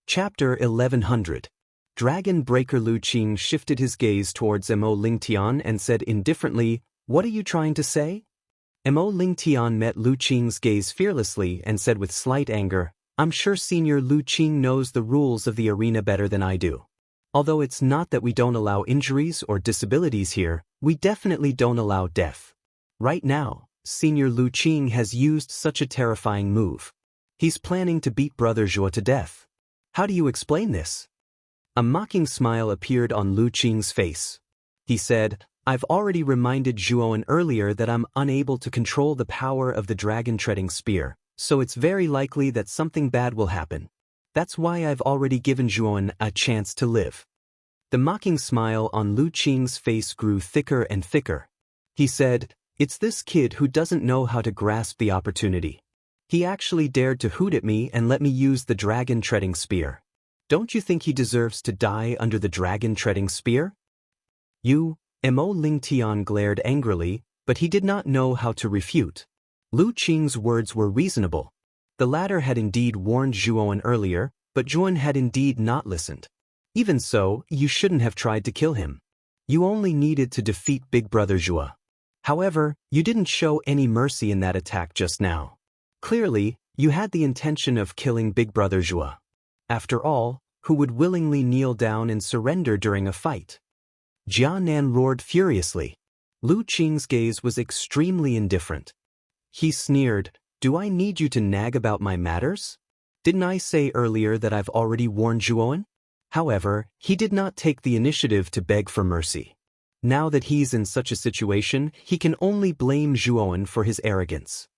Chapter 1100. Dragon Breaker Lu Qing shifted his gaze towards Mo Lingtian and said indifferently, "What are you trying to say?" Mo Lingtian met Lu Qing's gaze fearlessly and said with slight anger, "I'm sure Senior Lu Qing knows the rules of the arena better than I do. Although it's not that we don't allow injuries or disabilities here, we definitely don't allow death. Right now, Senior Lu Qing has used such a terrifying move. He's planning to beat Brother Zhuo to death. How do you explain this?" A mocking smile appeared on Lu Qing's face. He said, "I've already reminded Zhuoan earlier that I'm unable to control the power of the dragon-treading spear, so it's very likely that something bad will happen. That's why I've already given Zhuoan a chance to live." The mocking smile on Lu Qing's face grew thicker and thicker. He said, "It's this kid who doesn't know how to grasp the opportunity. He actually dared to hoot at me and let me use the dragon-treading spear. Don't you think he deserves to die under the dragon-treading spear?" Mo Lingtian glared angrily, but he did not know how to refute. Lu Qing's words were reasonable. The latter had indeed warned Zhuoan earlier, but Zhuoan had indeed not listened. Even so, you shouldn't have tried to kill him. You only needed to defeat Big Brother Zhuo. However, you didn't show any mercy in that attack just now. Clearly, you had the intention of killing Big Brother Zhuo. After all, who would willingly kneel down and surrender during a fight? Jianan roared furiously. Lu Qing's gaze was extremely indifferent. He sneered, "Do I need you to nag about my matters? Didn't I say earlier that I've already warned Zhuoan?" However, he did not take the initiative to beg for mercy. Now that he's in such a situation, he can only blame Zhuoan for his arrogance.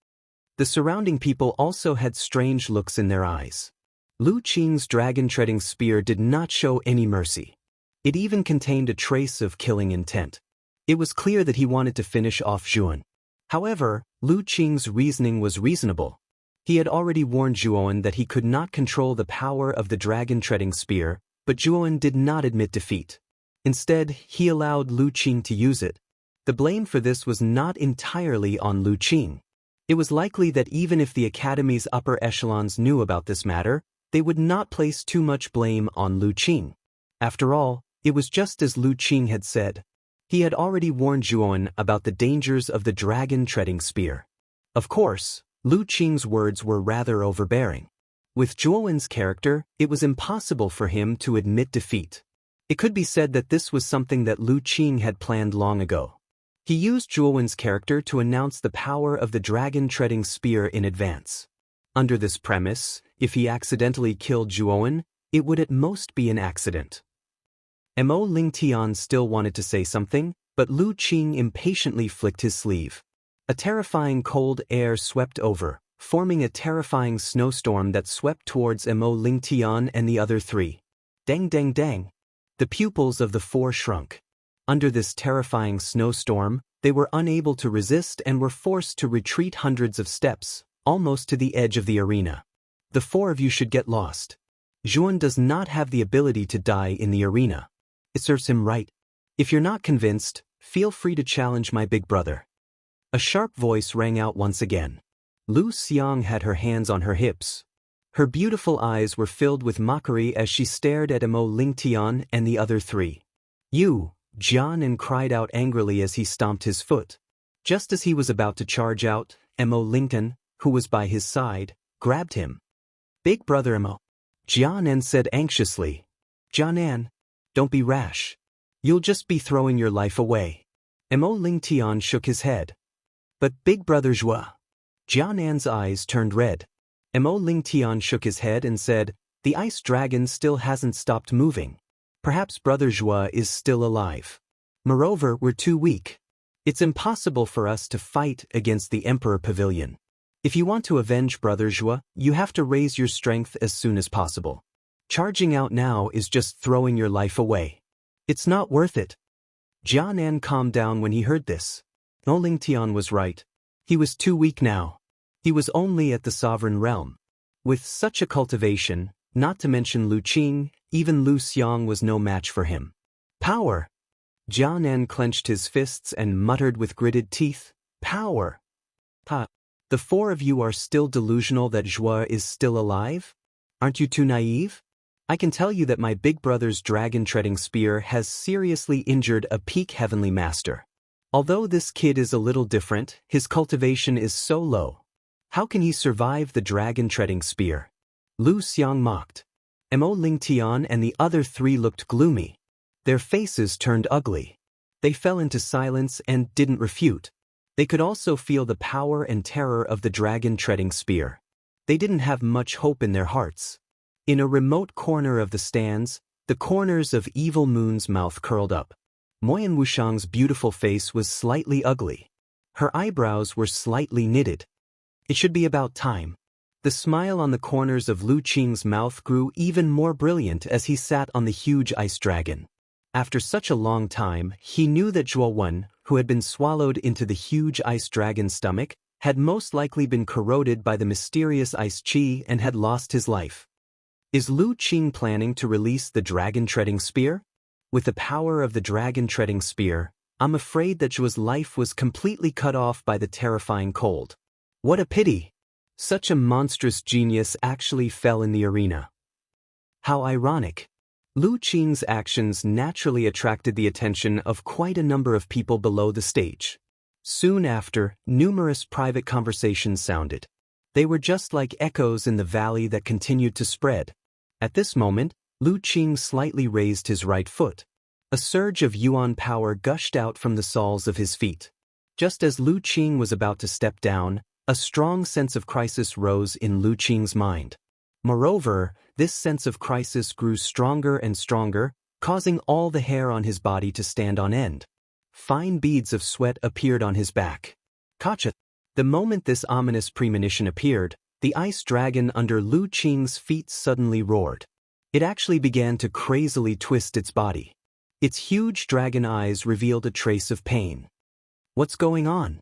The surrounding people also had strange looks in their eyes. Lu Qing's dragon-treading spear did not show any mercy. It even contained a trace of killing intent. It was clear that he wanted to finish off Zhuoan. However, Lu Qing's reasoning was reasonable. He had already warned Zhuoan that he could not control the power of the dragon-treading spear, but Zhuoan did not admit defeat. Instead, he allowed Lu Qing to use it. The blame for this was not entirely on Lu Qing. It was likely that even if the Academy's upper echelons knew about this matter, they would not place too much blame on Lu Qing. After all, it was just as Lu Qing had said. He had already warned Zhuoan about the dangers of the dragon-treading spear. Of course, Lu Qing's words were rather overbearing. With Zhuoan's character, it was impossible for him to admit defeat. It could be said that this was something that Lu Qing had planned long ago. He used Zhuoan's character to announce the power of the dragon-treading spear in advance. Under this premise, if he accidentally killed Zhuoan, it would at most be an accident. Mo Lingtian still wanted to say something, but Lu Qing impatiently flicked his sleeve. A terrifying cold air swept over, forming a terrifying snowstorm that swept towards Mo Lingtian and the other three. Dang dang dang. The pupils of the four shrunk. Under this terrifying snowstorm, they were unable to resist and were forced to retreat hundreds of steps, almost to the edge of the arena. "The four of you should get lost. Zhuoan does not have the ability to die in the arena. It serves him right. If you're not convinced, feel free to challenge my big brother." A sharp voice rang out once again. Lu Xiang had her hands on her hips. Her beautiful eyes were filled with mockery as she stared at Mo Lingtian and the other three. Jianan cried out angrily as he stomped his foot. Just as he was about to charge out, Mo Lingtian, who was by his side, grabbed him. "Big brother Mo," Jianan said anxiously. "Jianan, don't be rash. You'll just be throwing your life away." Mo Lingtian shook his head. "But Big Brother Zhuo." Jianan's eyes turned red. Mo Lingtian shook his head and said, "The ice dragon still hasn't stopped moving. Perhaps Brother Zhuo is still alive. Moreover, we're too weak. It's impossible for us to fight against the Emperor Pavilion. If you want to avenge Brother Zhuo, you have to raise your strength as soon as possible. Charging out now is just throwing your life away. It's not worth it." Jianan calmed down when he heard this. Mo Lingtian was right. He was too weak now. He was only at the sovereign realm. With such a cultivation, not to mention Lu Qing, even Lu Xiang was no match for him. "Power!" Jianan clenched his fists and muttered with gritted teeth, "Power! Ha! The four of you are still delusional that Zhuo is still alive? Aren't you too naive? I can tell you that my big brother's dragon-treading spear has seriously injured a peak heavenly master. Although this kid is a little different, his cultivation is so low. How can he survive the dragon-treading spear? Lu Xiang mocked. Mo Lingtian and the other three looked gloomy. Their faces turned ugly. They fell into silence and didn't refute. They could also feel the power and terror of the dragon-treading spear. They didn't have much hope in their hearts. In a remote corner of the stands, the corners of Evil Moon's mouth curled up. Moyan Wushang's beautiful face was slightly ugly. Her eyebrows were slightly knitted. It should be about time. The smile on the corners of Lu Qing's mouth grew even more brilliant as he sat on the huge ice dragon. After such a long time, he knew that Zhuo Wen, who had been swallowed into the huge ice dragon's stomach, had most likely been corroded by the mysterious ice qi and had lost his life. Is Lu Qing planning to release the dragon-treading spear? With the power of the dragon-treading spear, I'm afraid that Zhuo's life was completely cut off by the terrifying cold. What a pity! Such a monstrous genius actually fell in the arena. How ironic. Lu Qing's actions naturally attracted the attention of quite a number of people below the stage. Soon after, numerous private conversations sounded. They were just like echoes in the valley that continued to spread. At this moment, Lu Qing slightly raised his right foot. A surge of yuan power gushed out from the soles of his feet. Just as Lu Qing was about to step down, a strong sense of crisis rose in Lu Qing's mind. Moreover, this sense of crisis grew stronger and stronger, causing all the hair on his body to stand on end. Fine beads of sweat appeared on his back. Kacha! The moment this ominous premonition appeared, the ice dragon under Lu Qing's feet suddenly roared. It actually began to crazily twist its body. Its huge dragon eyes revealed a trace of pain. What's going on?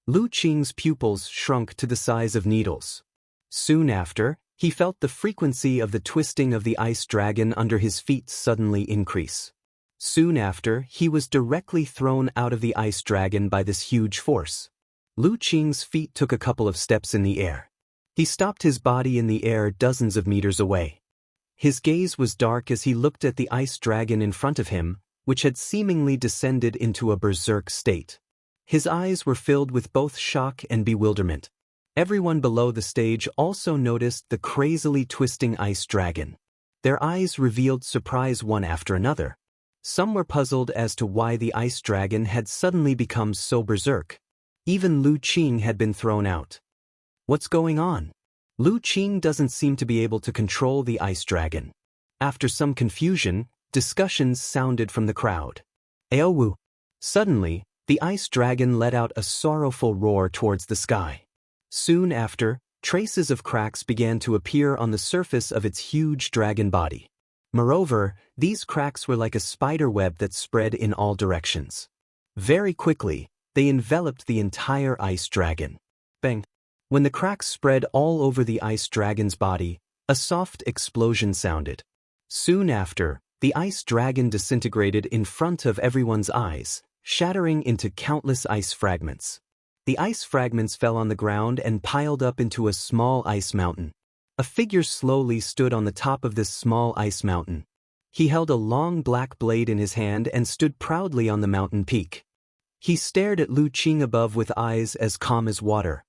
Lu Qing's pupils shrunk to the size of needles. Soon after, he felt the frequency of the twisting of the ice dragon under his feet suddenly increase. Soon after, he was directly thrown out of the ice dragon by this huge force. Lu Qing's feet took a couple of steps in the air. He stopped his body in the air dozens of meters away. His gaze was dark as he looked at the ice dragon in front of him, which had seemingly descended into a berserk state. His eyes were filled with both shock and bewilderment. Everyone below the stage also noticed the crazily twisting ice dragon. Their eyes revealed surprise one after another. Some were puzzled as to why the ice dragon had suddenly become so berserk. Even Lu Qing had been thrown out. What's going on? Lu Qing doesn't seem to be able to control the ice dragon. After some confusion, discussions sounded from the crowd. Aowu! Suddenly, the ice dragon let out a sorrowful roar towards the sky. Soon after, traces of cracks began to appear on the surface of its huge dragon body. Moreover, these cracks were like a spider web that spread in all directions. Very quickly, they enveloped the entire ice dragon. Bang! When the cracks spread all over the ice dragon's body, a soft explosion sounded. Soon after, the ice dragon disintegrated in front of everyone's eyes, shattering into countless ice fragments. The ice fragments fell on the ground and piled up into a small ice mountain. A figure slowly stood on the top of this small ice mountain. He held a long black blade in his hand and stood proudly on the mountain peak. He stared at Lu Qing above with eyes as calm as water.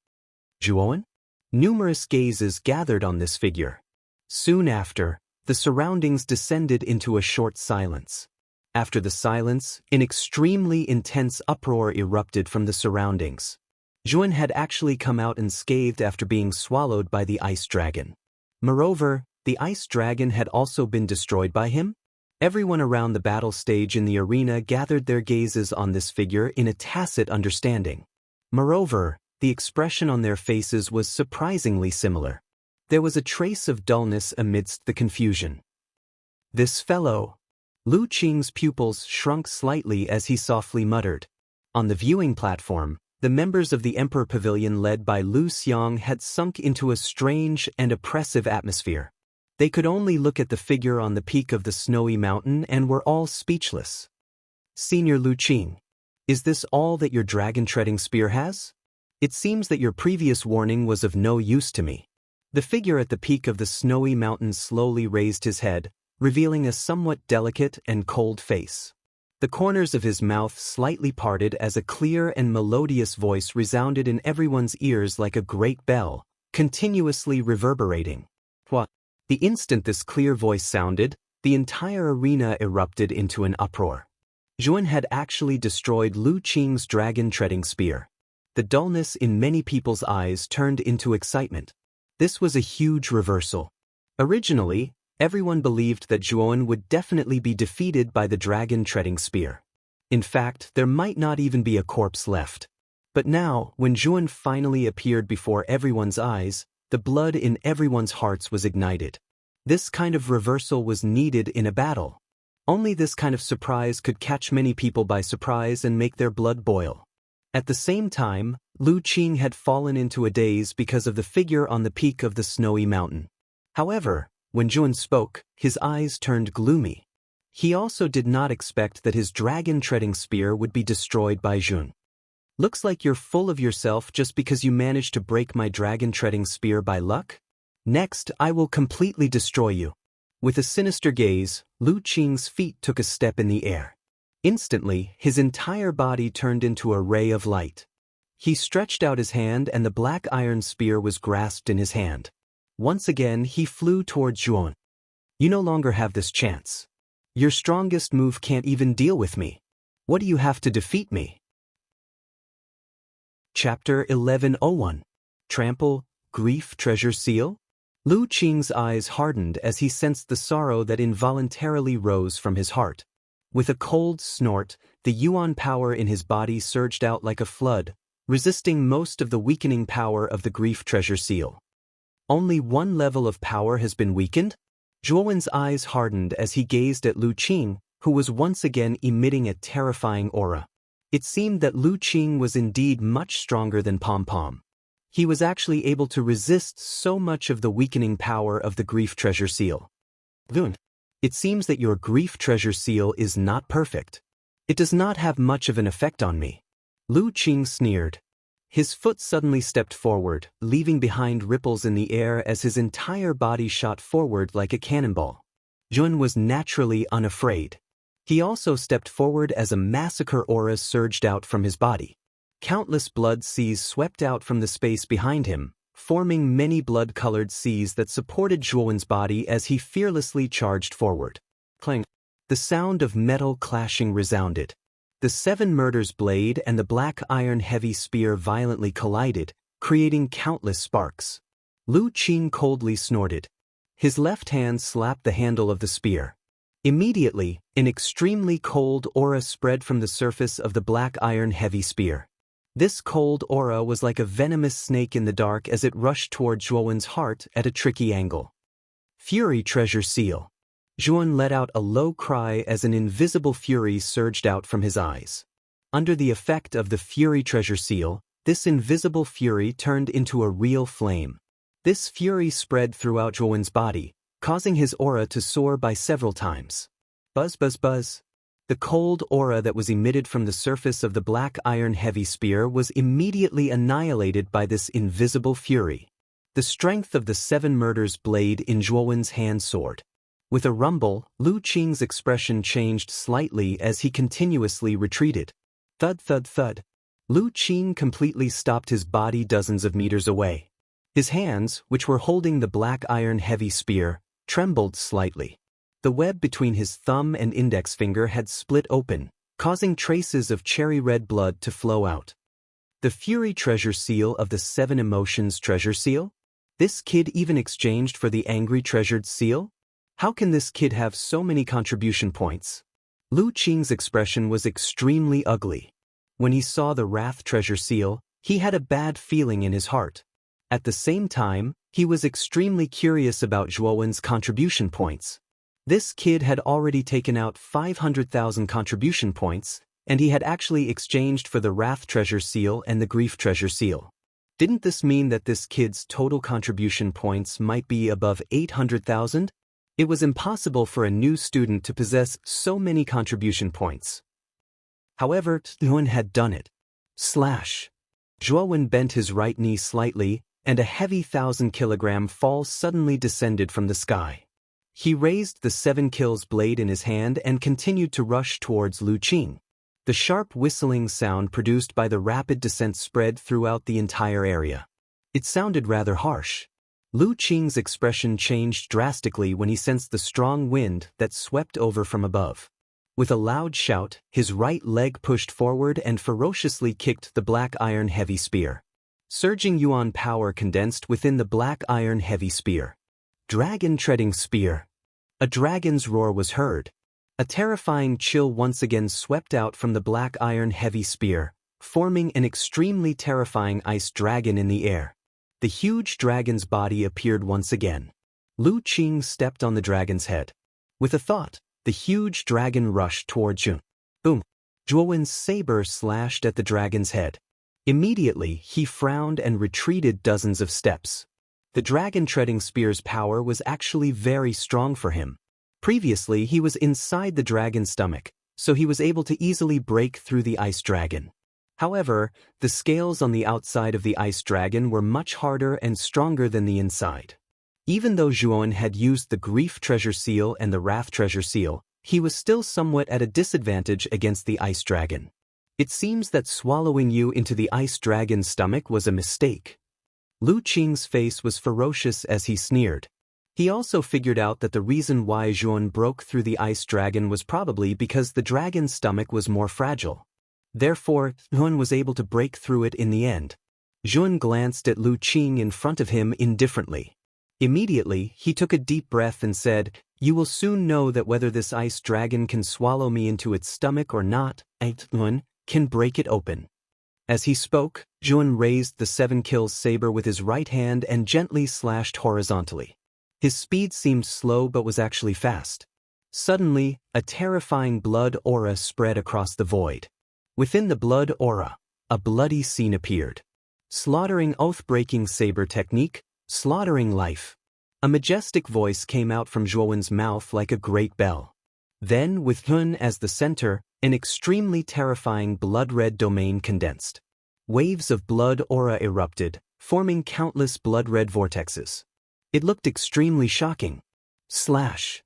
Zhuowen? Numerous gazes gathered on this figure. Soon after, the surroundings descended into a short silence. After the silence, an extremely intense uproar erupted from the surroundings. Zhuowen had actually come out unscathed after being swallowed by the ice dragon. Moreover, the ice dragon had also been destroyed by him? Everyone around the battle stage in the arena gathered their gazes on this figure in a tacit understanding. Moreover, the expression on their faces was surprisingly similar. There was a trace of dullness amidst the confusion. This fellow. Lu Qing's pupils shrunk slightly as he softly muttered. On the viewing platform, the members of the Emperor Pavilion led by Lu Xiang had sunk into a strange and oppressive atmosphere. They could only look at the figure on the peak of the snowy mountain and were all speechless. Senior Lu Qing, is this all that your dragon-treading spear has? It seems that your previous warning was of no use to me. The figure at the peak of the snowy mountain slowly raised his head, revealing a somewhat delicate and cold face. The corners of his mouth slightly parted as a clear and melodious voice resounded in everyone's ears like a great bell, continuously reverberating. What? The instant this clear voice sounded, the entire arena erupted into an uproar. Zhuan had actually destroyed Lu Qing's dragon-treading spear. The dullness in many people's eyes turned into excitement. This was a huge reversal. Originally, everyone believed that Zhuan would definitely be defeated by the dragon-treading spear. In fact, there might not even be a corpse left. But now, when Zhuan finally appeared before everyone's eyes, the blood in everyone's hearts was ignited. This kind of reversal was needed in a battle. Only this kind of surprise could catch many people by surprise and make their blood boil. At the same time, Lu Qing had fallen into a daze because of the figure on the peak of the snowy mountain. However, when Zhuan spoke, his eyes turned gloomy. He also did not expect that his dragon-treading spear would be destroyed by Zhuan. Looks like you're full of yourself just because you managed to break my dragon-treading spear by luck? Next, I will completely destroy you. With a sinister gaze, Lu Qing's feet took a step in the air. Instantly, his entire body turned into a ray of light. He stretched out his hand and the black iron spear was grasped in his hand. Once again, he flew towards Zhuan. You no longer have this chance. Your strongest move can't even deal with me. What do you have to defeat me? Chapter 1101. Trample, Grief Treasure Seal? Lu Qing's eyes hardened as he sensed the sorrow that involuntarily rose from his heart. With a cold snort, the yuan power in his body surged out like a flood, resisting most of the weakening power of the Grief Treasure Seal. Only one level of power has been weakened? Zhuowen's eyes hardened as he gazed at Lu Qing, who was once again emitting a terrifying aura. It seemed that Lu Qing was indeed much stronger than Pom Pom. He was actually able to resist so much of the weakening power of the Grief Treasure Seal. Lun, it seems that your Grief Treasure Seal is not perfect. It does not have much of an effect on me. Lu Qing sneered. His foot suddenly stepped forward, leaving behind ripples in the air as his entire body shot forward like a cannonball. Zhuan was naturally unafraid. He also stepped forward as a massacre aura surged out from his body. Countless blood seas swept out from the space behind him, forming many blood-colored seas that supported Zhuowen's body as he fearlessly charged forward. Clang! The sound of metal clashing resounded. The Seven Murders blade and the black iron heavy spear violently collided, creating countless sparks. Lu Qing coldly snorted. His left hand slapped the handle of the spear. Immediately, an extremely cold aura spread from the surface of the black iron heavy spear. This cold aura was like a venomous snake in the dark as it rushed toward Zhuowen's heart at a tricky angle. Fury Treasure Seal. Zhuan let out a low cry as an invisible fury surged out from his eyes. Under the effect of the Fury Treasure Seal, this invisible fury turned into a real flame. This fury spread throughout Zhuowen's body, causing his aura to soar by several times. Buzz buzz buzz. The cold aura that was emitted from the surface of the black iron heavy spear was immediately annihilated by this invisible fury. The strength of the Seven Murders blade in Zhuowen's hand soared. With a rumble, Lu Qing's expression changed slightly as he continuously retreated. Thud thud thud. Lu Qing completely stopped his body dozens of meters away. His hands, which were holding the black iron heavy spear, trembled slightly. The web between his thumb and index finger had split open, causing traces of cherry-red blood to flow out. The Fury Treasure Seal of the Seven Emotions Treasure Seal? This kid even exchanged for the Angry Treasured Seal? How can this kid have so many contribution points? Lu Qing's expression was extremely ugly. When he saw the Wrath Treasure Seal, he had a bad feeling in his heart. At the same time, he was extremely curious about Zhuowen's contribution points. This kid had already taken out 500,000 contribution points, and he had actually exchanged for the Wrath Treasure Seal and the Grief Treasure Seal. Didn't this mean that this kid's total contribution points might be above 800,000? It was impossible for a new student to possess so many contribution points. However, Zhuowen had done it. Slash! Zhuowen bent his right knee slightly, and a heavy 1,000-kilogram fall suddenly descended from the sky. He raised the 7 kills blade in his hand and continued to rush towards Lu Qing. The sharp whistling sound produced by the rapid descent spread throughout the entire area. It sounded rather harsh. Lu Qing's expression changed drastically when he sensed the strong wind that swept over from above. With a loud shout, his right leg pushed forward and ferociously kicked the black iron heavy spear. Surging yuan power condensed within the black iron heavy spear. Dragon treading spear. A dragon's roar was heard. A terrifying chill once again swept out from the black iron heavy spear, forming an extremely terrifying ice dragon in the air. The huge dragon's body appeared once again. Lu Qing stepped on the dragon's head. With a thought, the huge dragon rushed towards Zhuan. Boom! Zhuowen's saber slashed at the dragon's head. Immediately, he frowned and retreated dozens of steps. The dragon-treading spear's power was actually very strong for him. Previously, he was inside the dragon's stomach, so he was able to easily break through the ice dragon. However, the scales on the outside of the ice dragon were much harder and stronger than the inside. Even though Zhuowen had used the Grief Treasure Seal and the Wrath Treasure Seal, he was still somewhat at a disadvantage against the ice dragon. It seems that swallowing you into the ice dragon's stomach was a mistake. Lu Qing's face was ferocious as he sneered. He also figured out that the reason why Zhuowen broke through the ice dragon was probably because the dragon's stomach was more fragile. Therefore, Zhuowen was able to break through it in the end. Zhuowen glanced at Lu Qing in front of him indifferently. Immediately, he took a deep breath and said, "You will soon know that whether this ice dragon can swallow me into its stomach or not, Zhuowen can break it open." As he spoke, Zhuowen raised the 7 kills saber with his right hand and gently slashed horizontally. His speed seemed slow but was actually fast. Suddenly, a terrifying blood aura spread across the void. Within the blood aura, a bloody scene appeared. Slaughtering oath-breaking saber technique, slaughtering life. A majestic voice came out from Zhuowen's mouth like a great bell. Then, with Zhuowen as the center, an extremely terrifying blood-red domain condensed. Waves of blood aura erupted, forming countless blood-red vortexes. It looked extremely shocking. Slash.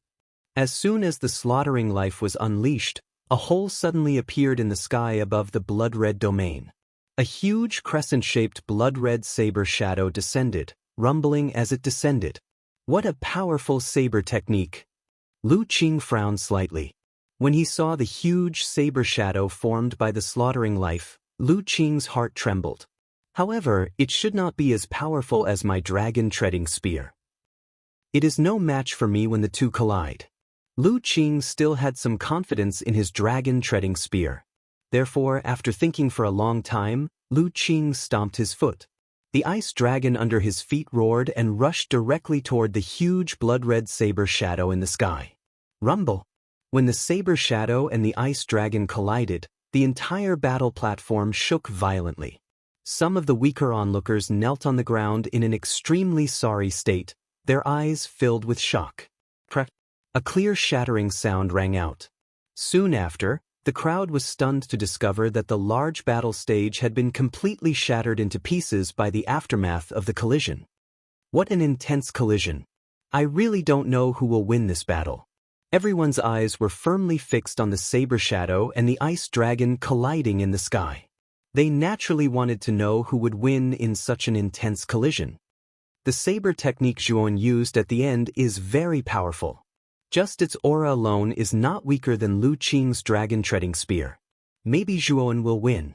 As soon as the slaughtering life was unleashed, a hole suddenly appeared in the sky above the blood-red domain. A huge crescent-shaped blood-red saber shadow descended, rumbling as it descended. What a powerful saber technique! Lu Qing frowned slightly. When he saw the huge saber shadow formed by the slaughtering life, Lu Qing's heart trembled. However, it should not be as powerful as my dragon-treading spear. It is no match for me when the two collide. Lu Qing still had some confidence in his dragon-treading spear. Therefore, after thinking for a long time, Lu Qing stomped his foot. The ice dragon under his feet roared and rushed directly toward the huge blood-red saber shadow in the sky. Rumble! When the saber shadow and the ice dragon collided, the entire battle platform shook violently. Some of the weaker onlookers knelt on the ground in an extremely sorry state, their eyes filled with shock. A clear shattering sound rang out. Soon after, the crowd was stunned to discover that the large battle stage had been completely shattered into pieces by the aftermath of the collision. What an intense collision! I really don't know who will win this battle. Everyone's eyes were firmly fixed on the saber shadow and the ice dragon colliding in the sky. They naturally wanted to know who would win in such an intense collision. The saber technique Zhuowen used at the end is very powerful. Just its aura alone is not weaker than Lu Qing's dragon-treading spear. Maybe Zhuowen will win.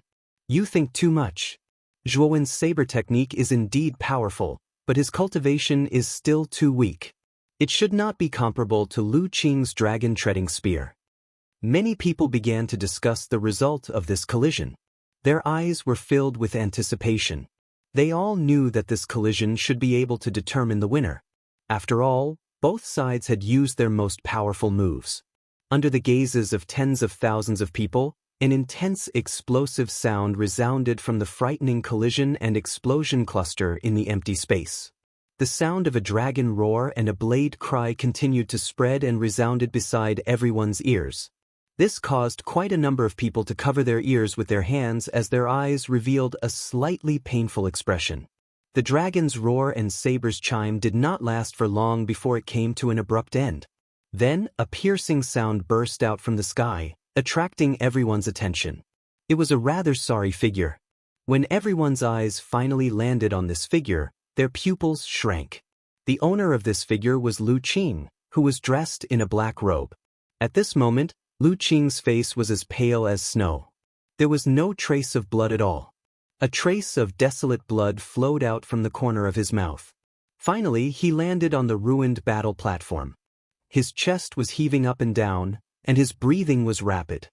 You think too much. Zhuowen's saber technique is indeed powerful, but his cultivation is still too weak. It should not be comparable to Lu Qing's dragon-treading spear. Many people began to discuss the result of this collision. Their eyes were filled with anticipation. They all knew that this collision should be able to determine the winner. After all, both sides had used their most powerful moves. Under the gazes of tens of thousands of people, an intense explosive sound resounded from the frightening collision and explosion cluster in the empty space. The sound of a dragon roar and a blade cry continued to spread and resounded beside everyone's ears. This caused quite a number of people to cover their ears with their hands as their eyes revealed a slightly painful expression. The dragon's roar and saber's chime did not last for long before it came to an abrupt end. Then, a piercing sound burst out from the sky, attracting everyone's attention. It was a rather sorry figure. When everyone's eyes finally landed on this figure, their pupils shrank. The owner of this figure was Lu Qing, who was dressed in a black robe. At this moment, Lu Qing's face was as pale as snow. There was no trace of blood at all. A trace of desolate blood flowed out from the corner of his mouth. Finally, he landed on the ruined battle platform. His chest was heaving up and down, and his breathing was rapid.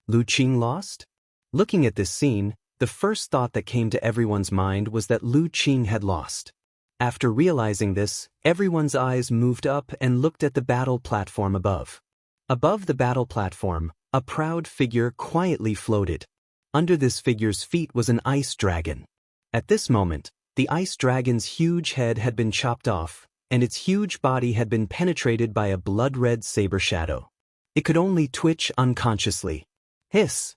Lu Qing lost? Looking at this scene, the first thought that came to everyone's mind was that Lu Qing had lost. After realizing this, everyone's eyes moved up and looked at the battle platform above. Above the battle platform, a proud figure quietly floated. Under this figure's feet was an ice dragon. At this moment, the ice dragon's huge head had been chopped off, and its huge body had been penetrated by a blood-red saber shadow. It could only twitch unconsciously. Hiss!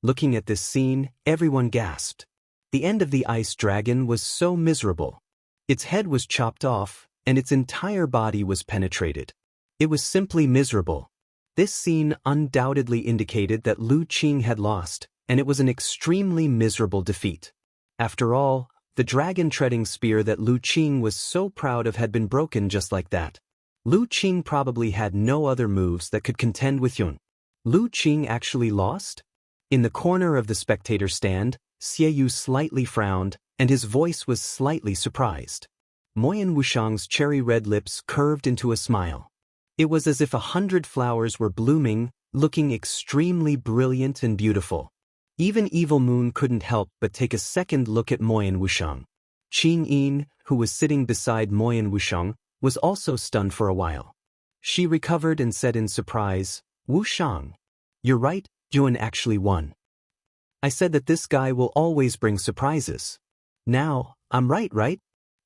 Looking at this scene, everyone gasped. The end of the ice dragon was so miserable. Its head was chopped off, and its entire body was penetrated. It was simply miserable. This scene undoubtedly indicated that Lu Qing had lost, and it was an extremely miserable defeat. After all, the dragon-treading spear that Lu Qing was so proud of had been broken just like that. Lu Qing probably had no other moves that could contend with Yun. Lu Qing actually lost? In the corner of the spectator stand, Xie Yu slightly frowned, and his voice was slightly surprised. Moyan Wushang's cherry-red lips curved into a smile. It was as if 100 flowers were blooming, looking extremely brilliant and beautiful. Even Evil Moon couldn't help but take a second look at Moyan Wushang. Qing Yin, who was sitting beside Moyan Wushang, was also stunned for a while. She recovered and said in surprise, "Wushang, you're right, Yuan actually won. I said that this guy will always bring surprises. Now, I'm right, right?"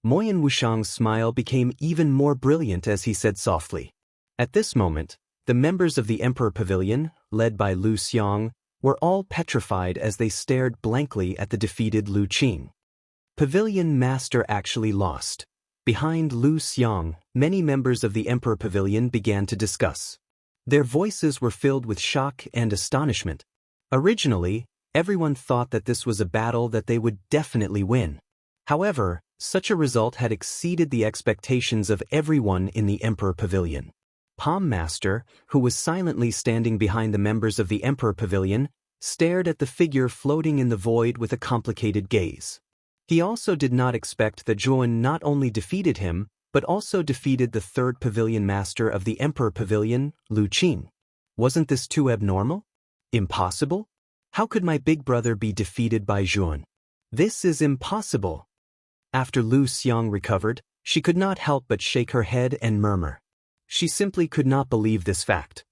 Moyan Wushang's smile became even more brilliant as he said softly. At this moment, the members of the Emperor Pavilion, led by Lu Xiang, were all petrified as they stared blankly at the defeated Lu Qing. Pavilion Master actually lost. Behind Lu Xiang, many members of the Emperor Pavilion began to discuss. Their voices were filled with shock and astonishment. Originally, everyone thought that this was a battle that they would definitely win. However, such a result had exceeded the expectations of everyone in the Emperor Pavilion. Palm Master, who was silently standing behind the members of the Emperor Pavilion, stared at the figure floating in the void with a complicated gaze. He also did not expect that Zhuan not only defeated him, but also defeated the third Pavilion Master of the Emperor Pavilion, Lu Qing. Wasn't this too abnormal? Impossible? How could my big brother be defeated by Zhuan? This is impossible. After Lu Xiang recovered, she could not help but shake her head and murmur. She simply could not believe this fact.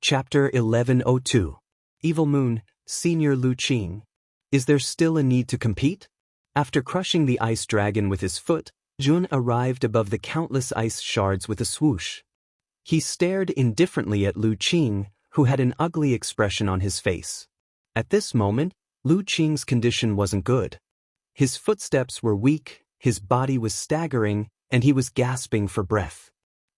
Chapter 1102. Evil Moon, Senior Lu Qing. Is there still a need to compete? After crushing the ice dragon with his foot, Jun arrived above the countless ice shards with a swoosh. He stared indifferently at Lu Qing, who had an ugly expression on his face. At this moment, Lu Qing's condition wasn't good. His footsteps were weak, his body was staggering, and he was gasping for breath.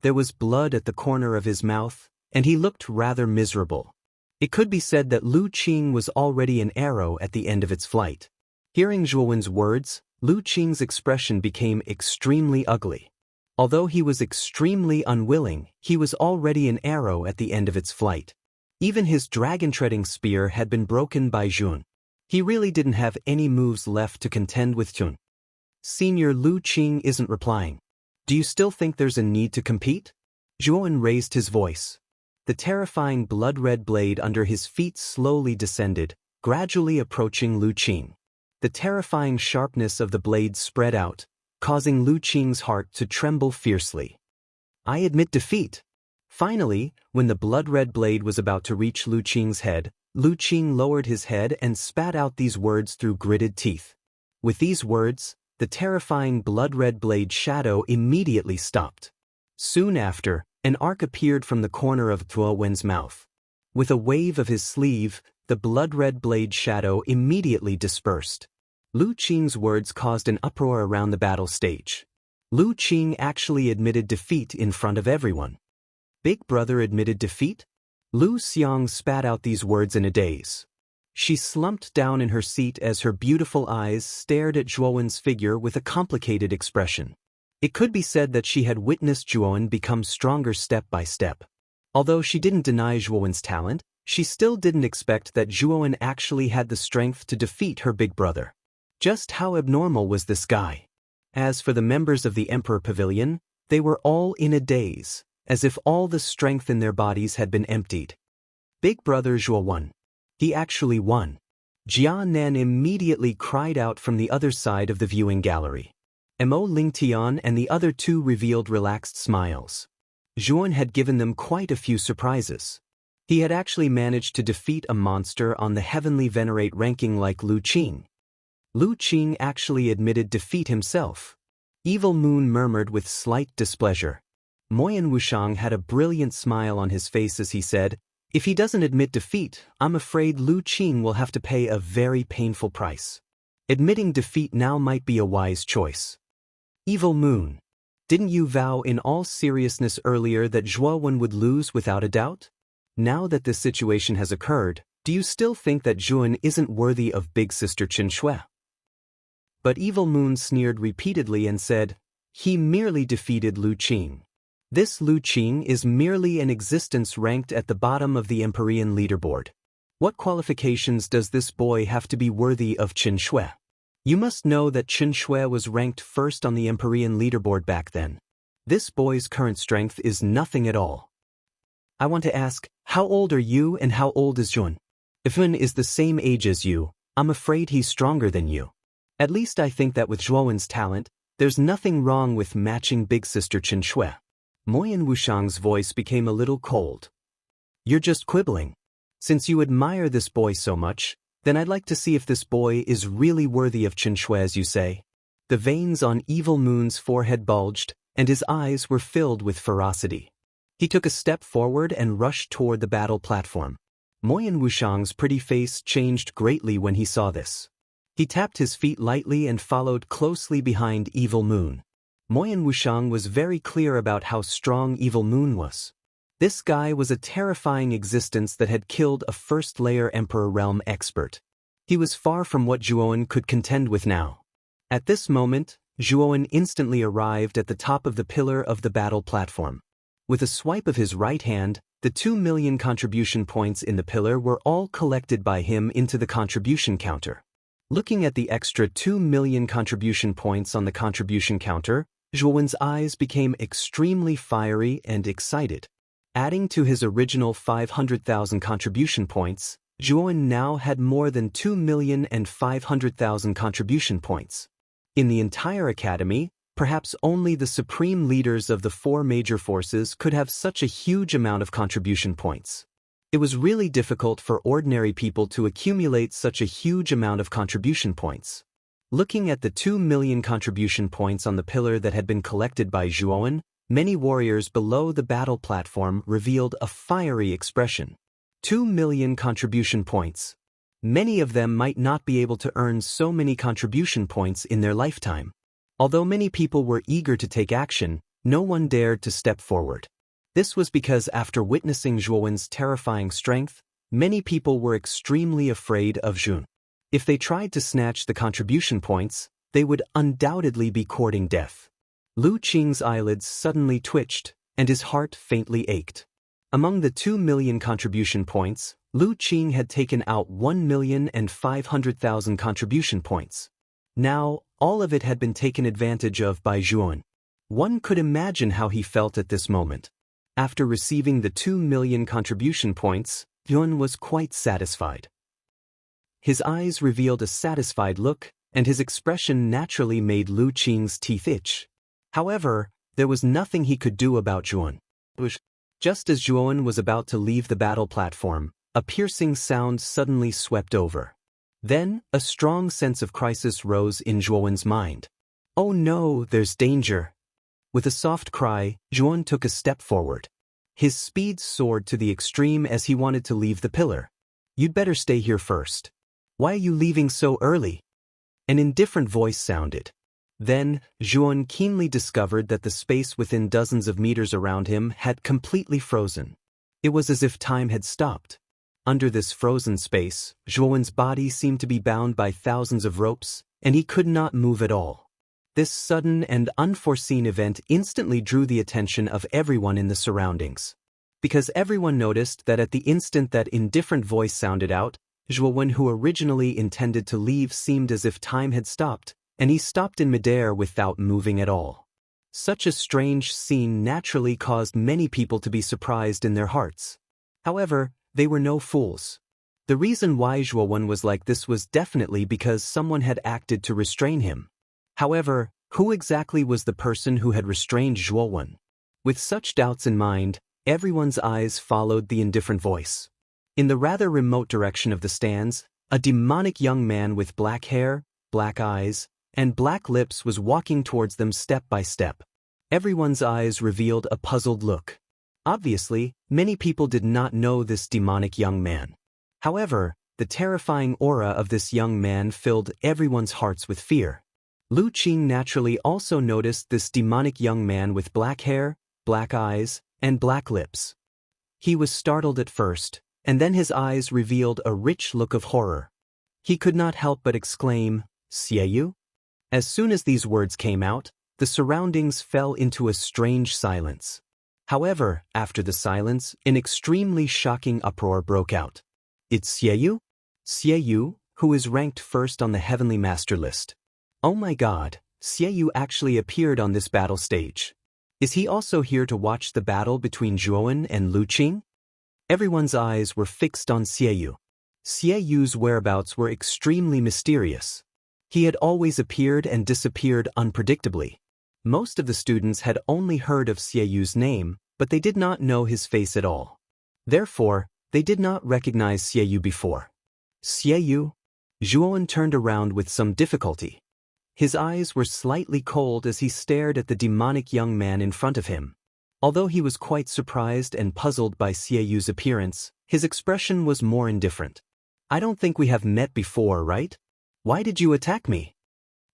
There was blood at the corner of his mouth, and he looked rather miserable. It could be said that Lu Qing was already an arrow at the end of its flight. Hearing Zhuowen's words, Lu Qing's expression became extremely ugly. Although he was extremely unwilling, he was already an arrow at the end of its flight. Even his dragon-treading spear had been broken by Zhuan. He really didn't have any moves left to contend with Zhuan. Senior Lu Qing isn't replying. Do you still think there's a need to compete? Zhuan raised his voice. The terrifying blood-red blade under his feet slowly descended, gradually approaching Lu Qing. The terrifying sharpness of the blade spread out, causing Lu Qing's heart to tremble fiercely. I admit defeat. Finally, when the blood-red blade was about to reach Lu Qing's head, Lu Qing lowered his head and spat out these words through gritted teeth. With these words, the terrifying blood-red blade shadow immediately stopped. Soon after, an arc appeared from the corner of Tuo Wen's mouth. With a wave of his sleeve, the blood-red blade shadow immediately dispersed. Lu Qing's words caused an uproar around the battle stage. Lu Qing actually admitted defeat in front of everyone. Big brother admitted defeat? Lu Xiang spat out these words in a daze. She slumped down in her seat as her beautiful eyes stared at Zhuowen's figure with a complicated expression. It could be said that she had witnessed Zhuowen become stronger step by step. Although she didn't deny Zhuowen's talent, she still didn't expect that Zhuowen actually had the strength to defeat her big brother. Just how abnormal was this guy? As for the members of the Emperor Pavilion, they were all in a daze, as if all the strength in their bodies had been emptied. Big brother Zhuo won. He actually won. Jia Nan immediately cried out from the other side of the viewing gallery. Mo Lingtian and the other two revealed relaxed smiles. Zhuowen had given them quite a few surprises. He had actually managed to defeat a monster on the heavenly venerate ranking like Lu Qing. Lu Qing actually admitted defeat himself. Evil Moon murmured with slight displeasure. Moyan Wushang had a brilliant smile on his face as he said, "If he doesn't admit defeat, I'm afraid Lu Qing will have to pay a very painful price. Admitting defeat now might be a wise choice." Evil Moon, didn't you vow in all seriousness earlier that Zhuowen would lose without a doubt? Now that this situation has occurred, do you still think that Zhuowen isn't worthy of big sister Qin Shui? But Evil Moon sneered repeatedly and said, "He merely defeated Lu Qing. This Lu Qing is merely an existence ranked at the bottom of the Empyrean leaderboard. What qualifications does this boy have to be worthy of Qin Shui? You must know that Qin Shui was ranked first on the Empyrean leaderboard back then. This boy's current strength is nothing at all. I want to ask, how old are you and how old is Zhuowen? If Zhuowen is the same age as you, I'm afraid he's stronger than you. At least I think that with Zhuowen's talent, there's nothing wrong with matching big sister Qin Shui." Moyan Wushang's voice became a little cold. "You're just quibbling. Since you admire this boy so much, then I'd like to see if this boy is really worthy of Qin Shui as you say." The veins on Evil Moon's forehead bulged, and his eyes were filled with ferocity. He took a step forward and rushed toward the battle platform. Moyan Wushang's pretty face changed greatly when he saw this. He tapped his feet lightly and followed closely behind Evil Moon. Moyan Wushang was very clear about how strong Evil Moon was. This guy was a terrifying existence that had killed a first-layer Emperor Realm expert. He was far from what Zhuowen could contend with now. At this moment, Zhuowen instantly arrived at the top of the pillar of the battle platform. With a swipe of his right hand, the 2 million contribution points in the pillar were all collected by him into the contribution counter. Looking at the extra 2 million contribution points on the contribution counter, Zhuowen's eyes became extremely fiery and excited. Adding to his original 500,000 contribution points, Zhuowen now had more than 2,500,000 contribution points. In the entire academy, perhaps only the supreme leaders of the 4 major forces could have such a huge amount of contribution points. It was really difficult for ordinary people to accumulate such a huge amount of contribution points. Looking at the 2 million contribution points on the pillar that had been collected by Zhuowen, many warriors below the battle platform revealed a fiery expression. 2 million contribution points. Many of them might not be able to earn so many contribution points in their lifetime. Although many people were eager to take action, no one dared to step forward. This was because after witnessing Zhuowen's terrifying strength, many people were extremely afraid of Zhuowen. If they tried to snatch the contribution points, they would undoubtedly be courting death. Lu Qing's eyelids suddenly twitched, and his heart faintly ached. Among the 2 million contribution points, Lu Qing had taken out 1,500,000 contribution points. Now, all of it had been taken advantage of by Zhuowen. One could imagine how he felt at this moment. After receiving the 2 million contribution points, Zhuowen was quite satisfied. His eyes revealed a satisfied look, and his expression naturally made Lu Qing's teeth itch. However, there was nothing he could do about Zhuowen. Just as Zhuowen was about to leave the battle platform, a piercing sound suddenly swept over. Then, a strong sense of crisis rose in Zhuowen's mind. "Oh no, there's danger." With a soft cry, Zhuowen took a step forward. His speed soared to the extreme as he wanted to leave the pillar. "You'd better stay here first. Why are you leaving so early?" An indifferent voice sounded. Then, Zhuan keenly discovered that the space within dozens of meters around him had completely frozen. It was as if time had stopped. Under this frozen space, Zhuan's body seemed to be bound by thousands of ropes, and he could not move at all. This sudden and unforeseen event instantly drew the attention of everyone in the surroundings. Because everyone noticed that at the instant that indifferent voice sounded out, Zhuan, who originally intended to leave, seemed as if time had stopped, and he stopped in midair without moving at all. Such a strange scene naturally caused many people to be surprised in their hearts. However, they were no fools. The reason why Zhuan was like this was definitely because someone had acted to restrain him. However, who exactly was the person who had restrained Zhuan? With such doubts in mind, everyone's eyes followed the indifferent voice. In the rather remote direction of the stands, a demonic young man with black hair, black eyes, and black lips was walking towards them step by step. Everyone's eyes revealed a puzzled look. Obviously, many people did not know this demonic young man. However, the terrifying aura of this young man filled everyone's hearts with fear. Lu Qing naturally also noticed this demonic young man with black hair, black eyes, and black lips. He was startled at first, and then his eyes revealed a rich look of horror. He could not help but exclaim, "Xieyu?" As soon as these words came out, the surroundings fell into a strange silence. However, after the silence, an extremely shocking uproar broke out. "It's Xieyu? Xieyu, who is ranked first on the Heavenly Master list. Oh my god, Xieyu actually appeared on this battle stage. Is he also here to watch the battle between Zhuan and Lu Qing?" Everyone's eyes were fixed on Xieyu. Xieyu's whereabouts were extremely mysterious. He had always appeared and disappeared unpredictably. Most of the students had only heard of Xieyu's name, but they did not know his face at all. Therefore, they did not recognize Xieyu before. "Xieyu?" Zhuan turned around with some difficulty. His eyes were slightly cold as he stared at the demonic young man in front of him. Although he was quite surprised and puzzled by Xieyu's appearance, his expression was more indifferent. "I don't think we have met before, right? Why did you attack me?"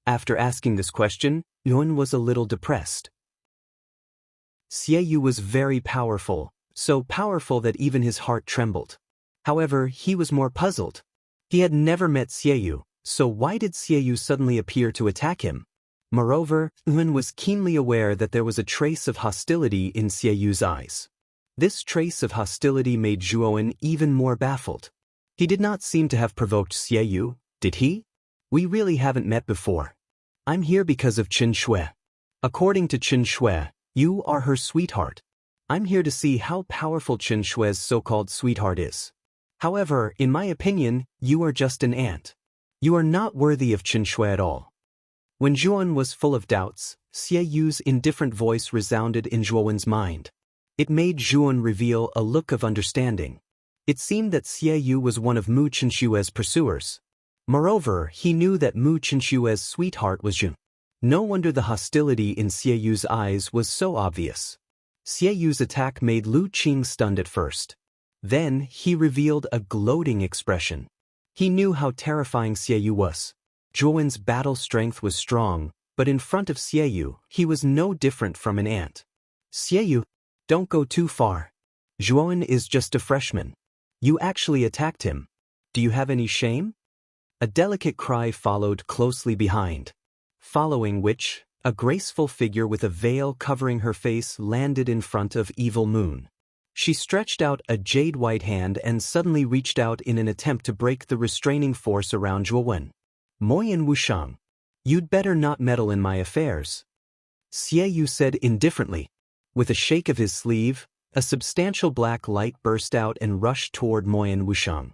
After asking this question, Yun was a little depressed. Xieyu was very powerful, so powerful that even his heart trembled. However, he was more puzzled. He had never met Xieyu, so why did Xieyu suddenly appear to attack him? Moreover, Yun was keenly aware that there was a trace of hostility in Xieyu's eyes. This trace of hostility made Zhuan even more baffled. He did not seem to have provoked Xieyu, did he? "We really haven't met before. I'm here because of Qin Shui. According to Qin Shui, you are her sweetheart. I'm here to see how powerful Qin Shui's so-called sweetheart is. However, in my opinion, you are just an ant. You are not worthy of Qin Shui at all." When Zhuan was full of doubts, Xieyu's indifferent voice resounded in Zhuan's mind. It made Zhuan reveal a look of understanding. It seemed that Xieyu was one of Mu Qinshue's pursuers. Moreover, he knew that Mu Qinshue's sweetheart was Zhu. No wonder the hostility in Xieyu's eyes was so obvious. Xieyu's attack made Lu Qing stunned at first. Then, he revealed a gloating expression. He knew how terrifying Xieyu was. Zhuan's battle strength was strong, but in front of Xieyu, he was no different from an ant. "Xieyu, don't go too far. Zhuan is just a freshman. You actually attacked him. Do you have any shame?" A delicate cry followed closely behind. Following which, a graceful figure with a veil covering her face landed in front of Evil Moon. She stretched out a jade-white hand and suddenly reached out in an attempt to break the restraining force around Zhuan. "Moyan Wushang, you'd better not meddle in my affairs," Xieyu said indifferently. With a shake of his sleeve, a substantial black light burst out and rushed toward Moyan Wushang.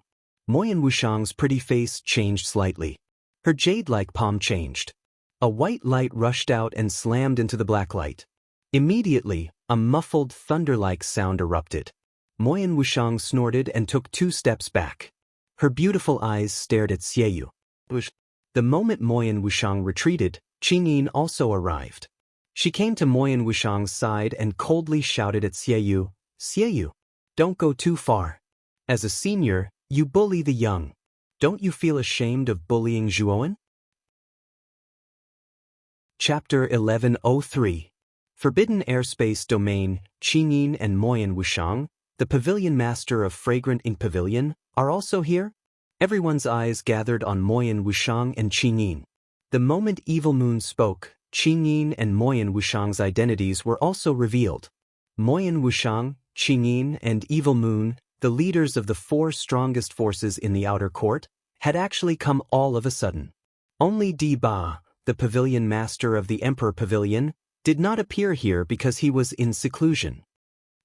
Moyan Wushang's pretty face changed slightly. Her jade-like palm changed. A white light rushed out and slammed into the black light. Immediately, a muffled thunder-like sound erupted. Moyan Wushang snorted and took 2 steps back. Her beautiful eyes stared at Xieyu. The moment Moyan Wushang retreated, Qingyin also arrived. She came to Moyan Wushang's side and coldly shouted at Xieyu, "Xieyu, don't go too far. As a senior, you bully the young. Don't you feel ashamed of bullying Zhuan?" Chapter 1103. Forbidden Airspace Domain, Qingyin and Moyan Wushang, the Pavilion Master of Fragrant Ink Pavilion, are also here? Everyone's eyes gathered on Moyan Wushang and Qingyin. The moment Evil Moon spoke, Qingyin and Moyan Wushang's identities were also revealed. Moyan Wushang, Qingyin, and Evil Moon, the leaders of the four strongest forces in the outer court, had actually come all of a sudden. Only Di Ba, the Pavilion Master of the Emperor Pavilion, did not appear here because he was in seclusion.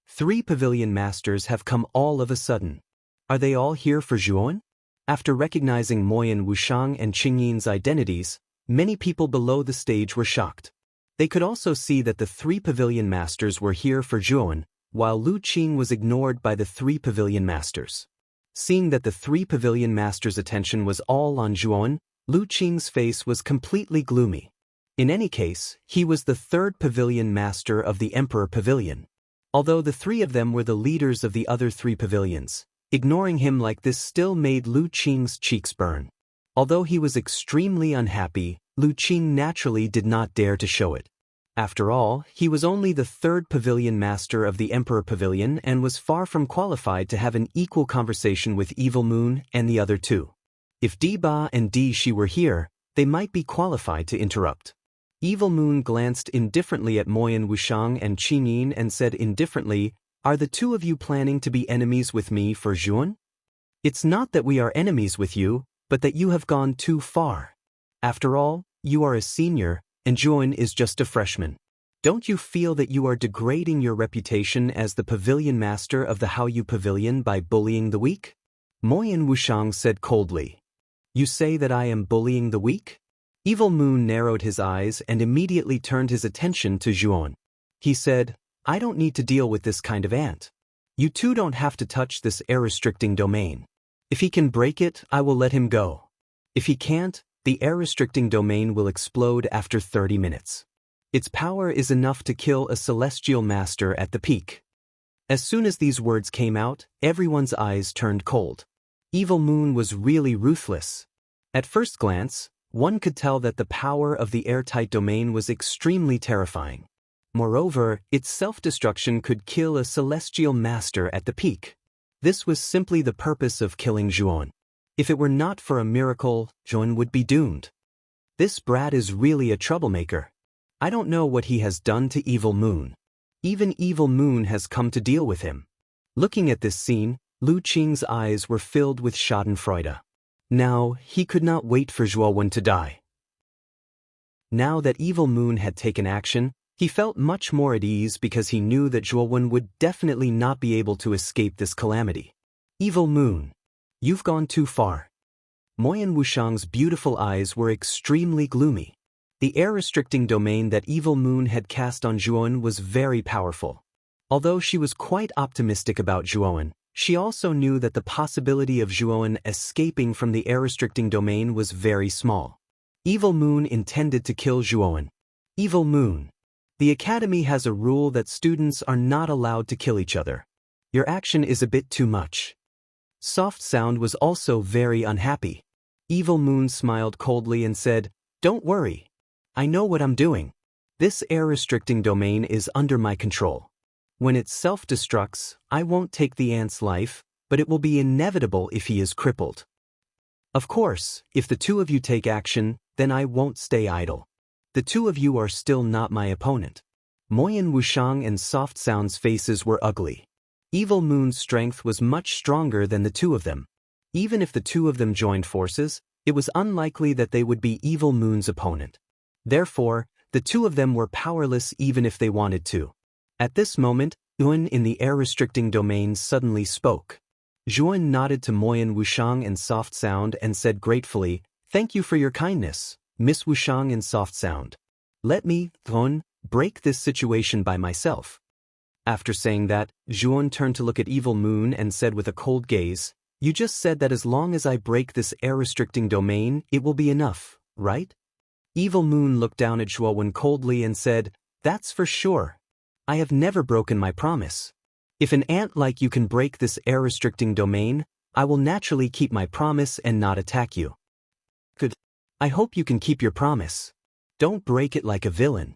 3 Pavilion Masters have come all of a sudden. Are they all here for Zhuan? After recognizing Moyan Wushang and Qingyin's identities, many people below the stage were shocked. They could also see that the 3 Pavilion Masters were here for Zhuan, while Lu Qing was ignored by the 3 Pavilion Masters. Seeing that the 3 Pavilion Masters' attention was all on Zhuan, Lu Qing's face was completely gloomy. In any case, he was the 3rd Pavilion Master of the Emperor Pavilion. Although the 3 of them were the leaders of the other 3 pavilions, ignoring him like this still made Lu Qing's cheeks burn. Although he was extremely unhappy, Lu Qing naturally did not dare to show it. After all, he was only the 3rd Pavilion Master of the Emperor Pavilion and was far from qualified to have an equal conversation with Evil Moon and the other 2. If Di Ba and Di Shi were here, they might be qualified to interrupt. Evil Moon glanced indifferently at Moyan Wushang and Qingyin and said indifferently, "Are the 2 of you planning to be enemies with me for Zhuan? It's not that we are enemies with you, but that you have gone too far. After all, you are a senior, and Zhuan is just a freshman. Don't you feel that you are degrading your reputation as the Pavilion Master of the Haoyu Pavilion by bullying the weak?" Moyan Wushang said coldly. "You say that I am bullying the weak?" Evil Moon narrowed his eyes and immediately turned his attention to Zhuan. He said, "I don't need to deal with this kind of ant. You 2 don't have to touch this air-restricting domain. If he can break it, I will let him go. If he can't, the air-restricting domain will explode after 30 minutes. Its power is enough to kill a celestial master at the peak." As soon as these words came out, everyone's eyes turned cold. Evil Moon was really ruthless. At first glance, one could tell that the power of the airtight domain was extremely terrifying. Moreover, its self-destruction could kill a celestial master at the peak. This was simply the purpose of killing Zhuan. If it were not for a miracle, Zhuan would be doomed. This brat is really a troublemaker. I don't know what he has done to Evil Moon. Even Evil Moon has come to deal with him. Looking at this scene, Lu Qing's eyes were filled with schadenfreude. Now, he could not wait for Zhuan to die. Now that Evil Moon had taken action, he felt much more at ease because he knew that Zhuan would definitely not be able to escape this calamity. Evil Moon, you've gone too far. Moyan Wushang's beautiful eyes were extremely gloomy. The air-restricting domain that Evil Moon had cast on Zhuan was very powerful. Although she was quite optimistic about Zhuan, she also knew that the possibility of Zhuan escaping from the air-restricting domain was very small. Evil Moon intended to kill Zhuan. Evil Moon, the Academy has a rule that students are not allowed to kill each other. Your action is a bit too much. Soft Sound was also very unhappy. Evil Moon smiled coldly and said, "Don't worry. I know what I'm doing. This air-restricting domain is under my control. When it self-destructs, I won't take the ant's life, but it will be inevitable if he is crippled. Of course, if the 2 of you take action, then I won't stay idle. The 2 of you are still not my opponent." Moyan Wushang and Soft Sound's faces were ugly. Evil Moon's strength was much stronger than the 2 of them. Even if the 2 of them joined forces, it was unlikely that they would be Evil Moon's opponent. Therefore, the 2 of them were powerless even if they wanted to. At this moment, Zhuan in the air-restricting domain suddenly spoke. Zhuan nodded to Moyan Wushang and Soft Sound and said gratefully, "Thank you for your kindness, Miss Wushang and Soft Sound. Let me, Zhuan, break this situation by myself." After saying that, Zhuan turned to look at Evil Moon and said with a cold gaze, "You just said that as long as I break this air-restricting domain, it will be enough, right?" Evil Moon looked down at Zhuan coldly and said, "That's for sure. I have never broken my promise. If an ant like you can break this air-restricting domain, I will naturally keep my promise and not attack you." "Good. I hope you can keep your promise." Don't break it like a villain.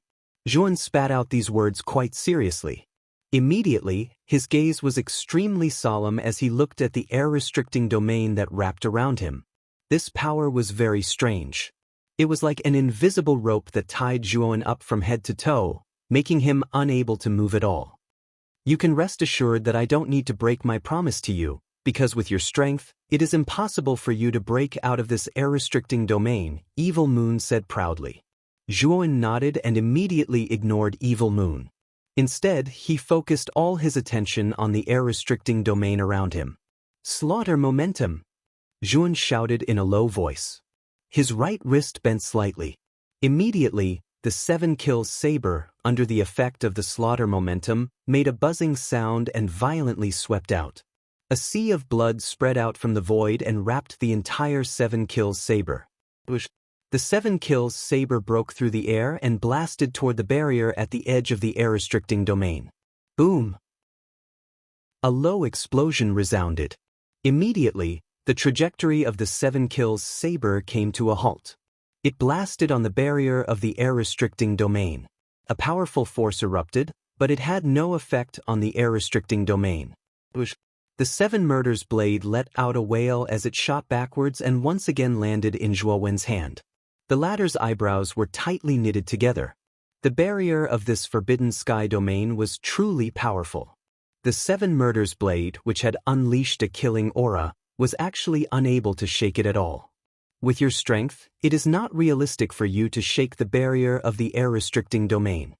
Zhuan spat out these words quite seriously. Immediately, his gaze was extremely solemn as he looked at the air-restricting domain that wrapped around him. This power was very strange. It was like an invisible rope that tied Zhuan up from head to toe, making him unable to move at all. You can rest assured that I don't need to break my promise to you, because with your strength, it is impossible for you to break out of this air-restricting domain, Evil Moon said proudly. Zhuan nodded and immediately ignored Evil Moon. Instead, he focused all his attention on the air-restricting domain around him. Slaughter momentum! Zhuan shouted in a low voice. His right wrist bent slightly. Immediately, the 7 kills saber, under the effect of the slaughter momentum, made a buzzing sound and violently swept out. A sea of blood spread out from the void and wrapped the entire 7 kills saber. The 7 kills saber broke through the air and blasted toward the barrier at the edge of the air-restricting domain. Boom! A low explosion resounded. Immediately, the trajectory of the 7 kills saber came to a halt. It blasted on the barrier of the air-restricting domain. A powerful force erupted, but it had no effect on the air-restricting domain. The 7 murders blade let out a wail as it shot backwards and once again landed in Zhuowen's hand. The latter's eyebrows were tightly knitted together. The barrier of this forbidden sky domain was truly powerful. The 7 murders blade, which had unleashed a killing aura, was actually unable to shake it at all. With your strength, it is not realistic for you to shake the barrier of the air-restricting domain.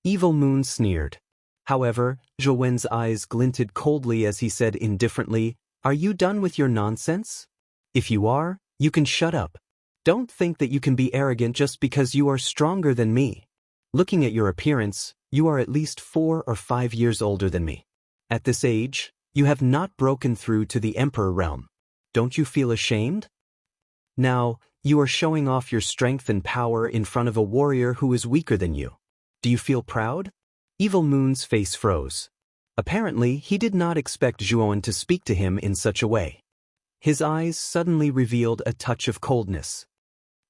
Evil Moon sneered. However, Zhuowen's eyes glinted coldly as he said indifferently, "Are you done with your nonsense? If you are, you can shut up. Don't think that you can be arrogant just because you are stronger than me. Looking at your appearance, you are at least 4 or 5 years older than me. At this age, you have not broken through to the Emperor realm. Don't you feel ashamed? Now, you are showing off your strength and power in front of a warrior who is weaker than you. Do you feel proud?" Evil Moon's face froze. Apparently, he did not expect Zhuowen to speak to him in such a way. His eyes suddenly revealed a touch of coldness.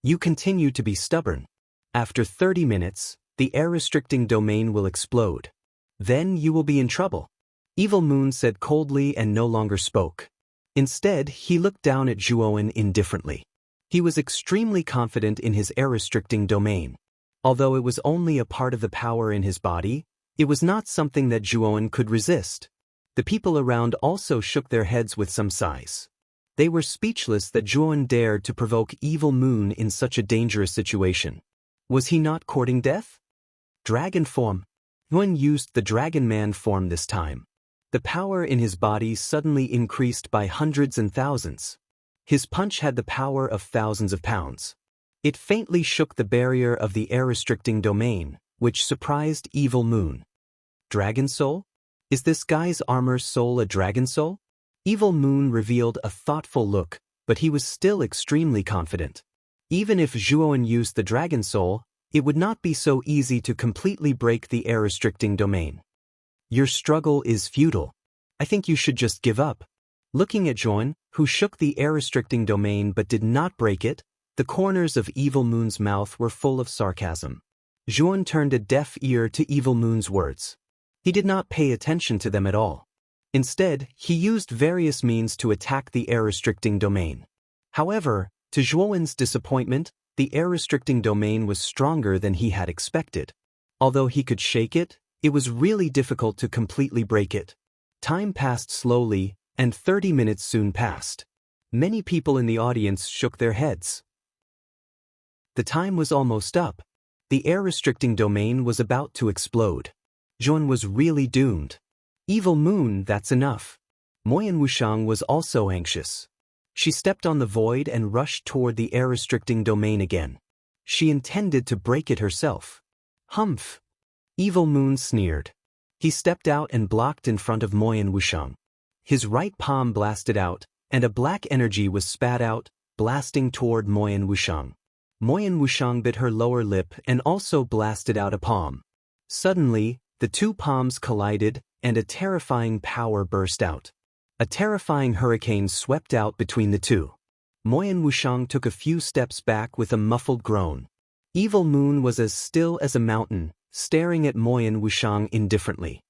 You continue to be stubborn. After 30 minutes, the air-restricting domain will explode. Then you will be in trouble. Evil Moon said coldly and no longer spoke. Instead, he looked down at Zhuowen indifferently. He was extremely confident in his air-restricting domain. Although it was only a part of the power in his body, it was not something that Zhuowen could resist. The people around also shook their heads with some sighs. They were speechless that Zhuowen dared to provoke Evil Moon in such a dangerous situation. Was he not courting death? Dragon form. Zhuowen used the Dragon Man form this time. The power in his body suddenly increased by hundreds and thousands. His punch had the power of thousands of pounds. It faintly shook the barrier of the air-restricting domain, which surprised Evil Moon. Dragon Soul? Is this guy's armor soul a dragon soul? Evil Moon revealed a thoughtful look, but he was still extremely confident. Even if Zhuowen used the Dragon Soul, it would not be so easy to completely break the air-restricting domain. Your struggle is futile. I think you should just give up. Looking at Zhuowen, who shook the air-restricting domain but did not break it, the corners of Evil Moon's mouth were full of sarcasm. Zhuowen turned a deaf ear to Evil Moon's words. He did not pay attention to them at all. Instead, he used various means to attack the air-restricting domain. However, to Zhuowen's disappointment, the air-restricting domain was stronger than he had expected. Although he could shake it, it was really difficult to completely break it. Time passed slowly, and 30 minutes soon passed. Many people in the audience shook their heads. The time was almost up. The air-restricting domain was about to explode. Zhuowen was really doomed. Evil Moon, that's enough. Moyan Wushang was also anxious. She stepped on the void and rushed toward the air-restricting domain again. She intended to break it herself. Humph! Evil Moon sneered. He stepped out and blocked in front of Moyan Wushang. His right palm blasted out, and a black energy was spat out, blasting toward Moyan Wushang. Moyan Wushang bit her lower lip and also blasted out a palm. Suddenly, the two palms collided, and a terrifying power burst out. A terrifying hurricane swept out between the two. Moyan Wushang took a few steps back with a muffled groan. Evil Moon was as still as a mountain, staring at Moyan Wushang indifferently.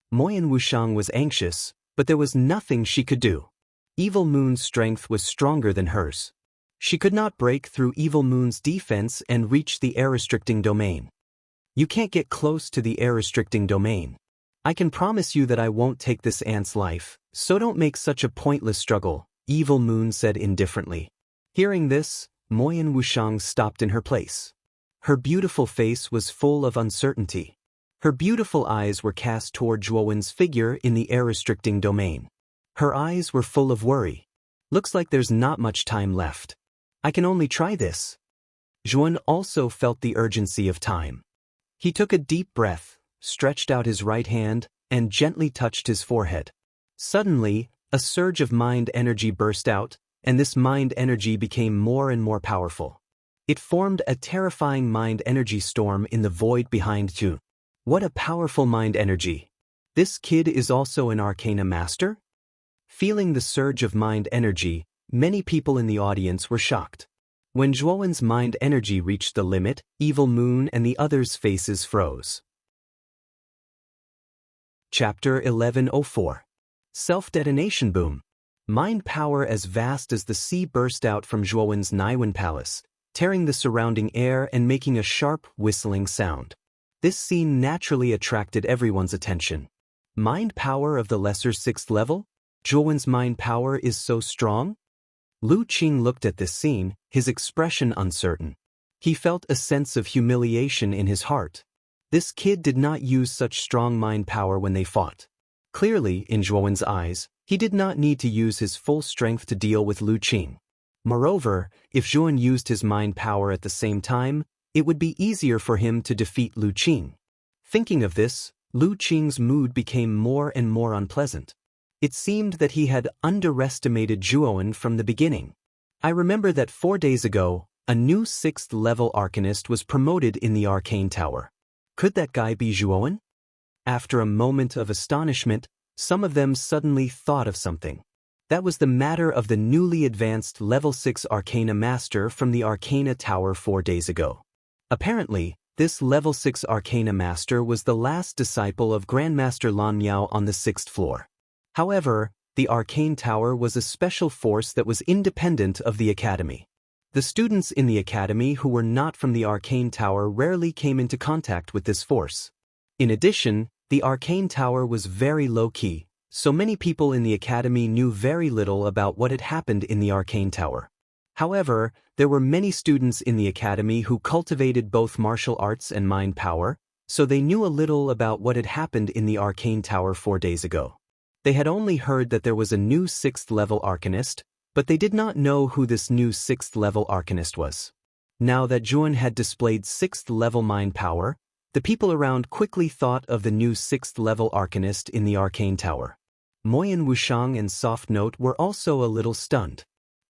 Moyan Wushang was anxious, but there was nothing she could do. Evil Moon's strength was stronger than hers. She could not break through Evil Moon's defense and reach the air-restricting domain. You can't get close to the air-restricting domain. I can promise you that I won't take this ant's life, so don't make such a pointless struggle, Evil Moon said indifferently. Hearing this, Moyan Wushang stopped in her place. Her beautiful face was full of uncertainty. Her beautiful eyes were cast toward Zhuowen's figure in the air-restricting domain. Her eyes were full of worry. Looks like there's not much time left. I can only try this. Zhuowen also felt the urgency of time. He took a deep breath, stretched out his right hand, and gently touched his forehead. Suddenly, a surge of mind energy burst out, and this mind energy became more and more powerful. It formed a terrifying mind energy storm in the void behind Zhu. What a powerful mind energy! This kid is also an Arcana master? Feeling the surge of mind energy, many people in the audience were shocked. When Zhuowen's mind energy reached the limit, Evil Moon and the others' faces froze. Chapter 1104. Self-Detonation Boom. Mind power as vast as the sea burst out from Zhuowen's Naiwen Palace, tearing the surrounding air and making a sharp, whistling sound. This scene naturally attracted everyone's attention. Mind power of the lesser 6th level? Zhuowen's mind power is so strong? Lu Qing looked at this scene, his expression uncertain. He felt a sense of humiliation in his heart. This kid did not use such strong mind power when they fought. Clearly, in Zhuowen's eyes, he did not need to use his full strength to deal with Lu Qing. Moreover, if Zhuowen used his mind power at the same time, it would be easier for him to defeat Lu Qing. Thinking of this, Lu Qing's mood became more and more unpleasant. It seemed that he had underestimated Zhuowen from the beginning. I remember that 4 days ago, a new 6th-level Arcanist was promoted in the Arcane Tower. Could that guy be Zhuowen? After a moment of astonishment, some of them suddenly thought of something. That was the matter of the newly advanced Level 6 Arcana Master from the Arcana Tower 4 days ago. Apparently, this Level 6 Arcana Master was the last disciple of Grandmaster Lan Miao on the 6th floor. However, the Arcane Tower was a special force that was independent of the Academy. The students in the Academy who were not from the Arcane Tower rarely came into contact with this force. In addition, the Arcane Tower was very low-key, so many people in the Academy knew very little about what had happened in the Arcane Tower. However, there were many students in the Academy who cultivated both martial arts and mind power, so they knew a little about what had happened in the Arcane Tower 4 days ago. They had only heard that there was a new 6th-level Arcanist, but they did not know who this new 6th-level Arcanist was. Now that Zhuowen had displayed 6th-level mind power, the people around quickly thought of the new 6th-level Arcanist in the Arcane Tower. Moyan Wushang and Soft Note were also a little stunned.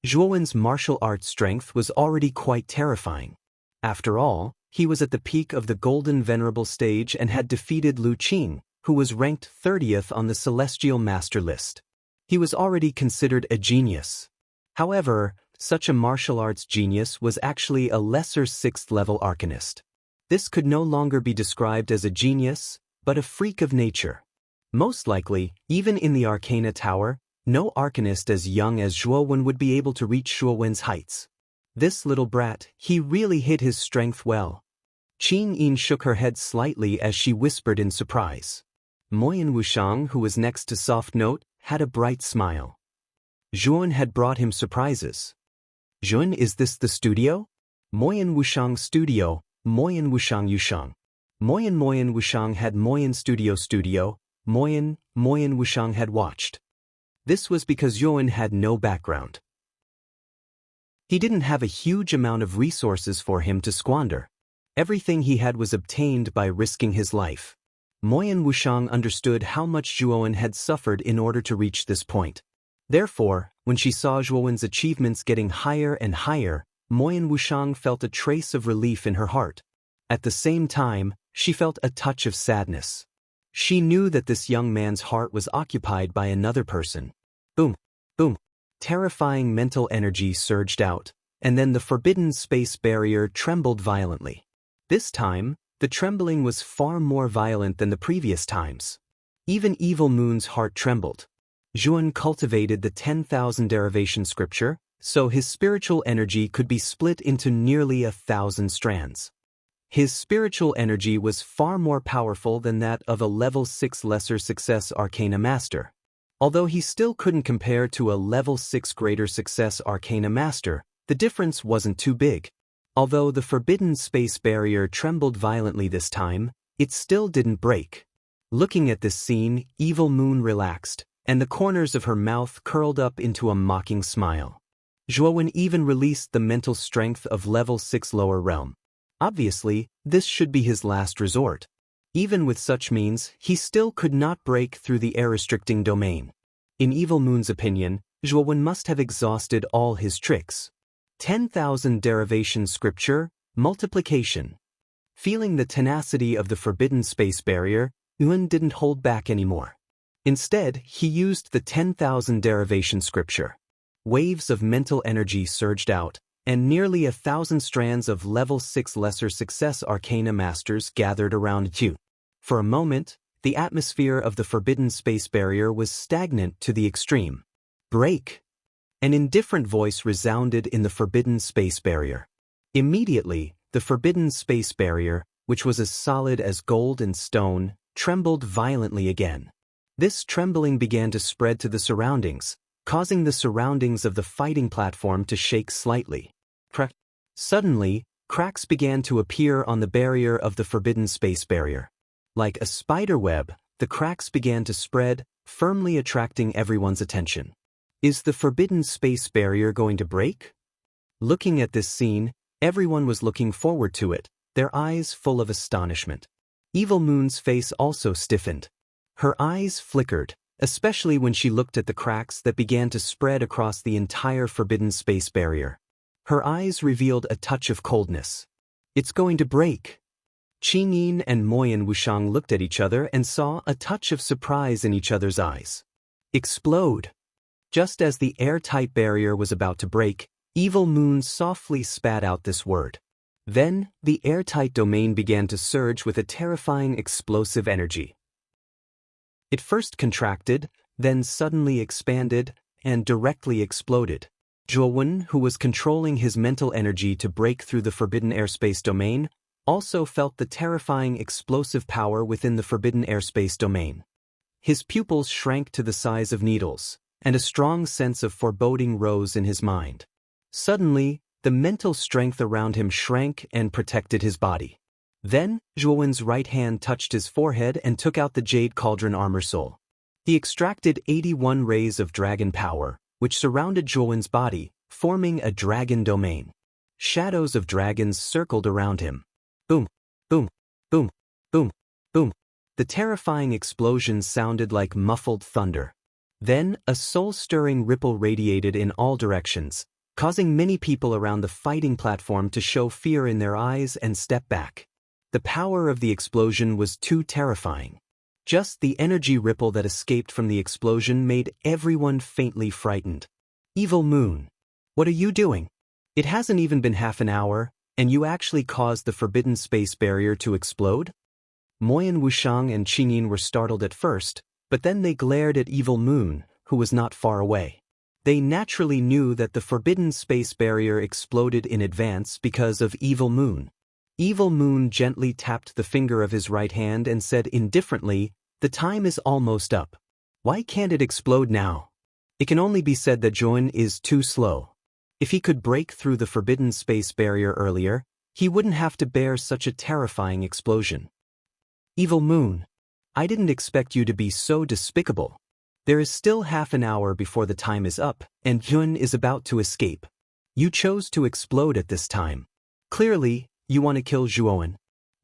Zhuowen's martial arts strength was already quite terrifying. After all, he was at the peak of the Golden Venerable stage and had defeated Lu Qing, who was ranked 30th on the Celestial Master list. He was already considered a genius. However, such a martial arts genius was actually a lesser 6th-level Arcanist. This could no longer be described as a genius, but a freak of nature. Most likely, even in the Arcana Tower, no Arcanist as young as Zhuowen would be able to reach Zhuowen's heights. This little brat, he really hid his strength well. Qing Yin shook her head slightly as she whispered in surprise. Moyan Wushang, who was next to Soft Note, had a bright smile. Zhuowen had brought him surprises. Zhuowen, is this the studio? Moyan Wushang Studio, Moyan Wushang Yushang. Moyan Wushang had Moyan Studio, Moyan Wushang had watched. This was because Zhuowen had no background. He didn't have a huge amount of resources for him to squander. Everything he had was obtained by risking his life. Moyan Wushang understood how much Zhuowen had suffered in order to reach this point. Therefore, when she saw Zhuowen's achievements getting higher and higher, Moyan Wushang felt a trace of relief in her heart. At the same time, she felt a touch of sadness. She knew that this young man's heart was occupied by another person. Boom, boom. Terrifying mental energy surged out. and then the forbidden space barrier trembled violently. This time, the trembling was far more violent than the previous times. Even Evil Moon's heart trembled. Zhuan cultivated the 10,000 derivation scripture, so his spiritual energy could be split into nearly 1,000 strands. His spiritual energy was far more powerful than that of a level 6 lesser success arcana master. Although he still couldn't compare to a level 6 greater success arcana master, the difference wasn't too big. Although the forbidden space barrier trembled violently this time, it still didn't break. Looking at this scene, Evil Moon relaxed, and the corners of her mouth curled up into a mocking smile. Zhuan even released the mental strength of level 6 lower realm. Obviously, this should be his last resort. Even with such means, he still could not break through the air-restricting domain. In Evil Moon's opinion, Zhuan must have exhausted all his tricks. 10,000 derivation scripture, multiplication. Feeling the tenacity of the forbidden space barrier, Yuan didn't hold back anymore. Instead, he used the 10,000 derivation scripture. Waves of mental energy surged out, and nearly 1,000 strands of level 6 lesser success arcana masters gathered around Yu. For a moment, the atmosphere of the forbidden space barrier was stagnant to the extreme. Break! An indifferent voice resounded in the forbidden space barrier. Immediately, the forbidden space barrier, which was as solid as gold and stone, trembled violently again. This trembling began to spread to the surroundings, causing the surroundings of the fighting platform to shake slightly. Suddenly, cracks began to appear on the barrier of the forbidden space barrier. Like a spider web, the cracks began to spread, firmly attracting everyone's attention. Is the forbidden space barrier going to break? Looking at this scene, everyone was looking forward to it, their eyes full of astonishment. Evil Moon's face also stiffened. Her eyes flickered, especially when she looked at the cracks that began to spread across the entire forbidden space barrier. Her eyes revealed a touch of coldness. It's going to break. Qingyin and Moyan Wushang looked at each other and saw a touch of surprise in each other's eyes. Explode! Just as the airtight barrier was about to break, Evil Moon softly spat out this word. Then, the airtight domain began to surge with a terrifying explosive energy. It first contracted, then suddenly expanded, and directly exploded. Zhuan, who was controlling his mental energy to break through the forbidden airspace domain, also felt the terrifying explosive power within the forbidden airspace domain. His pupils shrank to the size of needles, and a strong sense of foreboding rose in his mind. Suddenly, the mental strength around him shrank and protected his body. Then, Zhuan's right hand touched his forehead and took out the Jade Cauldron Armor Soul. He extracted 81 rays of dragon power, which surrounded Zhuan's body, forming a dragon domain. Shadows of dragons circled around him. Boom, boom, boom, boom, boom. The terrifying explosion sounded like muffled thunder. Then, a soul-stirring ripple radiated in all directions, causing many people around the fighting platform to show fear in their eyes and step back. The power of the explosion was too terrifying. Just the energy ripple that escaped from the explosion made everyone faintly frightened. Evil Moon, what are you doing? It hasn't even been half an hour, and you actually caused the forbidden space barrier to explode? Moyan Wushang and Qingyin were startled at first, but then they glared at Evil Moon, who was not far away. They naturally knew that the forbidden space barrier exploded in advance because of Evil Moon. Evil Moon gently tapped the finger of his right hand and said indifferently, "The time is almost up. Why can't it explode now?" It can only be said that Zhuan is too slow. If he could break through the forbidden space barrier earlier, he wouldn't have to bear such a terrifying explosion. Evil Moon, I didn't expect you to be so despicable. There is still half an hour before the time is up, and Zhuan is about to escape. You chose to explode at this time. Clearly, you want to kill Zhuan.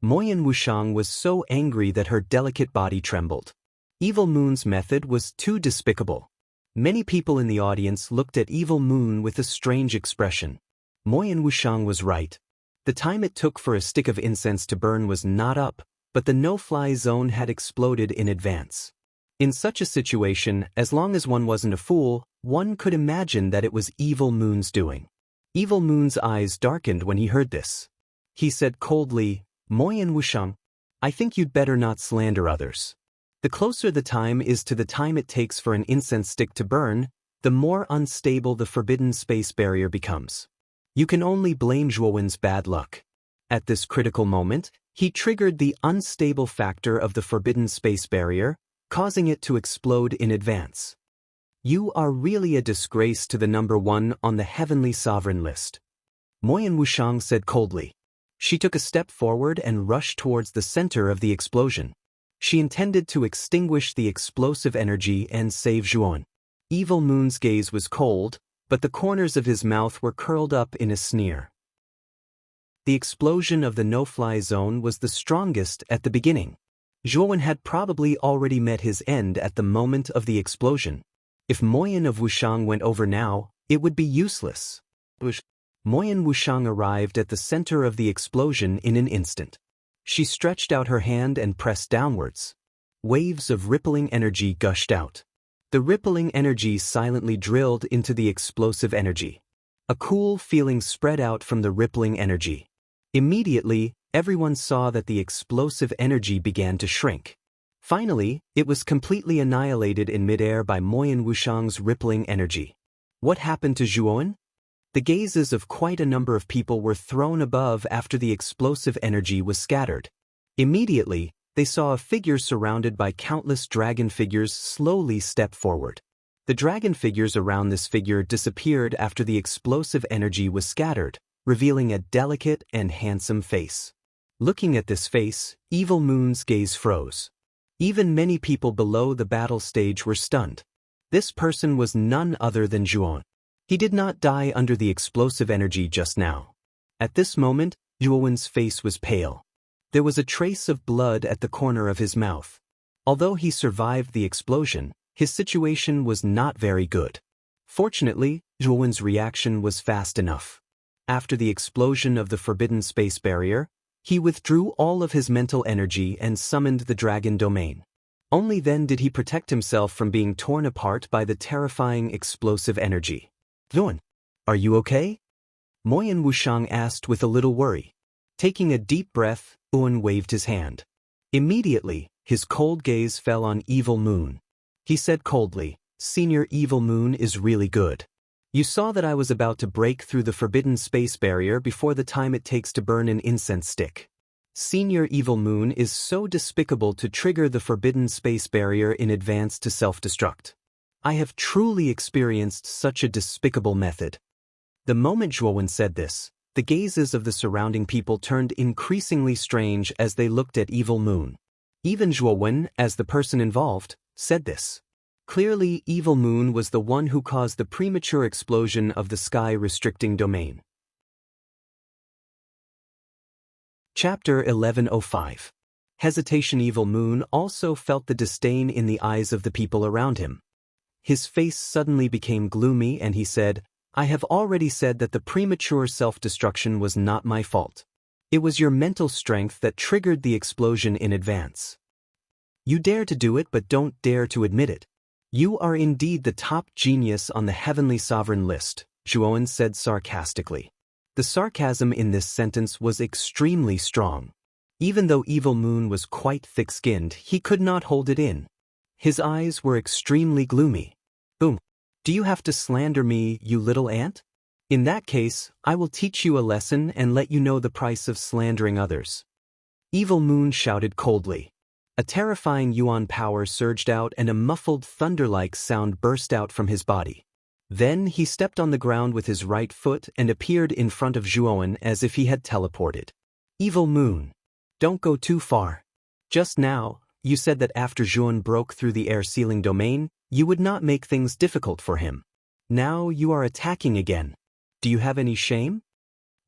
Moyan Wushang was so angry that her delicate body trembled. Evil Moon's method was too despicable. Many people in the audience looked at Evil Moon with a strange expression. Moyan Wushang was right. The time it took for a stick of incense to burn was not up, but the no-fly zone had exploded in advance. In such a situation, as long as one wasn't a fool, one could imagine that it was Evil Moon's doing. Evil Moon's eyes darkened when he heard this. He said coldly, Moyan Wushang, I think you'd better not slander others. The closer the time is to the time it takes for an incense stick to burn, the more unstable the forbidden space barrier becomes. You can only blame Zhuowen's bad luck. At this critical moment, he triggered the unstable factor of the forbidden space barrier, causing it to explode in advance. You are really a disgrace to the number 1 on the heavenly sovereign list. Moyan Wushang said coldly. She took a step forward and rushed towards the center of the explosion. She intended to extinguish the explosive energy and save Zhuowen. Evil Moon's gaze was cold, but the corners of his mouth were curled up in a sneer. The explosion of the no-fly zone was the strongest at the beginning. Zhuowen had probably already met his end at the moment of the explosion. If Moyan of Wushang went over now, it would be useless. Moyan Wushang arrived at the center of the explosion in an instant. She stretched out her hand and pressed downwards. Waves of rippling energy gushed out. The rippling energy silently drilled into the explosive energy. A cool feeling spread out from the rippling energy. Immediately, everyone saw that the explosive energy began to shrink. Finally, it was completely annihilated in midair by Moyan Wushang's rippling energy. What happened to Zhuowen? The gazes of quite a number of people were thrown above after the explosive energy was scattered. Immediately, they saw a figure surrounded by countless dragon figures slowly step forward. The dragon figures around this figure disappeared after the explosive energy was scattered, revealing a delicate and handsome face. Looking at this face, Evil Moon's gaze froze. Even many people below the battle stage were stunned. This person was none other than Zhuowen. He did not die under the explosive energy just now. At this moment, Zhuowen's face was pale. There was a trace of blood at the corner of his mouth. Although he survived the explosion, his situation was not very good. Fortunately, Zhuowen's reaction was fast enough. After the explosion of the forbidden space barrier, he withdrew all of his mental energy and summoned the dragon domain. Only then did he protect himself from being torn apart by the terrifying explosive energy. Zhuowen, are you okay? Moyan Wushang asked with a little worry. Taking a deep breath, Zhuowen waved his hand. Immediately, his cold gaze fell on Evil Moon. He said coldly, Senior Evil Moon is really good. You saw that I was about to break through the forbidden space barrier before the time it takes to burn an incense stick. Senior Evil Moon is so despicable to trigger the forbidden space barrier in advance to self-destruct. I have truly experienced such a despicable method. The moment Zhuowen said this, the gazes of the surrounding people turned increasingly strange as they looked at Evil Moon. Even Zhuowen, as the person involved, said this. Clearly, Evil Moon was the one who caused the premature explosion of the sky-restricting domain. Chapter 1105. Hesitation. Evil Moon also felt the disdain in the eyes of the people around him. His face suddenly became gloomy and he said, I have already said that the premature self-destruction was not my fault. It was your mental strength that triggered the explosion in advance. You dare to do it but don't dare to admit it. You are indeed the top genius on the heavenly sovereign list, Zhuowen said sarcastically. The sarcasm in this sentence was extremely strong. Even though Evil Moon was quite thick-skinned, he could not hold it in. His eyes were extremely gloomy. Boom. Do you have to slander me, you little ant? In that case, I will teach you a lesson and let you know the price of slandering others. Evil Moon shouted coldly. A terrifying yuan power surged out and a muffled thunder-like sound burst out from his body. Then he stepped on the ground with his right foot and appeared in front of Zhuowen as if he had teleported. Evil Moon. Don't go too far. Just now, you said that after Zhuowen broke through the air-sealing domain, you would not make things difficult for him. Now you are attacking again. Do you have any shame?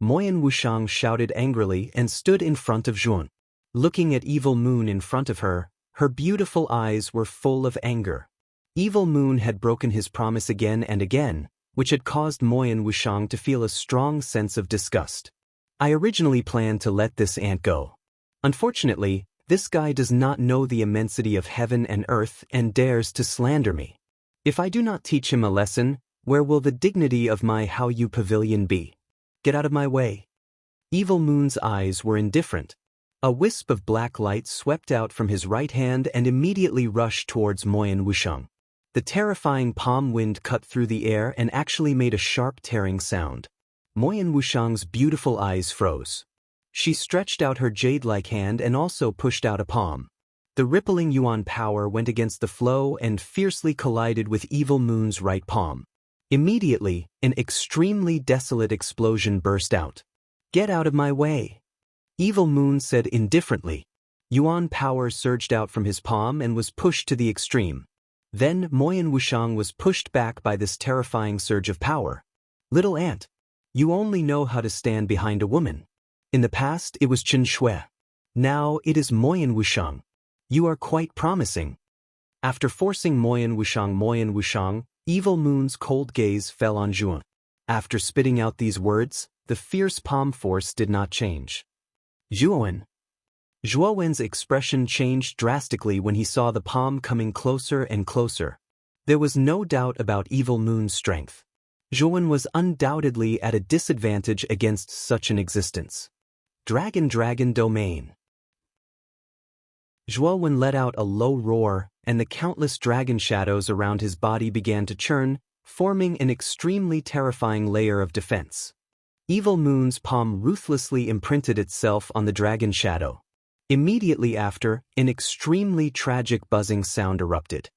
Moyan Wushang shouted angrily and stood in front of Zhuowen. Looking at Evil Moon in front of her, her beautiful eyes were full of anger. Evil Moon had broken his promise again and again, which had caused Moyan Wushang to feel a strong sense of disgust. I originally planned to let this ant go. Unfortunately, this guy does not know the immensity of heaven and earth and dares to slander me. If I do not teach him a lesson, where will the dignity of my Haoyu pavilion be? Get out of my way. Evil Moon's eyes were indifferent. A wisp of black light swept out from his right hand and immediately rushed towards Moyan Wushang. The terrifying palm wind cut through the air and actually made a sharp tearing sound. Moyan Wushang's beautiful eyes froze. She stretched out her jade-like hand and also pushed out a palm. The rippling yuan power went against the flow and fiercely collided with Evil Moon's right palm. Immediately, an extremely desolate explosion burst out. Get out of my way. Evil Moon said indifferently. Yuan power surged out from his palm and was pushed to the extreme. Then Moyan Wushang was pushed back by this terrifying surge of power. Little ant, you only know how to stand behind a woman. In the past it was Chen Shui. Now it is Moyan Wushang. You are quite promising. After forcing Moyan Wushang, Evil Moon's cold gaze fell on Zhuan. After spitting out these words, the fierce palm force did not change. Zhuowen's expression changed drastically when he saw the palm coming closer and closer. There was no doubt about Evil Moon's strength. Zhuowen was undoubtedly at a disadvantage against such an existence. Dragon Domain. Zhuowen let out a low roar, and the countless dragon shadows around his body began to churn, forming an extremely terrifying layer of defense. Evil Moon's palm ruthlessly imprinted itself on the dragon shadow. Immediately after, an extremely tragic buzzing sound erupted.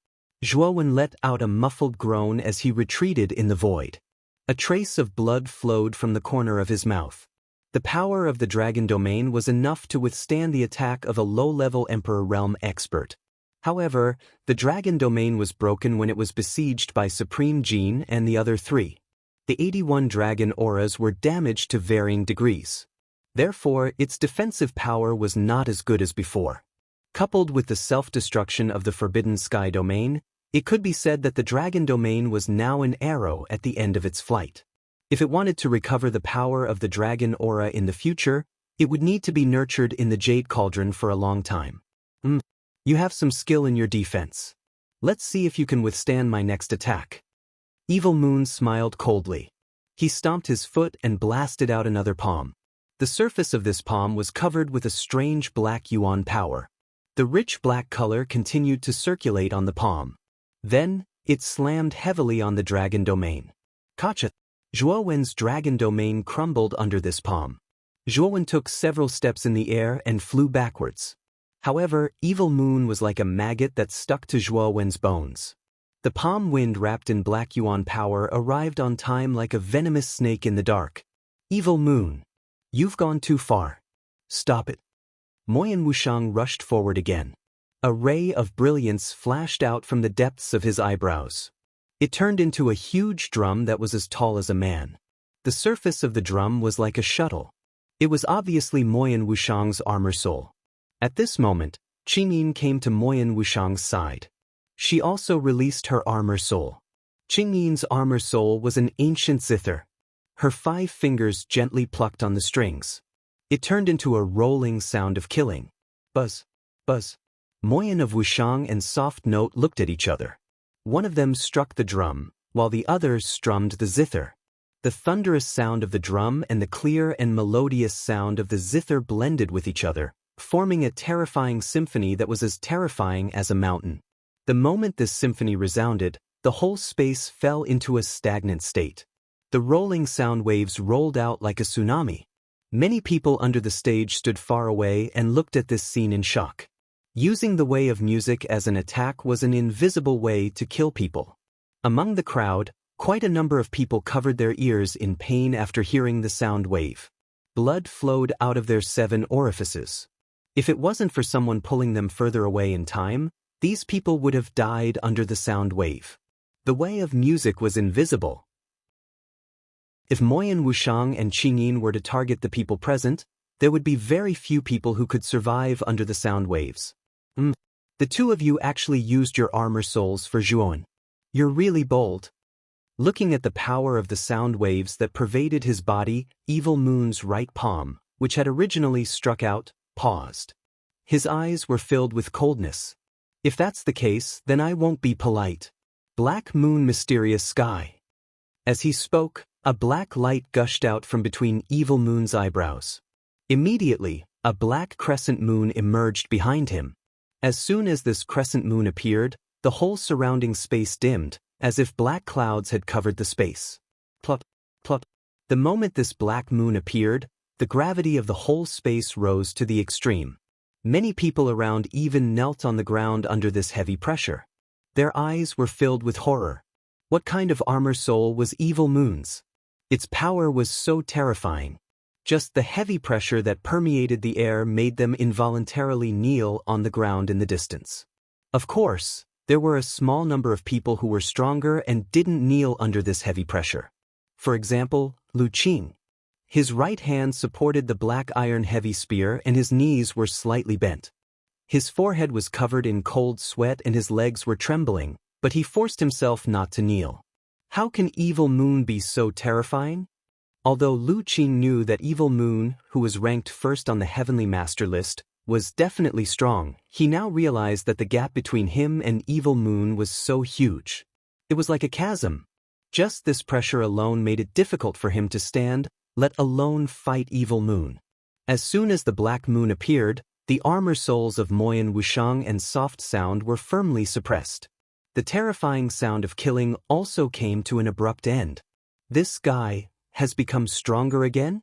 Zhuowen let out a muffled groan as he retreated in the void. A trace of blood flowed from the corner of his mouth. The power of the Dragon Domain was enough to withstand the attack of a low-level Emperor Realm expert. However, the Dragon Domain was broken when it was besieged by Supreme Jin and the other three. The 81 dragon auras were damaged to varying degrees. Therefore, its defensive power was not as good as before. Coupled with the self-destruction of the Forbidden Sky Domain, it could be said that the Dragon Domain was now an arrow at the end of its flight. If it wanted to recover the power of the Dragon Aura in the future, it would need to be nurtured in the Jade Cauldron for a long time. You have some skill in your defense. Let's see if you can withstand my next attack. Evil Moon smiled coldly. He stomped his foot and blasted out another palm. The surface of this palm was covered with a strange black yuan power. The rich black color continued to circulate on the palm. Then, it slammed heavily on the Dragon Domain. Gotcha! Zhuowen's Dragon Domain crumbled under this palm. Zhuowen took several steps in the air and flew backwards. However, Evil Moon was like a maggot that stuck to Zhuowen's bones. The palm wind wrapped in black yuan power arrived on time like a venomous snake in the dark. Evil Moon, you've gone too far. Stop it. Moyan Wushang rushed forward again. A ray of brilliance flashed out from the depths of his eyebrows. It turned into a huge drum that was as tall as a man. The surface of the drum was like a shuttle. It was obviously Moyan Wushang's armor soul. At this moment, Qingyin came to Moyan Wushang's side. She also released her armor soul. Qingyin's armor soul was an ancient zither. Her 5 fingers gently plucked on the strings. It turned into a rolling sound of killing. Buzz, buzz. Moyan of Wushang and Soft Note looked at each other. One of them struck the drum, while the others strummed the zither. The thunderous sound of the drum and the clear and melodious sound of the zither blended with each other, forming a terrifying symphony that was as terrifying as a mountain. The moment this symphony resounded, the whole space fell into a stagnant state. The rolling sound waves rolled out like a tsunami. Many people under the stage stood far away and looked at this scene in shock. Using the way of music as an attack was an invisible way to kill people. Among the crowd, quite a number of people covered their ears in pain after hearing the sound wave. Blood flowed out of their 7 orifices. If it wasn't for someone pulling them further away in time, these people would have died under the sound wave. The way of music was invisible. If Moyan Wushang and Qingyin were to target the people present, there would be very few people who could survive under the sound waves. The two of you actually used your armor souls for Zhuowen. You're really bold. Looking at the power of the sound waves that pervaded his body, Evil Moon's right palm, which had originally struck out, paused. His eyes were filled with coldness. If that's the case, then I won't be polite. Black Moon Mysterious Sky. As he spoke, A black light gushed out from between Evil Moon's eyebrows. Immediately, a black crescent moon emerged behind him. As soon as this crescent moon appeared, the whole surrounding space dimmed, as if black clouds had covered the space. Plop, plop. The moment this black moon appeared, the gravity of the whole space rose to the extreme. Many people around even knelt on the ground under this heavy pressure. Their eyes were filled with horror. What kind of armor soul was Evil Moon's? Its power was so terrifying. Just the heavy pressure that permeated the air made them involuntarily kneel on the ground in the distance. Of course, there were a small number of people who were stronger and didn't kneel under this heavy pressure. For example, Lu Qing. His right hand supported the black iron heavy spear and his knees were slightly bent. His forehead was covered in cold sweat and his legs were trembling, but he forced himself not to kneel. How can Evil Moon be so terrifying? Although Lu Qing knew that Evil Moon, who was ranked first on the Heavenly Master list, was definitely strong, he now realized that the gap between him and Evil Moon was so huge. It was like a chasm. Just this pressure alone made it difficult for him to stand, let alone fight Evil Moon. As soon as the Black Moon appeared, the armor souls of Moyan Wushang and Soft Sound were firmly suppressed. The terrifying sound of killing also came to an abrupt end. This guy has become stronger again?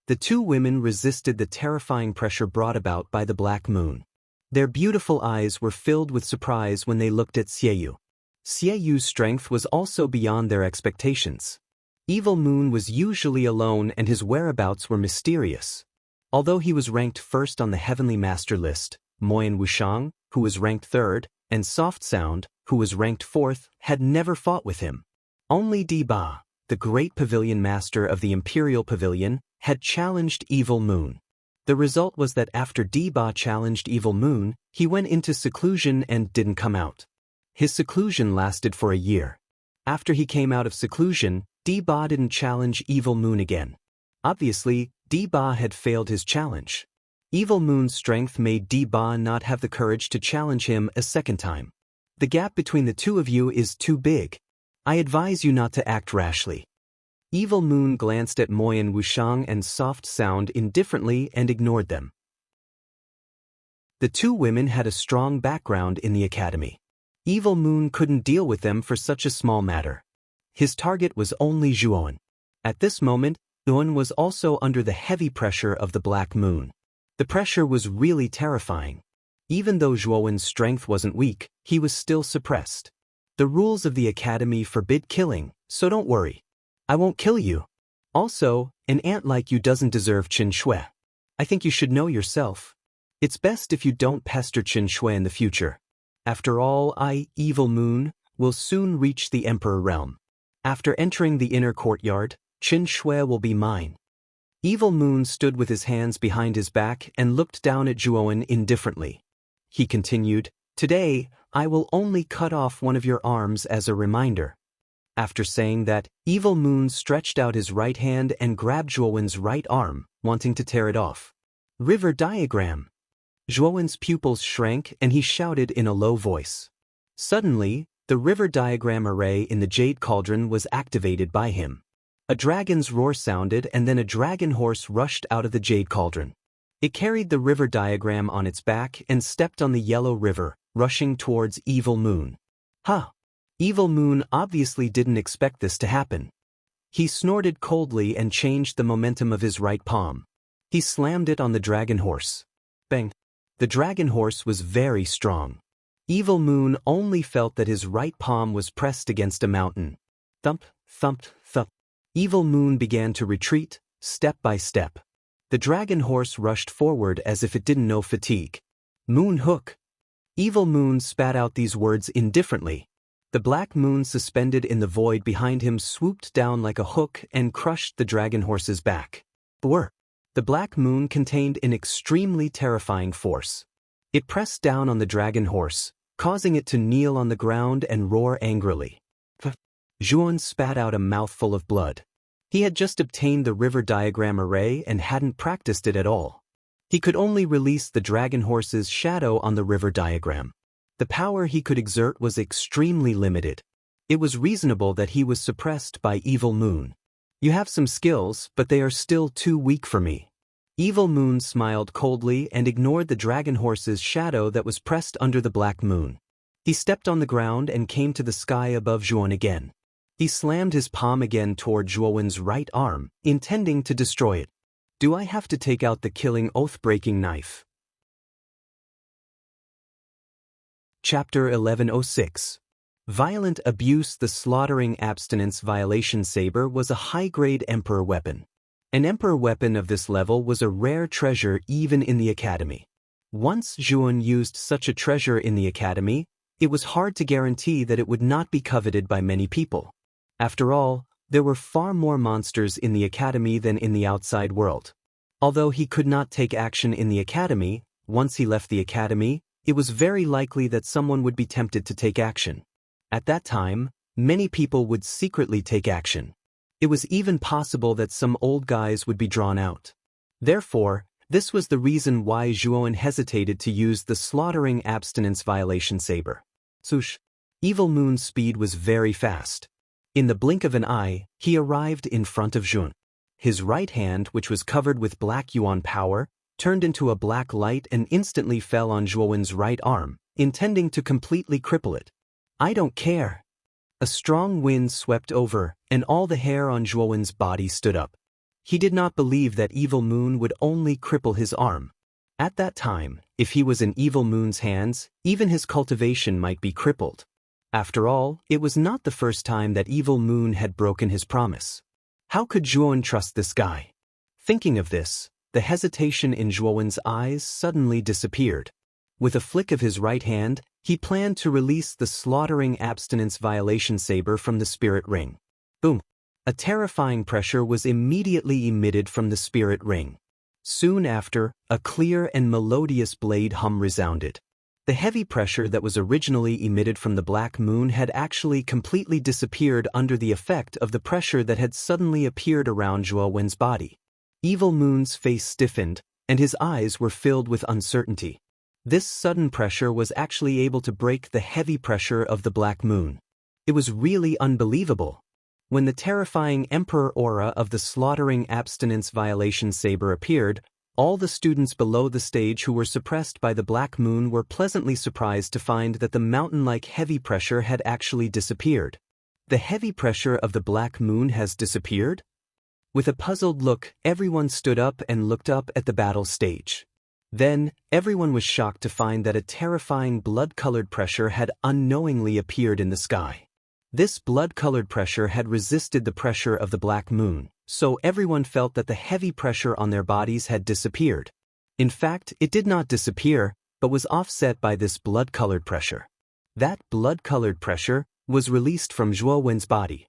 The two women resisted the terrifying pressure brought about by the Black Moon. Their beautiful eyes were filled with surprise when they looked at Xieyu. Xieyu's strength was also beyond their expectations. Evil Moon was usually alone and his whereabouts were mysterious. Although he was ranked first on the Heavenly Master list, Moyan Wushang, who was ranked third, and Soft Sound, who was ranked fourth, had never fought with him. Only Di Ba, the great pavilion master of the Imperial Pavilion, had challenged Evil Moon. The result was that after Di Ba challenged Evil Moon, he went into seclusion and didn't come out. His seclusion lasted for a year. After he came out of seclusion, Di Ba didn't challenge Evil Moon again. Obviously, Di Ba had failed his challenge. Evil Moon's strength made Di Ba not have the courage to challenge him a second time. The gap between the two of you is too big. I advise you not to act rashly. Evil Moon glanced at Moyan Wushang and Soft Sound indifferently and ignored them. The two women had a strong background in the academy. Evil Moon couldn't deal with them for such a small matter. His target was only Zhuowen. At this moment, Zhuowen was also under the heavy pressure of the Black Moon. The pressure was really terrifying. Even though Zhuowen's strength wasn't weak, he was still suppressed. The rules of the academy forbid killing, so don't worry. I won't kill you. Also, an ant like you doesn't deserve Qin Shui. I think you should know yourself. It's best if you don't pester Qin Shui in the future. After all, Evil Moon, will soon reach the Emperor realm. After entering the inner courtyard, Qin Shui will be mine. Evil Moon stood with his hands behind his back and looked down at Zhuowen indifferently. He continued, "Today, I will only cut off one of your arms as a reminder." After saying that, Evil Moon stretched out his right hand and grabbed Zhuowen's right arm, wanting to tear it off. River diagram. Zhuowen's pupils shrank and he shouted in a low voice. Suddenly, the river diagram array in the Jade Cauldron was activated by him. A dragon's roar sounded and then a dragon horse rushed out of the Jade Cauldron. It carried the river diagram on its back and stepped on the yellow river, rushing towards Evil Moon. Huh! Evil Moon obviously didn't expect this to happen. He snorted coldly and changed the momentum of his right palm. He slammed it on the dragon horse. Bang! The dragon horse was very strong. Evil Moon only felt that his right palm was pressed against a mountain. Thump, thump, thump. Evil Moon began to retreat, step by step. The dragon horse rushed forward as if it didn't know fatigue. Moon hook. Evil Moon spat out these words indifferently. The Black Moon suspended in the void behind him swooped down like a hook and crushed the dragon horse's back. Brr. The Black Moon contained an extremely terrifying force. It pressed down on the dragon horse, causing it to kneel on the ground and roar angrily. Zhuowen spat out a mouthful of blood. He had just obtained the river diagram array and hadn't practiced it at all. He could only release the dragon horse's shadow on the river diagram. The power he could exert was extremely limited. It was reasonable that he was suppressed by Evil Moon. You have some skills, but they are still too weak for me. Evil Moon smiled coldly and ignored the dragon horse's shadow that was pressed under the black moon. He stepped on the ground and came to the sky above Zhuan again. He slammed his palm again toward Zhuowen's right arm, intending to destroy it. Do I have to take out the killing oath-breaking knife? Chapter 1106. Violent Abuse. The slaughtering abstinence violation saber was a high-grade emperor weapon. An emperor weapon of this level was a rare treasure even in the academy. Once Zhuan used such a treasure in the academy, it was hard to guarantee that it would not be coveted by many people. After all, there were far more monsters in the academy than in the outside world. Although he could not take action in the academy, once he left the academy, it was very likely that someone would be tempted to take action. At that time, many people would secretly take action. It was even possible that some old guys would be drawn out. Therefore, this was the reason why Zhuan hesitated to use the slaughtering abstinence violation saber. Swoosh! Evil Moon's speed was very fast. In the blink of an eye, he arrived in front of Zhuan. His right hand, which was covered with black yuan power, turned into a black light and instantly fell on Zhuowen's right arm, intending to completely cripple it. I don't care. A strong wind swept over, and all the hair on Zhuowen's body stood up. He did not believe that Evil Moon would only cripple his arm. At that time, if he was in Evil Moon's hands, even his cultivation might be crippled. After all, it was not the first time that Evil Moon had broken his promise. How could Zhuan trust this guy? Thinking of this, the hesitation in Zhuowen's eyes suddenly disappeared. With a flick of his right hand, he planned to release the slaughtering abstinence violation saber from the spirit ring. Boom! A terrifying pressure was immediately emitted from the spirit ring. Soon after, a clear and melodious blade hum resounded. The heavy pressure that was originally emitted from the black moon had actually completely disappeared under the effect of the pressure that had suddenly appeared around Zhuowen's body. Evil Moon's face stiffened, and his eyes were filled with uncertainty. This sudden pressure was actually able to break the heavy pressure of the black moon. It was really unbelievable. When the terrifying emperor aura of the slaughtering abstinence violation saber appeared, all the students below the stage who were suppressed by the black moon were pleasantly surprised to find that the mountain-like heavy pressure had actually disappeared. The heavy pressure of the black moon has disappeared? With a puzzled look, everyone stood up and looked up at the battle stage. Then, everyone was shocked to find that a terrifying blood-colored pressure had unknowingly appeared in the sky. This blood-colored pressure had resisted the pressure of the black moon, so everyone felt that the heavy pressure on their bodies had disappeared. In fact, it did not disappear, but was offset by this blood-colored pressure. That blood-colored pressure was released from Zhuowen's body.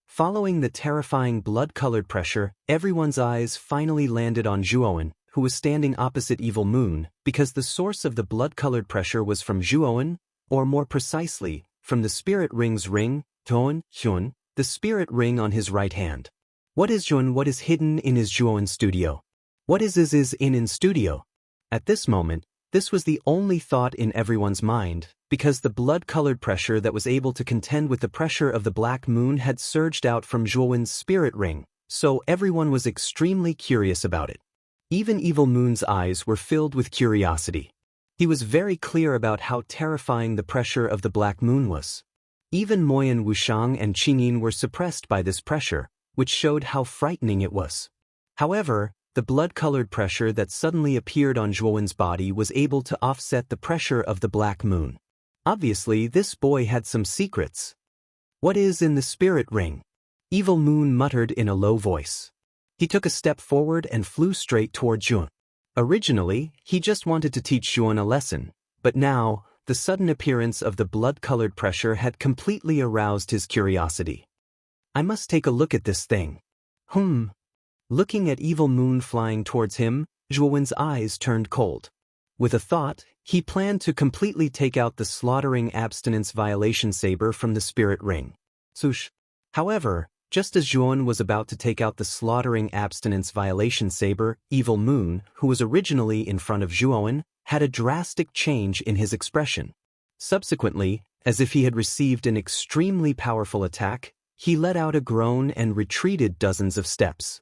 Following the terrifying blood-colored pressure, everyone's eyes finally landed on Zhuowen, who was standing opposite Evil Moon, because the source of the blood-colored pressure was from Zhuowen, or more precisely, from the spirit ring's ring, Toan, Hyun, the spirit ring on his right hand. What is Hyun? What is hidden in his Zhuowen studio? What is in studio? At this moment, this was the only thought in everyone's mind, because the blood-colored pressure that was able to contend with the pressure of the black moon had surged out from Zhuowen's spirit ring, so everyone was extremely curious about it. Even Evil Moon's eyes were filled with curiosity. He was very clear about how terrifying the pressure of the black moon was. Even Moyan Wushang and Qingyin were suppressed by this pressure, which showed how frightening it was. However, the blood-colored pressure that suddenly appeared on Zhuowen's body was able to offset the pressure of the black moon. Obviously, this boy had some secrets. What is in the spirit ring? Evil Moon muttered in a low voice. He took a step forward and flew straight toward Zhuan. Originally, he just wanted to teach Zhuan a lesson, but now, the sudden appearance of the blood-colored pressure had completely aroused his curiosity. I must take a look at this thing. Looking at Evil Moon flying towards him, Zhuowen's eyes turned cold. With a thought, he planned to completely take out the slaughtering abstinence violation saber from the spirit ring. Swoosh! However, just as Zhuan was about to take out the slaughtering abstinence violation saber, Evil Moon, who was originally in front of Zhuowen, had a drastic change in his expression. Subsequently, as if he had received an extremely powerful attack, He let out a groan and retreated dozens of steps.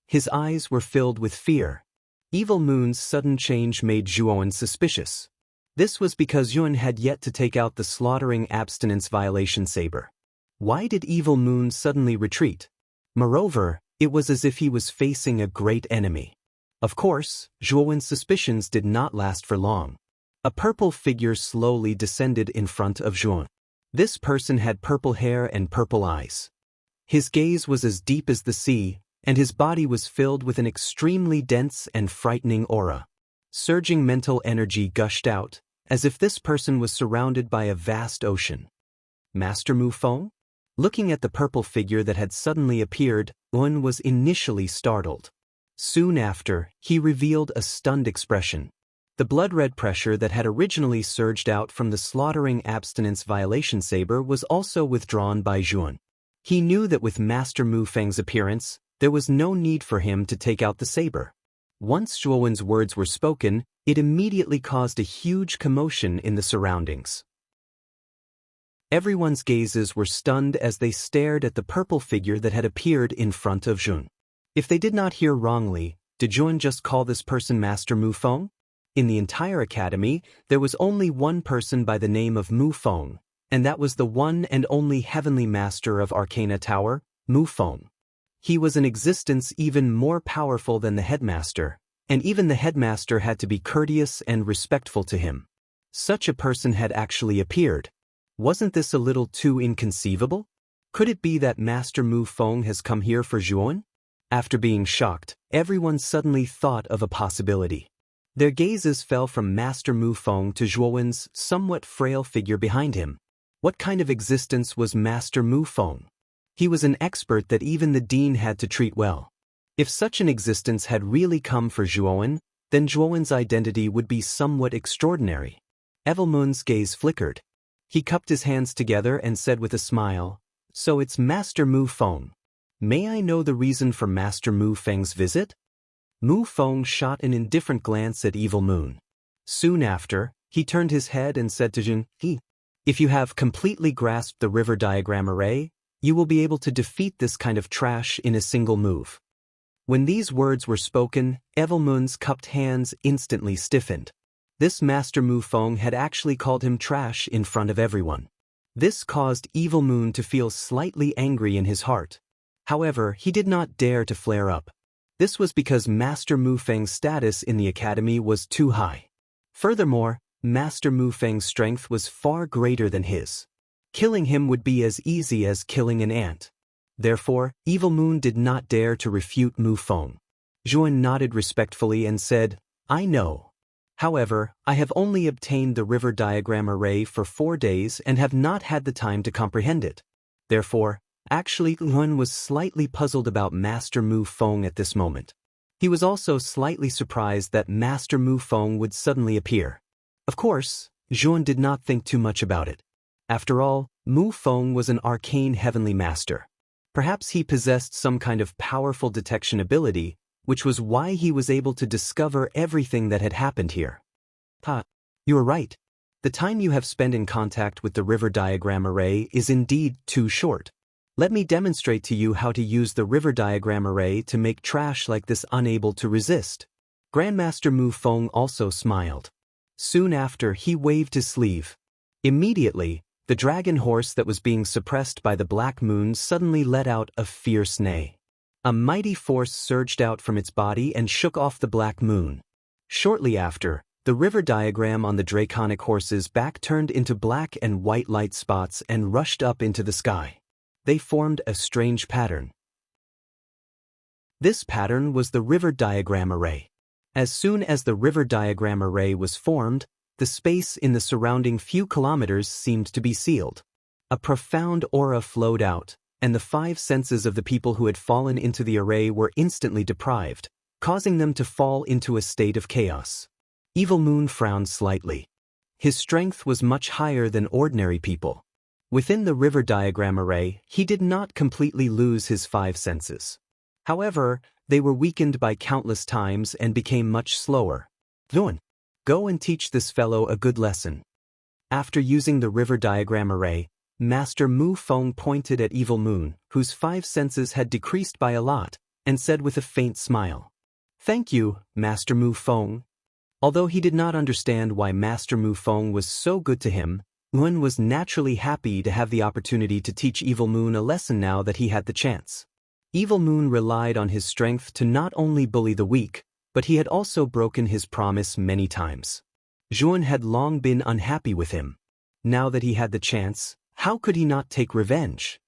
His eyes were filled with fear. Evil Moon's sudden change made Zhuan suspicious. This was because Yun had yet to take out the slaughtering abstinence violation saber. Why did Evil Moon suddenly retreat? Moreover, it was as if he was facing a great enemy. Of course, Zhuan's suspicions did not last for long. A purple figure slowly descended in front of Zhuan. This person had purple hair and purple eyes. His gaze was as deep as the sea, and his body was filled with an extremely dense and frightening aura. Surging mental energy gushed out, as if this person was surrounded by a vast ocean. Master Mu Feng? Looking at the purple figure that had suddenly appeared, Yun was initially startled. Soon after, he revealed a stunned expression. The blood-red pressure that had originally surged out from the slaughtering abstinence violation saber was also withdrawn by Zhuan. He knew that with Master Mu Feng's appearance, there was no need for him to take out the saber. Once Zhuan's words were spoken, it immediately caused a huge commotion in the surroundings. Everyone's gazes were stunned as they stared at the purple figure that had appeared in front of Zhuan. If they did not hear wrongly, did Zhuan just call this person Master Mu Feng? In the entire academy, there was only one person by the name of Mu Feng, and that was the one and only heavenly master of Arcana Tower, Mu Feng. He was an existence even more powerful than the headmaster, and even the headmaster had to be courteous and respectful to him. Such a person had actually appeared. Wasn't this a little too inconceivable? Could it be that Master Mu Feng has come here for Zhuan? After being shocked, everyone suddenly thought of a possibility. Their gazes fell from Master Mu Feng to Zhuan's somewhat frail figure behind him. What kind of existence was Master Mu Feng? He was an expert that even the dean had to treat well. If such an existence had really come for Zhuan, then Zhuan's identity would be somewhat extraordinary. Evil Moon's gaze flickered. He cupped his hands together and said with a smile, "So it's Master Mu Feng. May I know the reason for Master Mu Feng's visit?" Mu Feng shot an indifferent glance at Evil Moon. Soon after, he turned his head and said to Jin, "If you have completely grasped the river diagram array, you will be able to defeat this kind of trash in a single move." When these words were spoken, Evil Moon's cupped hands instantly stiffened. This Master Mu Feng had actually called him trash in front of everyone. This caused Evil Moon to feel slightly angry in his heart. However, he did not dare to flare up. This was because Master Mu Feng's status in the academy was too high. Furthermore, Master Mu Feng's strength was far greater than his. Killing him would be as easy as killing an ant. Therefore, Evil Moon did not dare to refute Mu Feng. Zhuan nodded respectfully and said, "I know. However, I have only obtained the river diagram array for 4 days and have not had the time to comprehend it. Therefore, actually, Zhuan was slightly puzzled about Master Mu Feng at this moment. He was also slightly surprised that Master Mu Feng would suddenly appear. Of course, Zhuan did not think too much about it. After all, Mu Feng was an arcane heavenly master. Perhaps he possessed some kind of powerful detection ability, which was why he was able to discover everything that had happened here. You are right. The time you have spent in contact with the river diagram array is indeed too short. Let me demonstrate to you how to use the river diagram array to make trash like this unable to resist." Grandmaster Mu Feng also smiled. Soon after, he waved his sleeve. Immediately, the dragon horse that was being suppressed by the black moon suddenly let out a fierce neigh. A mighty force surged out from its body and shook off the black moon. Shortly after, the river diagram on the draconic horse's back turned into black and white light spots and rushed up into the sky. They formed a strange pattern. This pattern was the river diagram array. As soon as the river diagram array was formed, the space in the surrounding few kilometers seemed to be sealed. A profound aura flowed out, and the 5 senses of the people who had fallen into the array were instantly deprived, causing them to fall into a state of chaos. Evil Moon frowned slightly. His strength was much higher than ordinary people. Within the river diagram array, he did not completely lose his 5 senses. However, they were weakened by countless times and became much slower. Zhuan, go and teach this fellow a good lesson. After using the river diagram array, Master Mu Feng pointed at Evil Moon, whose five senses had decreased by a lot, and said with a faint smile, "Thank you, Master Mu Feng." Although he did not understand why Master Mu Feng was so good to him, Yuan was naturally happy to have the opportunity to teach Evil Moon a lesson now that he had the chance. Evil Moon relied on his strength to not only bully the weak, but he had also broken his promise many times. Yuan had long been unhappy with him. Now that he had the chance, how could he not take revenge?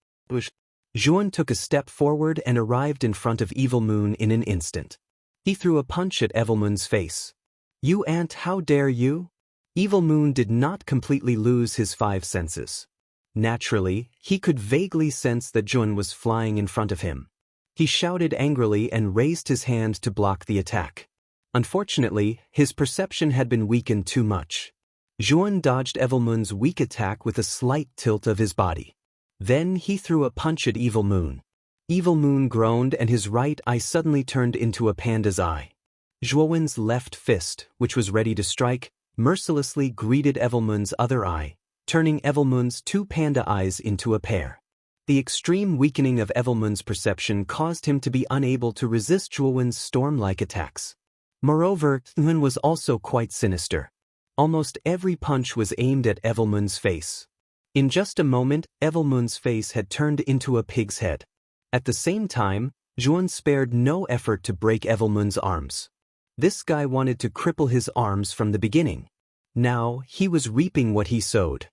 Yuan took a step forward and arrived in front of Evil Moon in an instant. He threw a punch at Evil Moon's face. "You ant, how dare you?" Evil Moon did not completely lose his five senses. Naturally, he could vaguely sense that Yuan was flying in front of him. He shouted angrily and raised his hand to block the attack. Unfortunately, his perception had been weakened too much. Yuan dodged Evil Moon's weak attack with a slight tilt of his body. Then he threw a punch at Evil Moon. Evil Moon groaned and his right eye suddenly turned into a panda's eye. Yuan's left fist, which was ready to strike, mercilessly greeted Evil Moon's other eye, turning Evil Moon's two panda eyes into a pair. The extreme weakening of Evil Moon's perception caused him to be unable to resist Yuan's storm-like attacks. Moreover, Yuan was also quite sinister. Almost every punch was aimed at Evil Moon's face. In just a moment, Evil Moon's face had turned into a pig's head. At the same time, Yuan spared no effort to break Evil Moon's arms. This guy wanted to cripple his arms from the beginning. Now, he was reaping what he sowed.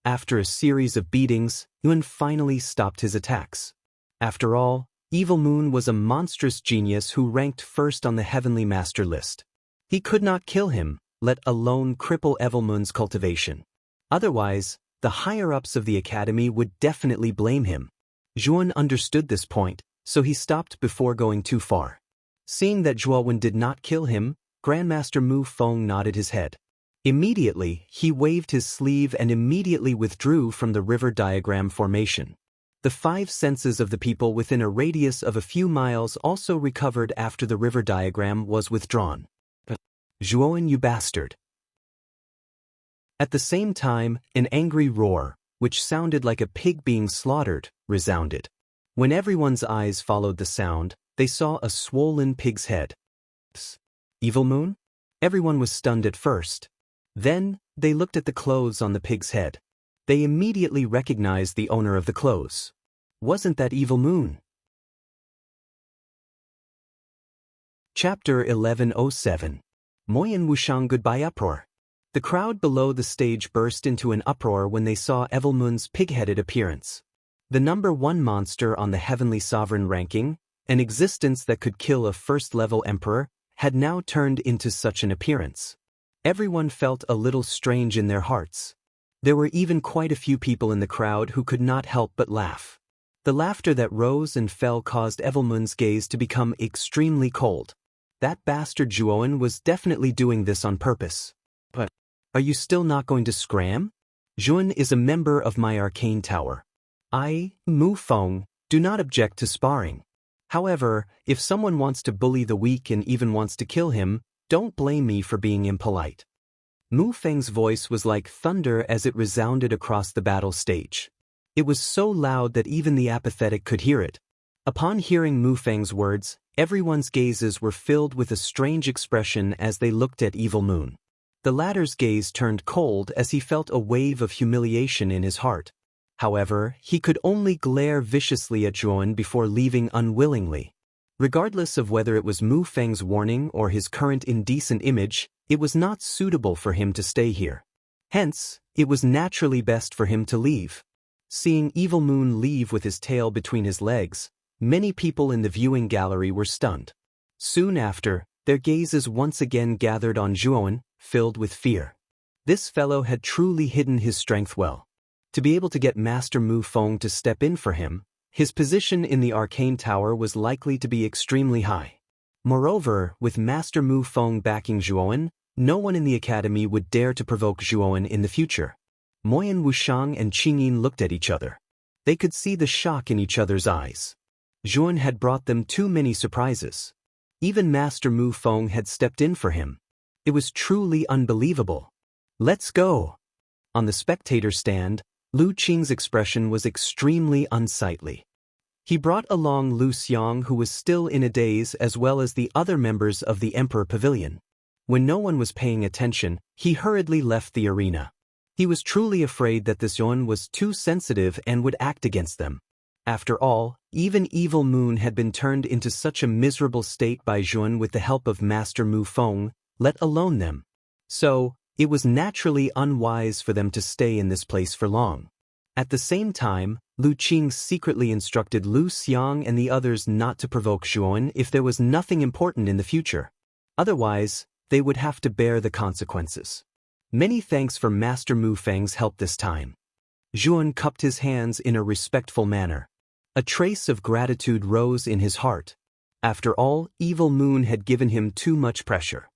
After a series of beatings, Yuan finally stopped his attacks. After all, Evil Moon was a monstrous genius who ranked first on the Heavenly Master list. He could not kill him, let alone cripple Evil Moon's cultivation. Otherwise, the higher-ups of the academy would definitely blame him. Yuan understood this point, so he stopped before going too far. Seeing that Yuan did not kill him, Grandmaster Mu Feng nodded his head. Immediately, he waved his sleeve and immediately withdrew from the river diagram formation. The five senses of the people within a radius of a few miles also recovered after the river diagram was withdrawn. "Yuan, you bastard!" At the same time, an angry roar, which sounded like a pig being slaughtered, resounded. When everyone's eyes followed the sound, they saw a swollen pig's head. Evil Moon? Everyone was stunned at first. Then, they looked at the clothes on the pig's head. They immediately recognized the owner of the clothes. Wasn't that Evil Moon? Chapter 1107. Moyan Wushang Goodbye Uproar. The crowd below the stage burst into an uproar when they saw Evil Moon's pig-headed appearance. The number one monster on the Heavenly Sovereign ranking, an existence that could kill a first-level emperor, had now turned into such an appearance. Everyone felt a little strange in their hearts. There were even quite a few people in the crowd who could not help but laugh. The laughter that rose and fell caused Evil Moon's gaze to become extremely cold. That bastard Yuan was definitely doing this on purpose. But, are you still not going to scram? Yuan is a member of my arcane tower. I, Mu Feng, do not object to sparring. However, if someone wants to bully the weak and even wants to kill him, don't blame me for being impolite. Mu Feng's voice was like thunder as it resounded across the battle stage. It was so loud that even the apathetic could hear it. Upon hearing Mu Feng's words, everyone's gazes were filled with a strange expression as they looked at Evil Moon. The latter's gaze turned cold as he felt a wave of humiliation in his heart. However, he could only glare viciously at Yuan before leaving unwillingly. Regardless of whether it was Mu Feng's warning or his current indecent image, it was not suitable for him to stay here. Hence, it was naturally best for him to leave. Seeing Evil Moon leave with his tail between his legs, many people in the viewing gallery were stunned. Soon after, their gazes once again gathered on Yuan, filled with fear. This fellow had truly hidden his strength well. To be able to get Master Mu Feng to step in for him, his position in the arcane tower was likely to be extremely high. Moreover, with Master Mu Feng backing Yuan, no one in the academy would dare to provoke Yuan in the future. Moyan Wushang and Qingyin looked at each other. They could see the shock in each other's eyes. Yuan had brought them too many surprises. Even Master Mu Feng had stepped in for him. It was truly unbelievable. "Let's go." On the spectator stand, Lu Qing's expression was extremely unsightly. He brought along Lu Xiang, who was still in a daze, as well as the other members of the Emperor Pavilion. When no one was paying attention, he hurriedly left the arena. He was truly afraid that this Yuan was too sensitive and would act against them. After all, even Evil Moon had been turned into such a miserable state by Yuan with the help of Master Mu Feng, let alone them. So, it was naturally unwise for them to stay in this place for long. At the same time, Lu Qing secretly instructed Lu Xiang and the others not to provoke Yuan if there was nothing important in the future. Otherwise, they would have to bear the consequences. Many thanks for Master Mu Feng's help this time. Yuan cupped his hands in a respectful manner. A trace of gratitude rose in his heart. After all, Evil Moon had given him too much pressure.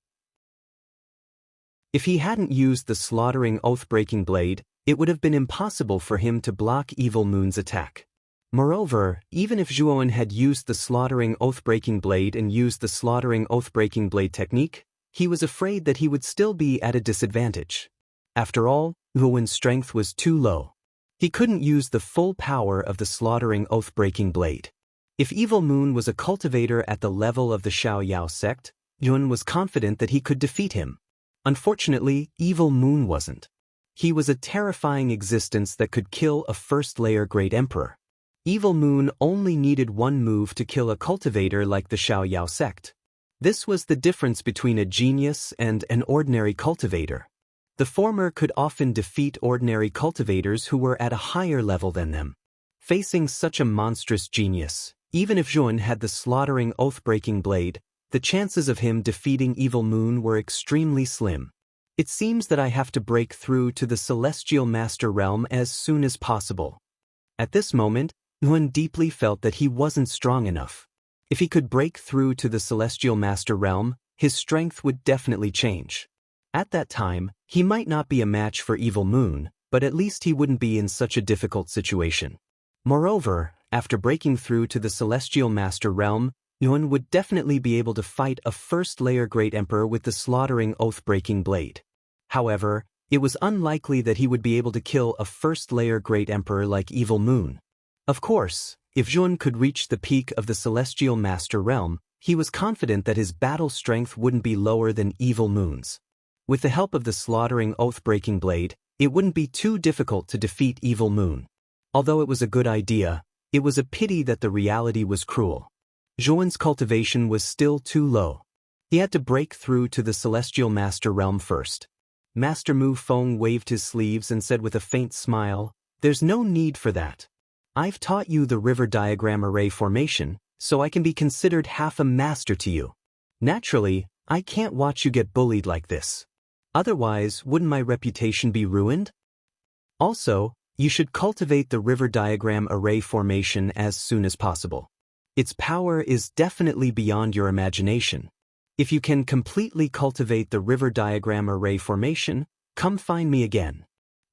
If he hadn't used the slaughtering oath-breaking blade, it would have been impossible for him to block Evil Moon's attack. Moreover, even if Yuan had used the slaughtering oath-breaking blade and used the slaughtering oath-breaking blade technique, he was afraid that he would still be at a disadvantage. After all, Yuan's strength was too low. He couldn't use the full power of the slaughtering oath-breaking blade. If Evil Moon was a cultivator at the level of the Xiaoyao sect, Yuan was confident that he could defeat him. Unfortunately, Evil Moon wasn't. He was a terrifying existence that could kill a first-layer Great Emperor. Evil Moon only needed one move to kill a cultivator like the Xiaoyao sect. This was the difference between a genius and an ordinary cultivator. The former could often defeat ordinary cultivators who were at a higher level than them. Facing such a monstrous genius, even if Yuan had the slaughtering oath-breaking blade, the chances of him defeating Evil Moon were extremely slim. It seems that I have to break through to the Celestial Master Realm as soon as possible. At this moment, Yuan deeply felt that he wasn't strong enough. If he could break through to the Celestial Master Realm, his strength would definitely change. At that time, he might not be a match for Evil Moon, but at least he wouldn't be in such a difficult situation. Moreover, after breaking through to the Celestial Master Realm, Yuan would definitely be able to fight a first-layer Great Emperor with the slaughtering oath-breaking blade. However, it was unlikely that he would be able to kill a first-layer Great Emperor like Evil Moon. Of course, if Yuan could reach the peak of the Celestial Master Realm, he was confident that his battle strength wouldn't be lower than Evil Moon's. With the help of the slaughtering oath-breaking blade, it wouldn't be too difficult to defeat Evil Moon. Although it was a good idea, it was a pity that the reality was cruel. Yuan's cultivation was still too low. He had to break through to the Celestial Master Realm first. Master Mu Feng waved his sleeves and said with a faint smile, "There's no need for that. I've taught you the river diagram array formation, so I can be considered half a master to you. Naturally, I can't watch you get bullied like this. Otherwise, wouldn't my reputation be ruined? Also, you should cultivate the river diagram array formation as soon as possible. Its power is definitely beyond your imagination. If you can completely cultivate the river diagram array formation, come find me again.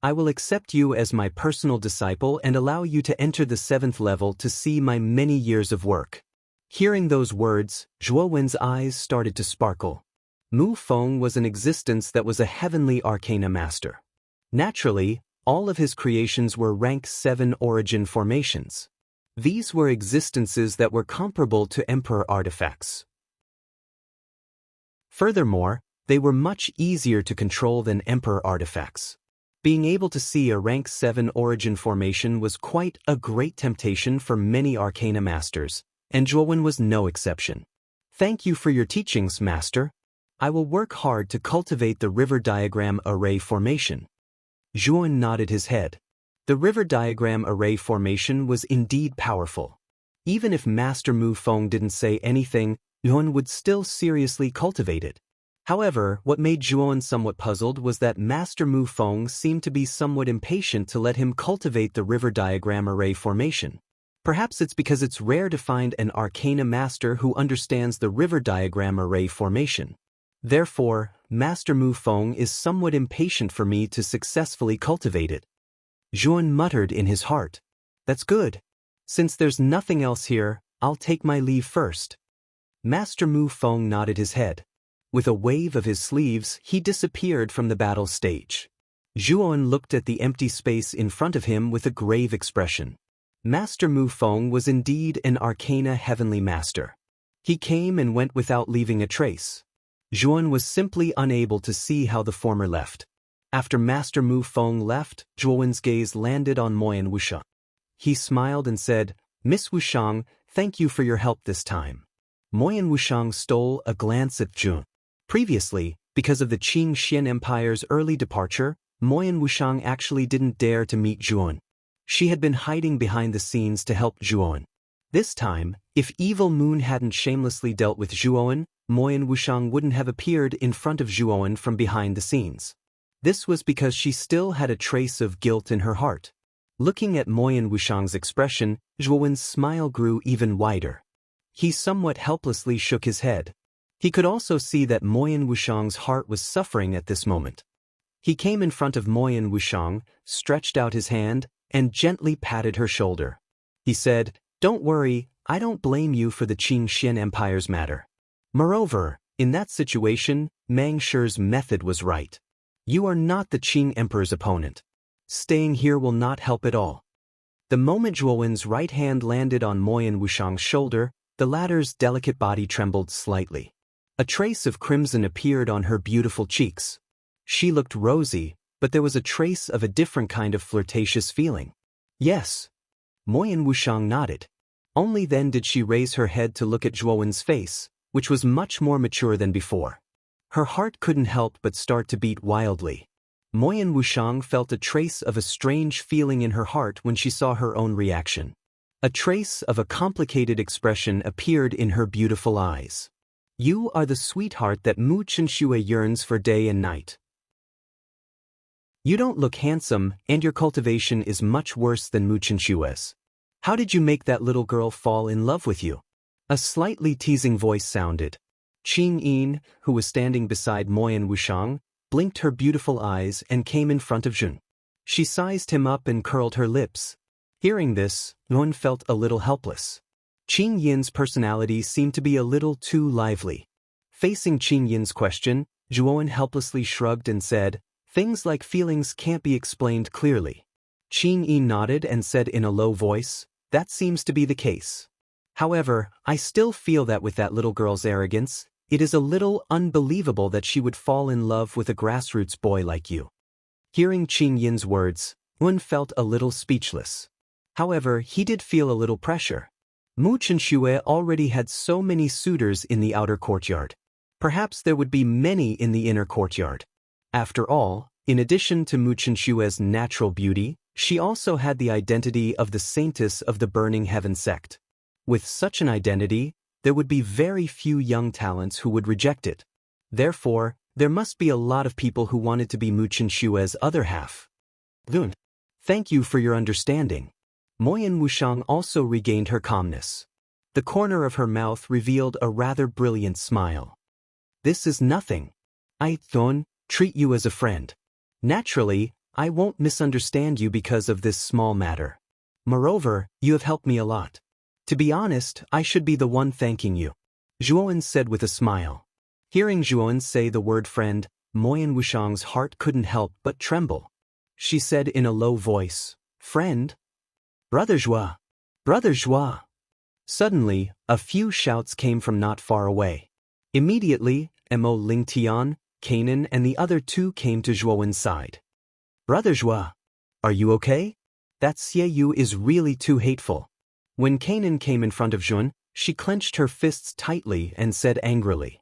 I will accept you as my personal disciple and allow you to enter the 7th level to see my many years of work." Hearing those words, Zhuo Wen's eyes started to sparkle. Mu Feng was an existence that was a heavenly arcana master. Naturally, all of his creations were rank 7 origin formations. These were existences that were comparable to Emperor artifacts. Furthermore, they were much easier to control than Emperor artifacts. Being able to see a rank 7 origin formation was quite a great temptation for many arcana masters, and Zhuowen was no exception. "Thank you for your teachings, Master. I will work hard to cultivate the river diagram array formation." Zhuowen nodded his head. The river diagram array formation was indeed powerful. Even if Master Mu Feng didn't say anything, Yuan would still seriously cultivate it. However, what made Zhuowen somewhat puzzled was that Master Mu Feng seemed to be somewhat impatient to let him cultivate the river diagram array formation. Perhaps it's because it's rare to find an arcana master who understands the river diagram array formation. Therefore, Master Mu Feng is somewhat impatient for me to successfully cultivate it. Zhuowen muttered in his heart. "That's good. Since there's nothing else here, I'll take my leave first." Master Mu Feng nodded his head. With a wave of his sleeves, he disappeared from the battle stage. Zhuowen looked at the empty space in front of him with a grave expression. Master Mu Feng was indeed an arcana heavenly master. He came and went without leaving a trace. Zhuan was simply unable to see how the former left. After Master Mu Feng left, Zhuan's gaze landed on Moyan Wushang. He smiled and said, "Miss Wushang, thank you for your help this time." Moyan Wushang stole a glance at Zhuan. Previously, because of the Qing Xian Empire's early departure, Moyan Wushang actually didn't dare to meet Zhuan. She had been hiding behind the scenes to help Zhuan. This time, if Evil Moon hadn't shamelessly dealt with Zhuan, Moyan Wushang wouldn't have appeared in front of Zhuan from behind the scenes. This was because she still had a trace of guilt in her heart. Looking at Moyan Wushang's expression, Zhuan's smile grew even wider. He somewhat helplessly shook his head. He could also see that Moyan Wushang's heart was suffering at this moment. He came in front of Moyan Wushang, stretched out his hand, and gently patted her shoulder. He said, "Don't worry, I don't blame you for the Qing Xian Empire's matter. Moreover, in that situation, Meng Shi's method was right. You are not the Qing Emperor's opponent. Staying here will not help at all." The moment Zhuowen's right hand landed on Moyan Wushang's shoulder, the latter's delicate body trembled slightly. A trace of crimson appeared on her beautiful cheeks. She looked rosy, but there was a trace of a different kind of flirtatious feeling. "Yes." Moyan Wushang nodded. Only then did she raise her head to look at Zhuowen's face, which was much more mature than before. Her heart couldn't help but start to beat wildly. Moyan Wushang felt a trace of a strange feeling in her heart when she saw her own reaction. A trace of a complicated expression appeared in her beautiful eyes. "You are the sweetheart that Mu Chenxue yearns for day and night. You don't look handsome, and your cultivation is much worse than Mu Chenxue's. How did you make that little girl fall in love with you?" A slightly teasing voice sounded. Qing Yin, who was standing beside Moyan Wushang, blinked her beautiful eyes and came in front of Zhun. She sized him up and curled her lips. Hearing this, Zhuan felt a little helpless. Qing Yin's personality seemed to be a little too lively. Facing Qing Yin's question, Zhuan helplessly shrugged and said, "Things like feelings can't be explained clearly." Qing Yin nodded and said in a low voice, "That seems to be the case. However, I still feel that with that little girl's arrogance, it is a little unbelievable that she would fall in love with a grassroots boy like you." Hearing Qing Yin's words, Zhuan felt a little speechless. However, he did feel a little pressure. Mu Chenxue already had so many suitors in the outer courtyard. Perhaps there would be many in the inner courtyard. After all, in addition to Mu Chenxue's natural beauty, she also had the identity of the saintess of the Burning Heaven sect. With such an identity, there would be very few young talents who would reject it. Therefore, there must be a lot of people who wanted to be Mu Chenxue's other half. "Zhuan, thank you for your understanding." Moyan Wushang also regained her calmness. The corner of her mouth revealed a rather brilliant smile. "This is nothing. I, Zhuan, treat you as a friend. Naturally, I won't misunderstand you because of this small matter. Moreover, you have helped me a lot. To be honest, I should be the one thanking you," Zhuan said with a smile. Hearing Zhuan say the word friend, Moyan Wushang's heart couldn't help but tremble. She said in a low voice, "Friend? Brother Zhua! Brother Zhua!" Suddenly, a few shouts came from not far away. Immediately, Mo Lingtian, Kanan and the other two came to Zhuowen's side. "Brother Zhua, are you okay? That Xie is really too hateful." When Kanan came in front of Zhuan, she clenched her fists tightly and said angrily,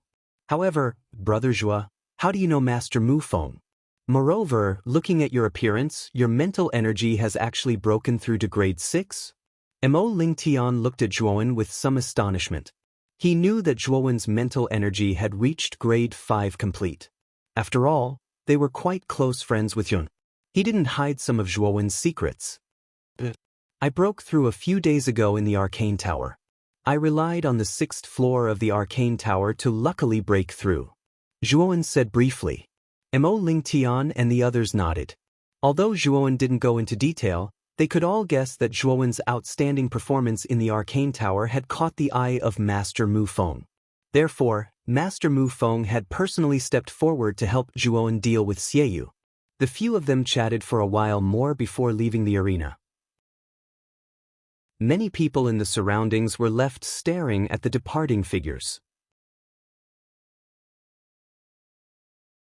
"However, Brother Zhua, how do you know Master Mu Feng? Moreover, looking at your appearance, your mental energy has actually broken through to grade 6? Mo Lingtian looked at Zhuowen with some astonishment. He knew that Zhuowen's mental energy had reached grade 5 complete. After all, they were quite close friends with Yun. He didn't hide some of Zhuowen's secrets. "I broke through a few days ago in the Arcane Tower. I relied on the 6th floor of the Arcane Tower to luckily break through," Zhuowen said briefly. Mo Lingtian and the others nodded. Although Zhuowen didn't go into detail, they could all guess that Zhuowen's outstanding performance in the Arcane Tower had caught the eye of Master Mu Feng. Therefore, Master Mu Feng had personally stepped forward to help Zhuowen deal with Xie. The few of them chatted for a while more before leaving the arena. Many people in the surroundings were left staring at the departing figures.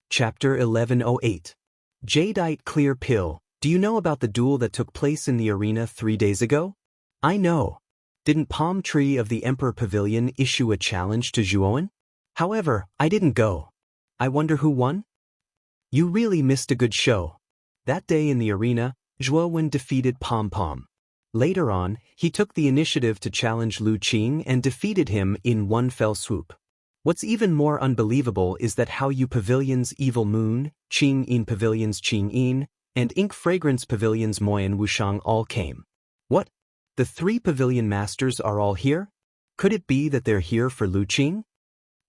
Chapter 1108. Jadeite Clear Pill. Do you know about the duel that took place in the arena 3 days ago? I know. Didn't Palm Tree of the Emperor Pavilion issue a challenge to Zhuowen? However, I didn't go. I wonder who won? You really missed a good show. That day in the arena, Zhuowen defeated Pom Pom. Later on, he took the initiative to challenge Lu Qing and defeated him in one fell swoop. What's even more unbelievable is that how you Pavilion's Evil Moon, Qing Yin Pavilion's Qing Yin, and Ink Fragrance Pavilion's Moyan Wushang all came. What? The 3 pavilion masters are all here? Could it be that they're here for Lu Qing?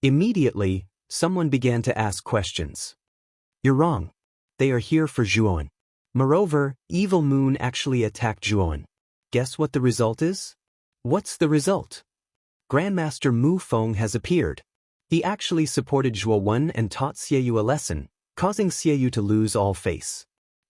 Immediately, someone began to ask questions. You're wrong. They are here for Zhuowen. Moreover, Evil Moon actually attacked Zhuowen. Guess what the result is? What's the result? Grandmaster Mu Feng has appeared. He actually supported Zhuowen and taught Xieyu a lesson, causing Xieyu to lose all face.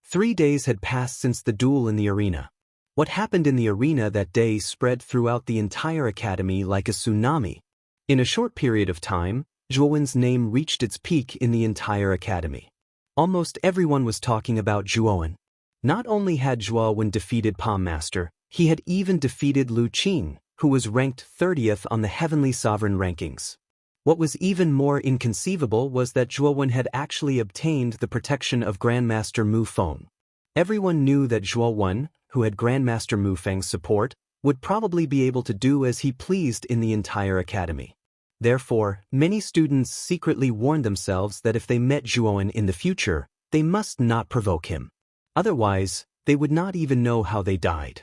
3 days had passed since the duel in the arena. What happened in the arena that day spread throughout the entire academy like a tsunami. In a short period of time, Zhuowen's name reached its peak in the entire academy. Almost everyone was talking about Zhuowen. Not only had Zhuowen defeated Palm Master, he had even defeated Lu Qing, who was ranked 30th on the Heavenly Sovereign rankings. What was even more inconceivable was that Zhuowen had actually obtained the protection of Grandmaster Mu Feng. Everyone knew that Zhuowen, who had Grandmaster Mu Feng's support, would probably be able to do as he pleased in the entire academy. Therefore, many students secretly warned themselves that if they met Zhuowen in the future, they must not provoke him. Otherwise, they would not even know how they died.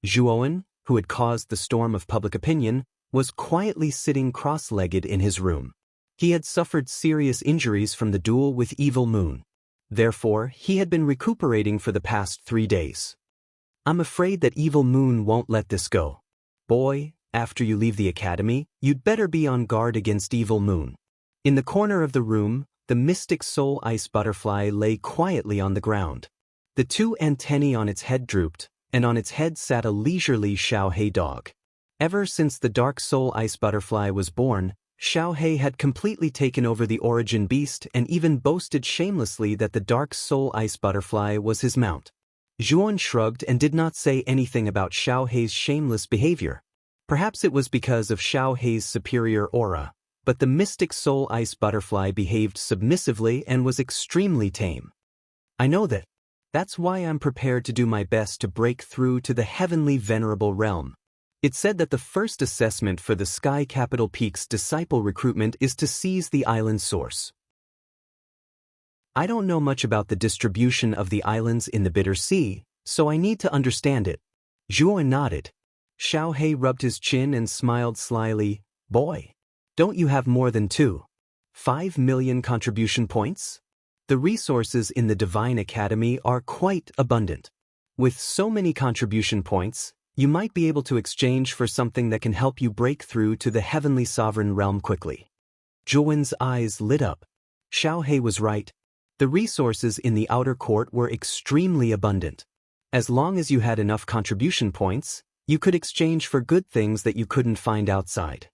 Zhuowen, who had caused the storm of public opinion, was quietly sitting cross-legged in his room. He had suffered serious injuries from the duel with Evil Moon. Therefore, he had been recuperating for the past 3 days. I'm afraid that Evil Moon won't let this go. Boy, after you leave the academy, you'd better be on guard against Evil Moon. In the corner of the room, the mystic soul ice butterfly lay quietly on the ground. The 2 antennae on its head drooped, and on its head sat a leisurely Xiaohei dog. Ever since the dark soul ice butterfly was born, Xiaohei had completely taken over the origin beast and even boasted shamelessly that the dark soul ice butterfly was his mount. Zhuowen shrugged and did not say anything about Xiaohei's shameless behavior. Perhaps it was because of Xiaohei's superior aura, but the mystic soul ice butterfly behaved submissively and was extremely tame. I know that. That's why I'm prepared to do my best to break through to the heavenly venerable realm. It's said that the first assessment for the Sky Capital Peak's disciple recruitment is to seize the island source. I don't know much about the distribution of the islands in the Bitter Sea, so I need to understand it. Zhuowen nodded. Xiaohei rubbed his chin and smiled slyly. Boy, don't you have more than 5 million contribution points? The resources in the Divine Academy are quite abundant. With so many contribution points, you might be able to exchange for something that can help you break through to the Heavenly Sovereign Realm quickly. Zhuowen's eyes lit up. Xiaohei was right. The resources in the outer court were extremely abundant. As long as you had enough contribution points, you could exchange for good things that you couldn't find outside.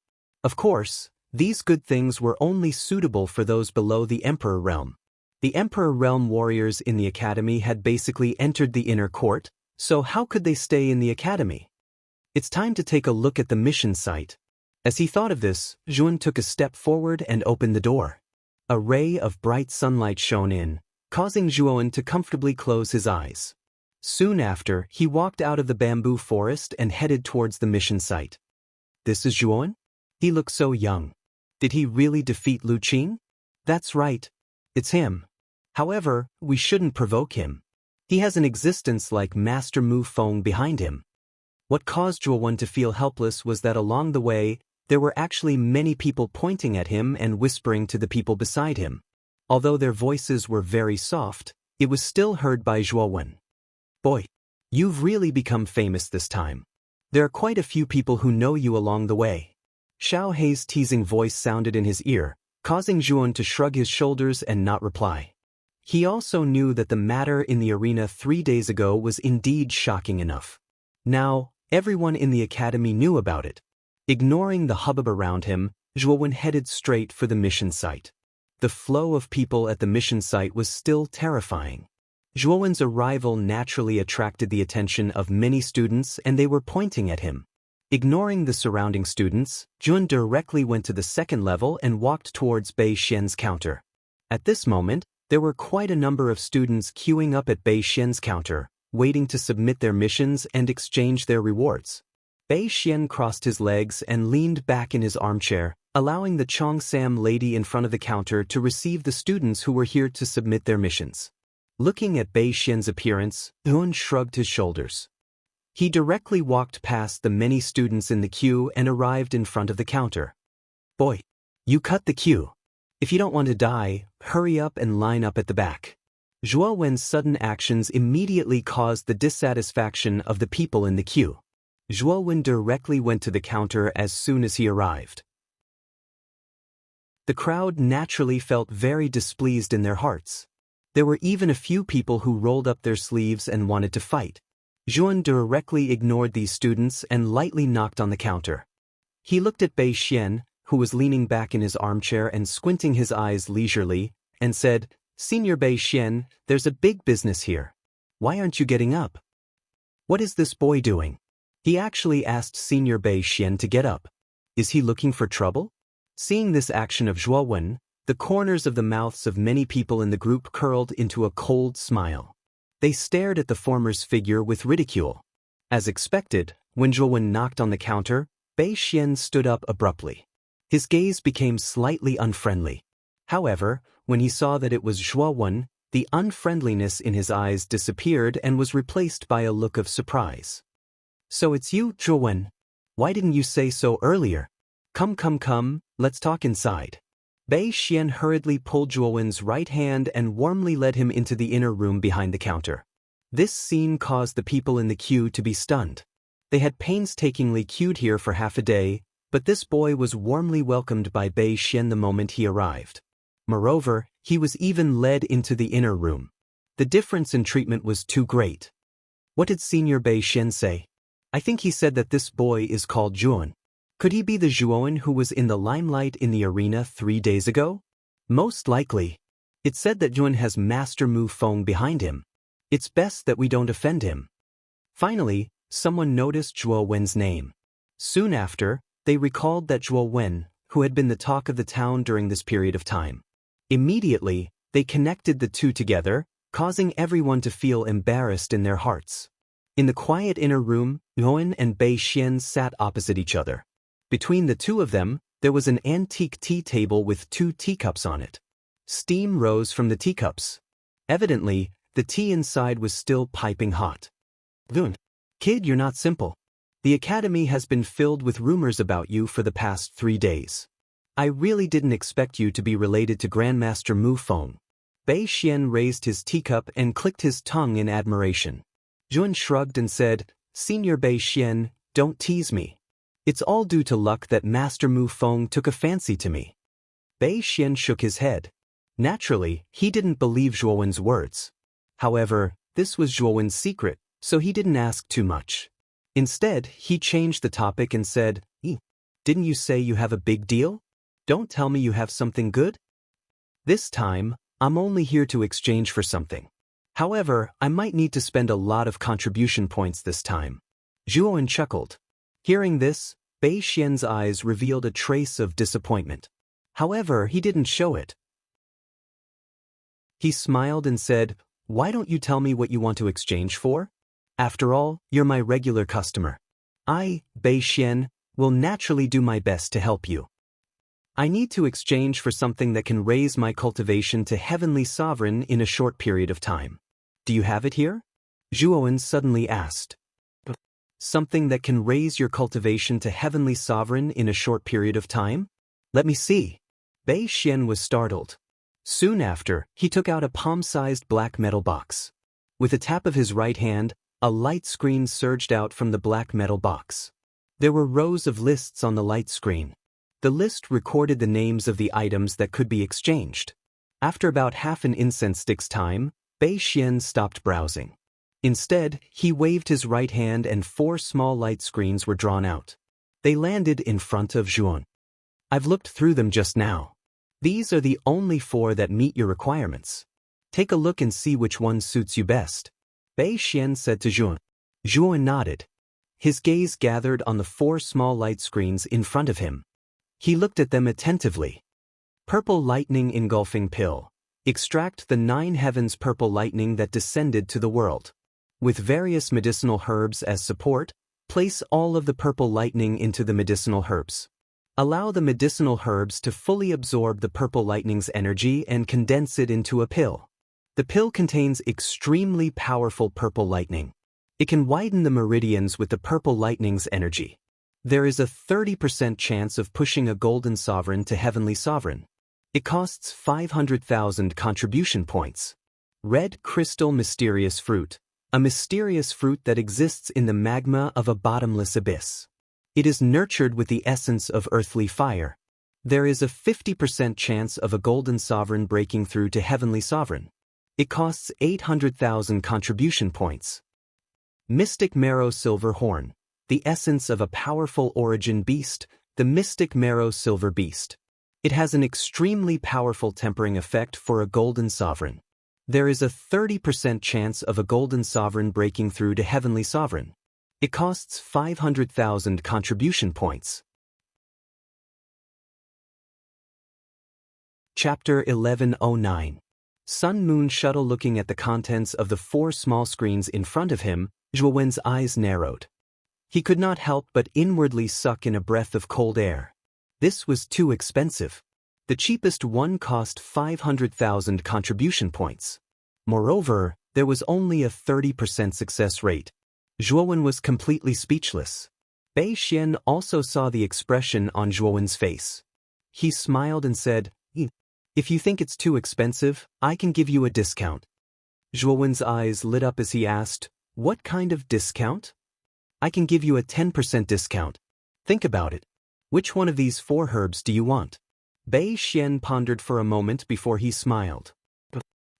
Of course, these good things were only suitable for those below the Emperor Realm. The Emperor Realm warriors in the academy had basically entered the inner court, so how could they stay in the academy? It's time to take a look at the mission site. As he thought of this, Zhuowen took a step forward and opened the door. A ray of bright sunlight shone in, causing Zhuowen to comfortably close his eyes. Soon after, he walked out of the bamboo forest and headed towards the mission site. This is Zhuowen? He looked so young. Did he really defeat Lu Qing? That's right. It's him. However, we shouldn't provoke him. He has an existence like Master Mu Feng behind him. What caused Zhuowen to feel helpless was that along the way, there were actually many people pointing at him and whispering to the people beside him. Although their voices were very soft, it was still heard by Zhuowen. Boy, you've really become famous this time. There are quite a few people who know you along the way. Xiaohei's teasing voice sounded in his ear, causing Zhuowen to shrug his shoulders and not reply. He also knew that the matter in the arena 3 days ago was indeed shocking enough. Now, Everyone in the academy knew about it. Ignoring the hubbub around him, Zhuowen headed straight for the mission site. The flow of people at the mission site was still terrifying. Zhuowen's arrival naturally attracted the attention of many students, and they were pointing at him. Ignoring the surrounding students, Jun directly went to the second level and walked towards Bei Xian's counter. At this moment, there were quite a number of students queuing up at Bei Xian's counter, waiting to submit their missions and exchange their rewards. Bei Xian crossed his legs and leaned back in his armchair, allowing the Cheongsam lady in front of the counter to receive the students who were here to submit their missions. Looking at Bei Xian's appearance, Jun shrugged his shoulders. He directly walked past the many students in the queue and arrived in front of the counter. "Boy, you cut the queue. If you don't want to die, hurry up and line up at the back." Zhuo Wen's sudden actions immediately caused the dissatisfaction of the people in the queue. Zhuo Wen directly went to the counter as soon as he arrived. The crowd naturally felt very displeased in their hearts. There were even a few people who rolled up their sleeves and wanted to fight. Zhuan directly ignored these students and lightly knocked on the counter. He looked at Bei Xian, who was leaning back in his armchair and squinting his eyes leisurely, and said, "Senior Bei Xian, there's a big business here. Why aren't you getting up? What is this boy doing?" He actually asked Senior Bei Xian to get up. Is he looking for trouble? Seeing this action of Zhuo Wen, the corners of the mouths of many people in the group curled into a cold smile. They stared at the former's figure with ridicule. As expected, when Zhuo Wen knocked on the counter, Bei Xian stood up abruptly. His gaze became slightly unfriendly. However, when he saw that it was Zhuo Wen, the unfriendliness in his eyes disappeared and was replaced by a look of surprise. "So it's you, Zhuo Wen. Why didn't you say so earlier? Come, let's talk inside." Bei Xian hurriedly pulled Zhuo Wen's right hand and warmly led him into the inner room behind the counter. This scene caused the people in the queue to be stunned. They had painstakingly queued here for half a day, but this boy was warmly welcomed by Bei Xian the moment he arrived. Moreover, he was even led into the inner room. The difference in treatment was too great. What did Senior Bei Xian say? I think he said that this boy is called Zhuan. Could he be the Zhuowen who was in the limelight in the arena 3 days ago? Most likely. It said that Zhuan has Master Mu Feng behind him. It's best that we don't offend him. Finally, someone noticed Zhuo Wen's name. Soon after, they recalled that Zhuo Wen, who had been the talk of the town during this period of time. Immediately, they connected the two together, causing everyone to feel embarrassed in their hearts. In the quiet inner room, Yuan and Bei Xian sat opposite each other. Between the two of them, there was an antique tea table with 2 teacups on it. Steam rose from the teacups. Evidently, the tea inside was still piping hot. "Yun, kid, you're not simple. The academy has been filled with rumors about you for the past 3 days. I really didn't expect you to be related to Grandmaster Mu Feng." Bei Xian raised his teacup and clicked his tongue in admiration. Yun shrugged and said, "Senior Bei Xian, don't tease me. It's all due to luck that Master Mu Feng took a fancy to me." Bei Xian shook his head. Naturally, he didn't believe Zhuo Wen's words. However, this was Zhuo Wen's secret, so he didn't ask too much. Instead, he changed the topic and said, "Didn't you say you have a big deal? Don't tell me you have something good? This time, I'm only here to exchange for something. However, I might need to spend a lot of contribution points this time." Zhuo Wen chuckled. Hearing this, Bei Xian's eyes revealed a trace of disappointment. However, he didn't show it. He smiled and said, "Why don't you tell me what you want to exchange for? After all, you're my regular customer. I, Bei Xian, will naturally do my best to help you. I need to exchange for something that can raise my cultivation to Heavenly Sovereign in a short period of time. Do you have it here?" Zhuo Wen suddenly asked. "Something that can raise your cultivation to Heavenly Sovereign in a short period of time? Let me see." Bei Xian was startled. Soon after, he took out a palm-sized black metal box. With a tap of his right hand, a light screen surged out from the black metal box. There were rows of lists on the light screen. The list recorded the names of the items that could be exchanged. After about half an incense stick's time, Bei Xian stopped browsing. Instead, he waved his right hand and 4 small light screens were drawn out. They landed in front of Zhuan. I've looked through them just now. These are the only 4 that meet your requirements. Take a look and see which one suits you best. Bei Xian said to Zhuan. Zhuan nodded. His gaze gathered on the 4 small light screens in front of him. He looked at them attentively. Purple lightning engulfing pill. Extract the 9 heavens purple lightning that descended to the world. With various medicinal herbs as support, place all of the purple lightning into the medicinal herbs. Allow the medicinal herbs to fully absorb the purple lightning's energy and condense it into a pill. The pill contains extremely powerful purple lightning. It can widen the meridians with the purple lightning's energy. There is a 30% chance of pushing a golden sovereign to heavenly sovereign. It costs 500,000 contribution points. Red crystal mysterious fruit. A mysterious fruit that exists in the magma of a bottomless abyss. It is nurtured with the essence of earthly fire. There is a 50% chance of a golden sovereign breaking through to heavenly sovereign. It costs 800,000 contribution points. Mystic marrow silver horn. The essence of a powerful origin beast, the mystic marrow silver beast. It has an extremely powerful tempering effect for a golden sovereign. There is a 30% chance of a golden sovereign breaking through to heavenly sovereign. It costs 500,000 contribution points. Chapter 1109. Sun Moon Shuttle. Looking at the contents of the 4 small screens in front of him, Zhuowen's eyes narrowed. He could not help but inwardly suck in a breath of cold air. This was too expensive. The cheapest one cost 500,000 contribution points. Moreover, there was only a 30% success rate. Zhuowen was completely speechless. Bei Xian also saw the expression on Zhuowen's face. He smiled and said, "If you think it's too expensive, I can give you a discount." Zhuowen's eyes lit up as he asked, "What kind of discount?" "I can give you a 10% discount. Think about it. Which one of these 4 herbs do you want?" Bei Xian pondered for a moment before he smiled.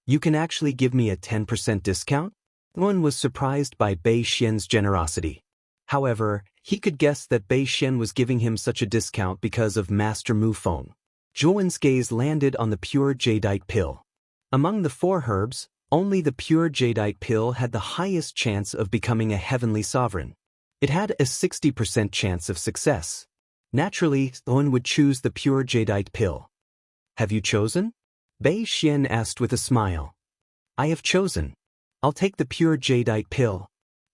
"You can actually give me a 10% discount?" Zhuowen was surprised by Bei Xian's generosity. However, he could guess that Bei Xian was giving him such a discount because of Master Mu Feng. Zhuowen's gaze landed on the pure jadeite pill. Among the 4 herbs, only the pure jadeite pill had the highest chance of becoming a heavenly sovereign. It had a 60% chance of success. Naturally, Zhuowen would choose the pure jadeite pill. "Have you chosen?" Bei Xian asked with a smile. "I have chosen. I'll take the pure jadeite pill."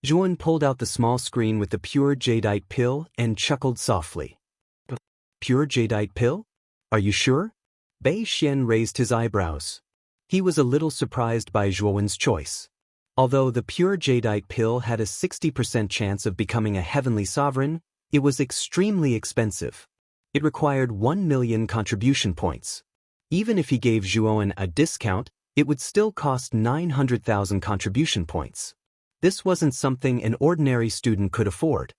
Zhuowen pulled out the small screen with the pure jadeite pill and chuckled softly. "Pure jadeite pill? Are you sure?" Bei Xian raised his eyebrows. He was a little surprised by Zhuowen's choice. Although the pure jadeite pill had a 60% chance of becoming a heavenly sovereign, it was extremely expensive. It required 1 million contribution points. Even if he gave Zhuowen a discount, it would still cost 900,000 contribution points. This wasn't something an ordinary student could afford.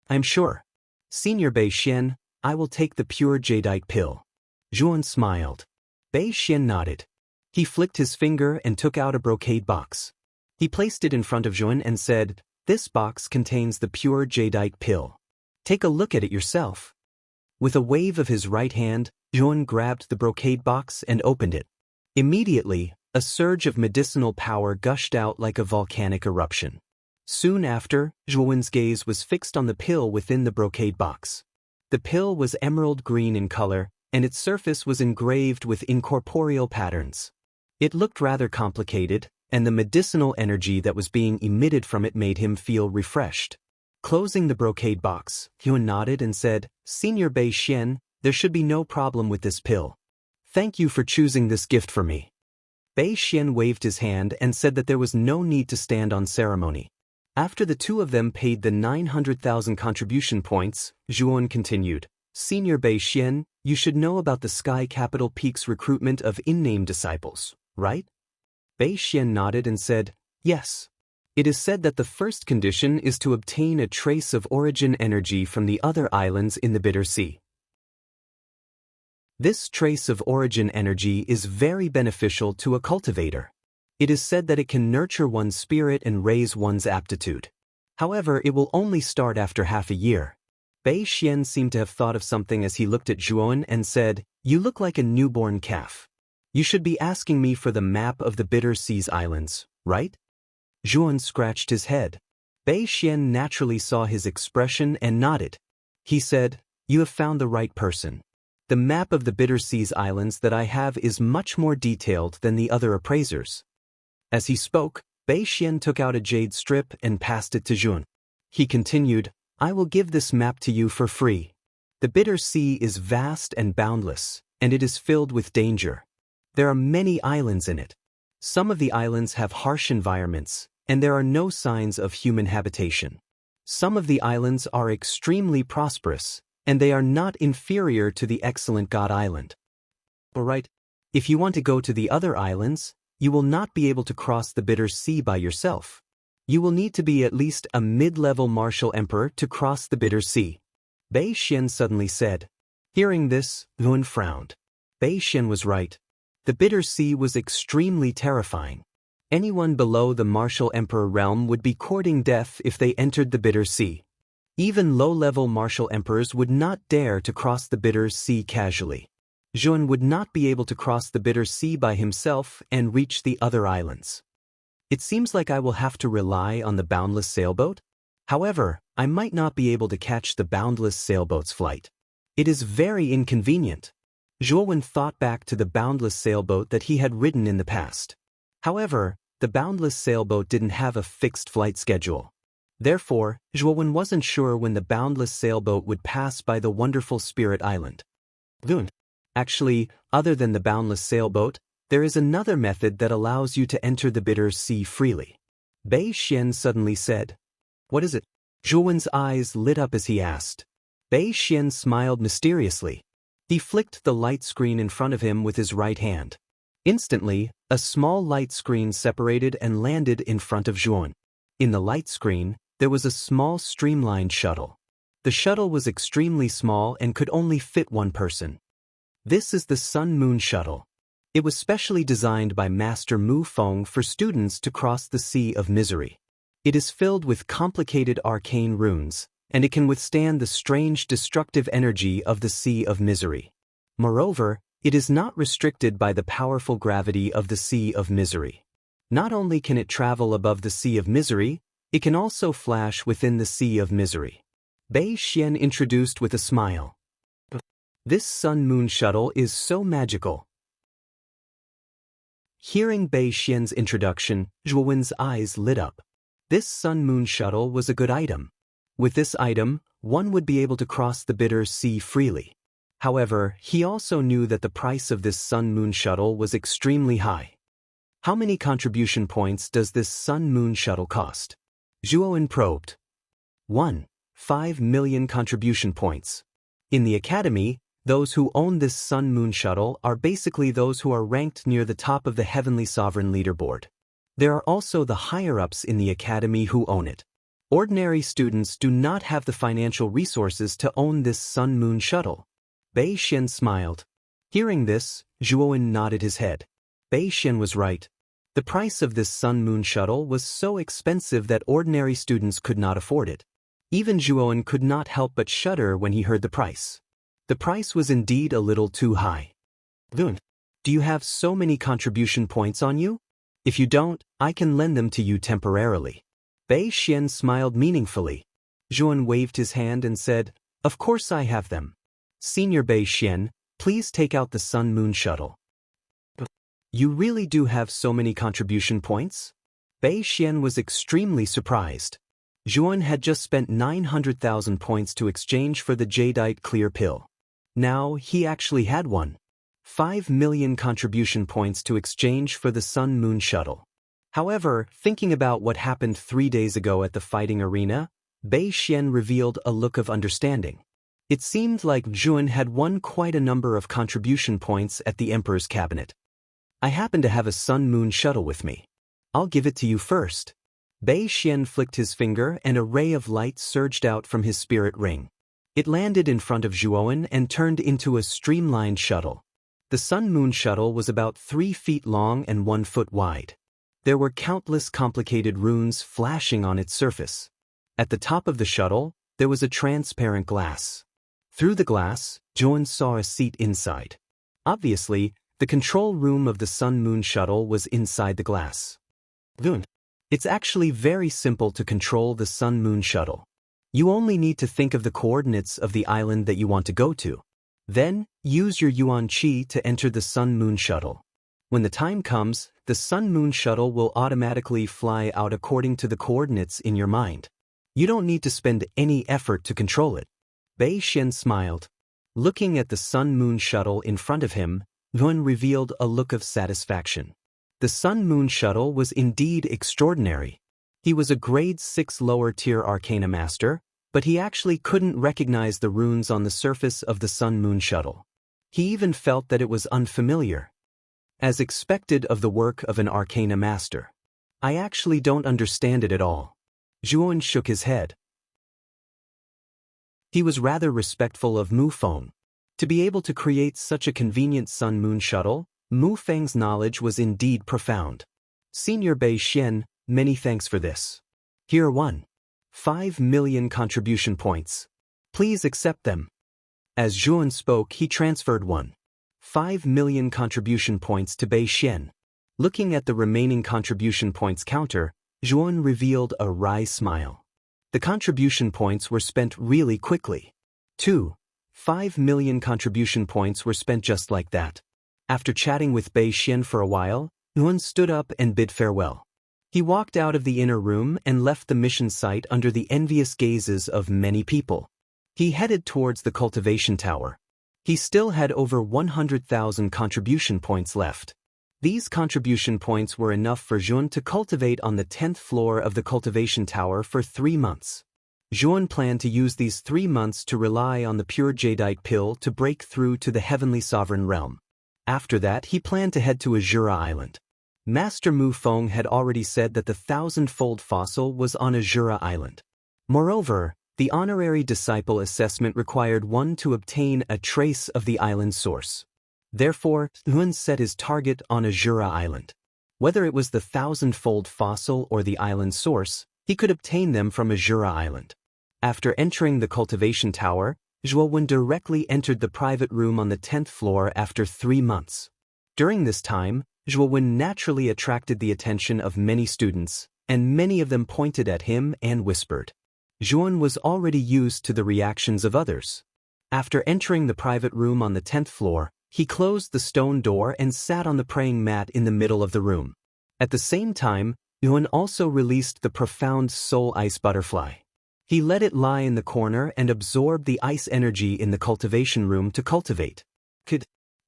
"I'm sure. Senior Bei Xian, I will take the pure jadeite pill." Zhuowen smiled. Bei Xian nodded. He flicked his finger and took out a brocade box. He placed it in front of Zhuowen and said, "This box contains the pure jadeite pill. Take a look at it yourself." With a wave of his right hand, Zhuowen grabbed the brocade box and opened it. Immediately, a surge of medicinal power gushed out like a volcanic eruption. Soon after, Zhuowen's gaze was fixed on the pill within the brocade box. The pill was emerald green in color, and its surface was engraved with incorporeal patterns. It looked rather complicated, and the medicinal energy that was being emitted from it made him feel refreshed. Closing the brocade box, Zhuowen nodded and said, "Senior Bei Xian, there should be no problem with this pill. Thank you for choosing this gift for me." Bei Xian waved his hand and said that there was no need to stand on ceremony. After the 2 of them paid the 900,000 contribution points, Zhuowen continued, "Senior Bei Xian, you should know about the Sky Capital Peak's recruitment of in-name disciples, right?" Bei Xian nodded and said, "Yes. It is said that the first condition is to obtain a trace of origin energy from the other islands in the Bitter Sea. This trace of origin energy is very beneficial to a cultivator. It is said that it can nurture one's spirit and raise one's aptitude. However, it will only start after half a year. Bei Xian seemed to have thought of something as he looked at Zhuan and said, "You look like a newborn calf. You should be asking me for the map of the Bitter Seas Islands, right?" Zhuan scratched his head. Bei Xian naturally saw his expression and nodded. He said, "You have found the right person. The map of the Bitter Seas Islands that I have is much more detailed than the other appraisers." As he spoke, Bei Xian took out a jade strip and passed it to Zhuan. He continued, "I will give this map to you for free. The Bitter Sea is vast and boundless, and it is filled with danger. There are many islands in it. Some of the islands have harsh environments, and there are no signs of human habitation. Some of the islands are extremely prosperous, and they are not inferior to the excellent God Island. Alright, if you want to go to the other islands, you will not be able to cross the Bitter Sea by yourself. You will need to be at least a mid-level martial emperor to cross the Bitter Sea." Bei Xian suddenly said. Hearing this, Zhuan frowned. Bei Xian was right. The Bitter Sea was extremely terrifying. Anyone below the martial emperor realm would be courting death if they entered the Bitter Sea. Even low-level martial emperors would not dare to cross the Bitter Sea casually. Zhuan would not be able to cross the Bitter Sea by himself and reach the other islands. "It seems like I will have to rely on the boundless sailboat. However, I might not be able to catch the boundless sailboat's flight. It is very inconvenient." Zhuan thought back to the boundless sailboat that he had ridden in the past. However, the boundless sailboat didn't have a fixed flight schedule. Therefore, Zhuan wasn't sure when the boundless sailboat would pass by the wonderful Spirit Island. Actually, other than the boundless sailboat, there is another method that allows you to enter the Bitter Sea freely. Bei Xian suddenly said. "What is it?" Zhuan's eyes lit up as he asked. Bei Xian smiled mysteriously. He flicked the light screen in front of him with his right hand. Instantly, a small light screen separated and landed in front of Zhuan. In the light screen, there was a small streamlined shuttle. The shuttle was extremely small and could only fit one person. This is the Sun Moon Shuttle. It was specially designed by Master Mu Feng for students to cross the Sea of Misery. It is filled with complicated arcane runes, and it can withstand the strange destructive energy of the Sea of Misery. Moreover, it is not restricted by the powerful gravity of the Sea of Misery. Not only can it travel above the Sea of Misery, it can also flash within the Sea of Misery. Bei Xian introduced with a smile. "This Sun Moon Shuttle is so magical." Hearing Bei Xian's introduction, Zhuan's eyes lit up. This Sun Moon Shuttle was a good item. With this item, one would be able to cross the Bitter Sea freely. However, he also knew that the price of this Sun Moon Shuttle was extremely high. "How many contribution points does this Sun Moon Shuttle cost?" Zhuan probed. 5 million contribution points. In the academy, those who own this Sun Moon Shuttle are basically those who are ranked near the top of the Heavenly Sovereign leaderboard. There are also the higher-ups in the academy who own it. Ordinary students do not have the financial resources to own this Sun Moon Shuttle. Bei Xian smiled. Hearing this, Zhuan nodded his head. Bei Xian was right. The price of this Sun Moon Shuttle was so expensive that ordinary students could not afford it. Even Zhuan could not help but shudder when he heard the price. The price was indeed a little too high. "Do you have so many contribution points on you? If you don't, I can lend them to you temporarily." Bei Xian smiled meaningfully. Zhuan waved his hand and said, "Of course I have them. Senior Bei Xian, please take out the Sun Moon Shuttle." "You really do have so many contribution points?" Bei Xian was extremely surprised. Zhuan had just spent 900,000 points to exchange for the Jadeite Clear Pill. Now he actually had 5 million contribution points to exchange for the Sun Moon Shuttle. However, thinking about what happened 3 days ago at the fighting arena, Bei Xian revealed a look of understanding. It seemed like Zhuan had won quite a number of contribution points at the Emperor's cabinet. "I happen to have a Sun Moon Shuttle with me. I'll give it to you first." Bei Xian flicked his finger and a ray of light surged out from his spirit ring. It landed in front of Zhuan and turned into a streamlined shuttle. The Sun Moon Shuttle was about 3 feet long and 1 foot wide. There were countless complicated runes flashing on its surface. At the top of the shuttle, there was a transparent glass. Through the glass, Joan saw a seat inside. Obviously, the control room of the Sun-Moon shuttle was inside the glass. It's actually very simple to control the Sun-Moon shuttle. You only need to think of the coordinates of the island that you want to go to. Then, use your Yuan Qi to enter the Sun-Moon shuttle. When the time comes, the Sun-Moon shuttle will automatically fly out according to the coordinates in your mind. You don't need to spend any effort to control it. Bei Xian smiled. Looking at the Sun-Moon shuttle in front of him, Yuan revealed a look of satisfaction. The Sun-Moon shuttle was indeed extraordinary. He was a grade 6 lower-tier Arcana Master, but he actually couldn't recognize the runes on the surface of the Sun-Moon shuttle. He even felt that it was unfamiliar. As expected of the work of an Arcana Master. I actually don't understand it at all. Zhuan shook his head. He was rather respectful of Mu Feng. To be able to create such a convenient Sun-Moon shuttle, Mu Feng's knowledge was indeed profound. Senior Bei Xian, many thanks for this. Here 5 million contribution points. Please accept them. As Zhuan spoke, he transferred 5 million contribution points to Bei Xian. Looking at the remaining contribution points counter, Zhuan revealed a wry smile. The contribution points were spent really quickly. 5 million contribution points were spent just like that. After chatting with Bei Xian for a while, Zhuan stood up and bid farewell. He walked out of the inner room and left the mission site under the envious gazes of many people. He headed towards the cultivation tower. He still had over 100,000 contribution points left. These contribution points were enough for Zhuan to cultivate on the 10th floor of the cultivation tower for 3 months. Zhuan planned to use these 3 months to rely on the pure jadeite pill to break through to the heavenly sovereign realm. After that, he planned to head to Azura Island. Master Mu Feng had already said that the 1,000-fold fossil was on Azura Island. Moreover, the honorary disciple assessment required one to obtain a trace of the island's source. Therefore, Zhuan set his target on Azura Island. Whether it was the 1,000-fold fossil or the island's source, he could obtain them from Azura Island. After entering the cultivation tower, Zhuo directly entered the private room on the 10th floor after 3 months. During this time, Zhuo naturally attracted the attention of many students, and many of them pointed at him and whispered. Zhuan was already used to the reactions of others. After entering the private room on the 10th floor, he closed the stone door and sat on the praying mat in the middle of the room. At the same time, Zhuan also released the profound soul ice butterfly. He let it lie in the corner and absorb the ice energy in the cultivation room to cultivate.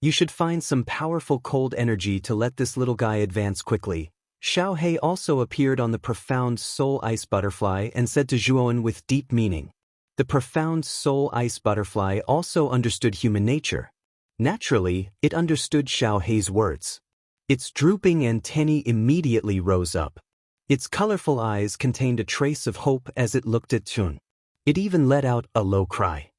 You should find some powerful cold energy to let this little guy advance quickly. Xiao He also appeared on the profound soul ice butterfly and said to Zhuan with deep meaning. The profound soul ice butterfly also understood human nature. Naturally, it understood Xiao He's words. Its drooping antennae immediately rose up. Its colorful eyes contained a trace of hope as it looked at Zhuan. It even let out a low cry.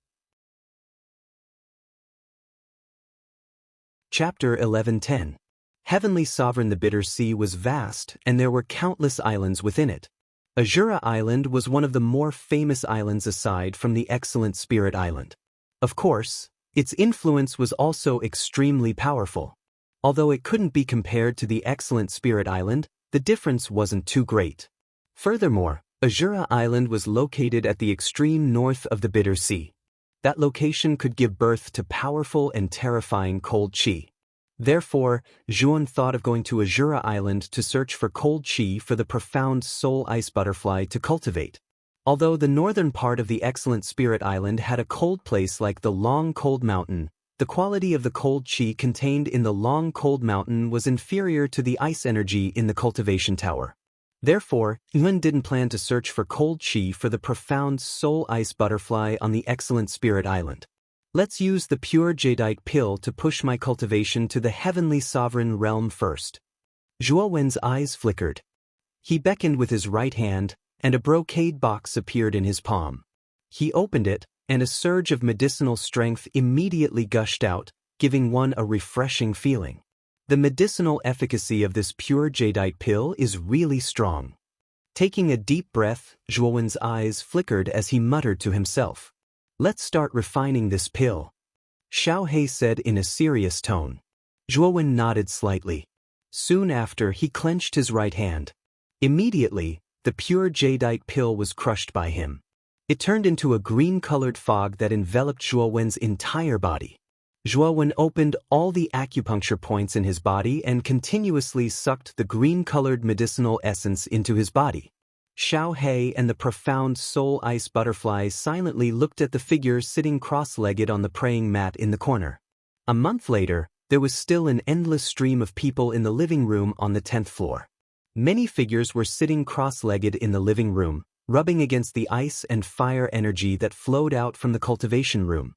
Chapter 11:10. Heavenly Sovereign. The Bitter Sea was vast, and there were countless islands within it. Azura Island was one of the more famous islands aside from the excellent Spirit Island. Of course, its influence was also extremely powerful. Although it couldn't be compared to the excellent Spirit Island, the difference wasn't too great. Furthermore, Azura Island was located at the extreme north of the Bitter Sea. That location could give birth to powerful and terrifying cold qi. Therefore, Zhuan thought of going to Azura Island to search for cold qi for the profound soul ice butterfly to cultivate. Although the northern part of the excellent Spirit Island had a cold place like the Long Cold Mountain, the quality of the cold qi contained in the Long Cold Mountain was inferior to the ice energy in the cultivation tower. Therefore, Yuan didn't plan to search for cold qi for the profound soul ice butterfly on the excellent Spirit Island. Let's use the pure jadeite pill to push my cultivation to the heavenly sovereign realm first. Zhuo Wen's eyes flickered. He beckoned with his right hand, and a brocade box appeared in his palm. He opened it, and a surge of medicinal strength immediately gushed out, giving one a refreshing feeling. The medicinal efficacy of this pure jadeite pill is really strong. Taking a deep breath, Zhuowen's eyes flickered as he muttered to himself. Let's start refining this pill, Xiao He said in a serious tone. Zhuowen nodded slightly. Soon after, he clenched his right hand. Immediately, the pure jadeite pill was crushed by him. It turned into a green-colored fog that enveloped Zhuowen's entire body. Zhuowen opened all the acupuncture points in his body and continuously sucked the green-colored medicinal essence into his body. Xiao He and the profound soul ice butterflies silently looked at the figure sitting cross-legged on the praying mat in the corner. A month later, there was still an endless stream of people in the living room on the 10th floor. Many figures were sitting cross-legged in the living room, rubbing against the ice and fire energy that flowed out from the cultivation room.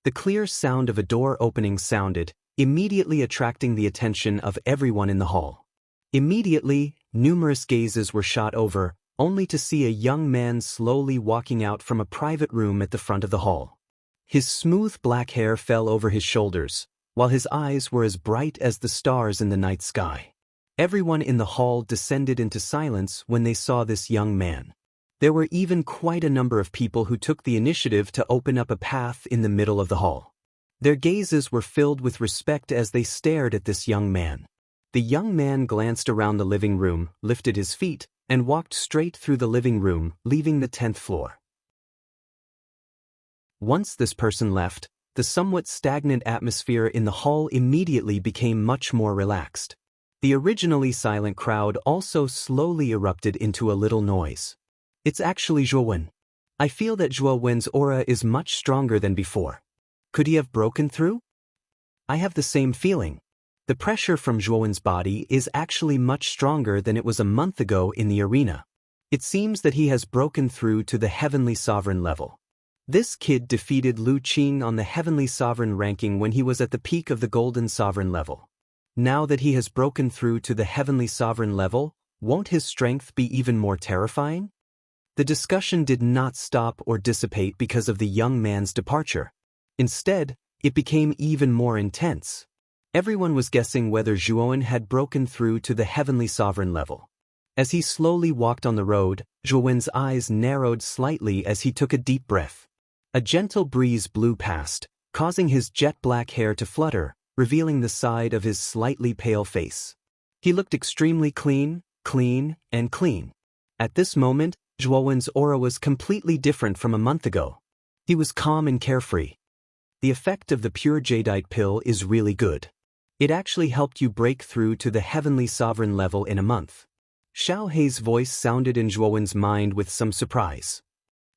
The clear sound of a door opening sounded, immediately attracting the attention of everyone in the hall. Immediately, numerous gazes were shot over, only to see a young man slowly walking out from a private room at the front of the hall. His smooth black hair fell over his shoulders, while his eyes were as bright as the stars in the night sky. Everyone in the hall descended into silence when they saw this young man. There were even quite a number of people who took the initiative to open up a path in the middle of the hall. Their gazes were filled with respect as they stared at this young man. The young man glanced around the living room, lifted his feet, and walked straight through the living room, leaving the 10th floor. Once this person left, the somewhat stagnant atmosphere in the hall immediately became much more relaxed. The originally silent crowd also slowly erupted into a little noise. It's actually Zhuowen. I feel that Zhuowen's aura is much stronger than before. Could he have broken through? I have the same feeling. The pressure from Zhuowen's body is actually much stronger than it was a month ago in the arena. It seems that he has broken through to the Heavenly Sovereign level. This kid defeated Lu Qing on the Heavenly Sovereign ranking when he was at the peak of the Golden Sovereign level. Now that he has broken through to the Heavenly Sovereign level, won't his strength be even more terrifying? The discussion did not stop or dissipate because of the young man's departure. Instead, it became even more intense. Everyone was guessing whether Zhuowen had broken through to the Heavenly Sovereign level. As he slowly walked on the road, Zhuowen's eyes narrowed slightly as he took a deep breath. A gentle breeze blew past, causing his jet-black hair to flutter, revealing the side of his slightly pale face. He looked extremely clean, and clean. At this moment, Zhuowen's aura was completely different from a month ago. He was calm and carefree. The effect of the pure jadeite pill is really good. It actually helped you break through to the Heavenly Sovereign level in a month. Xiao He's voice sounded in Zhuowen's mind with some surprise.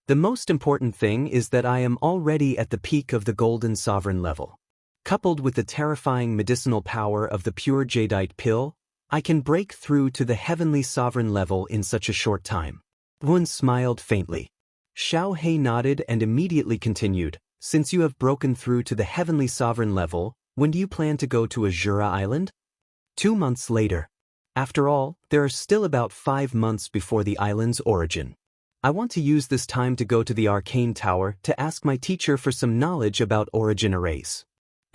The most important thing is that I am already at the peak of the Golden Sovereign level. Coupled with the terrifying medicinal power of the pure jadeite pill, I can break through to the Heavenly Sovereign level in such a short time. Wen smiled faintly. Xiao He nodded and immediately continued, since you have broken through to the Heavenly Sovereign level, when do you plan to go to Azura Island? 2 months later. After all, there are still about 5 months before the island's origin. I want to use this time to go to the Arcane Tower to ask my teacher for some knowledge about origin arrays.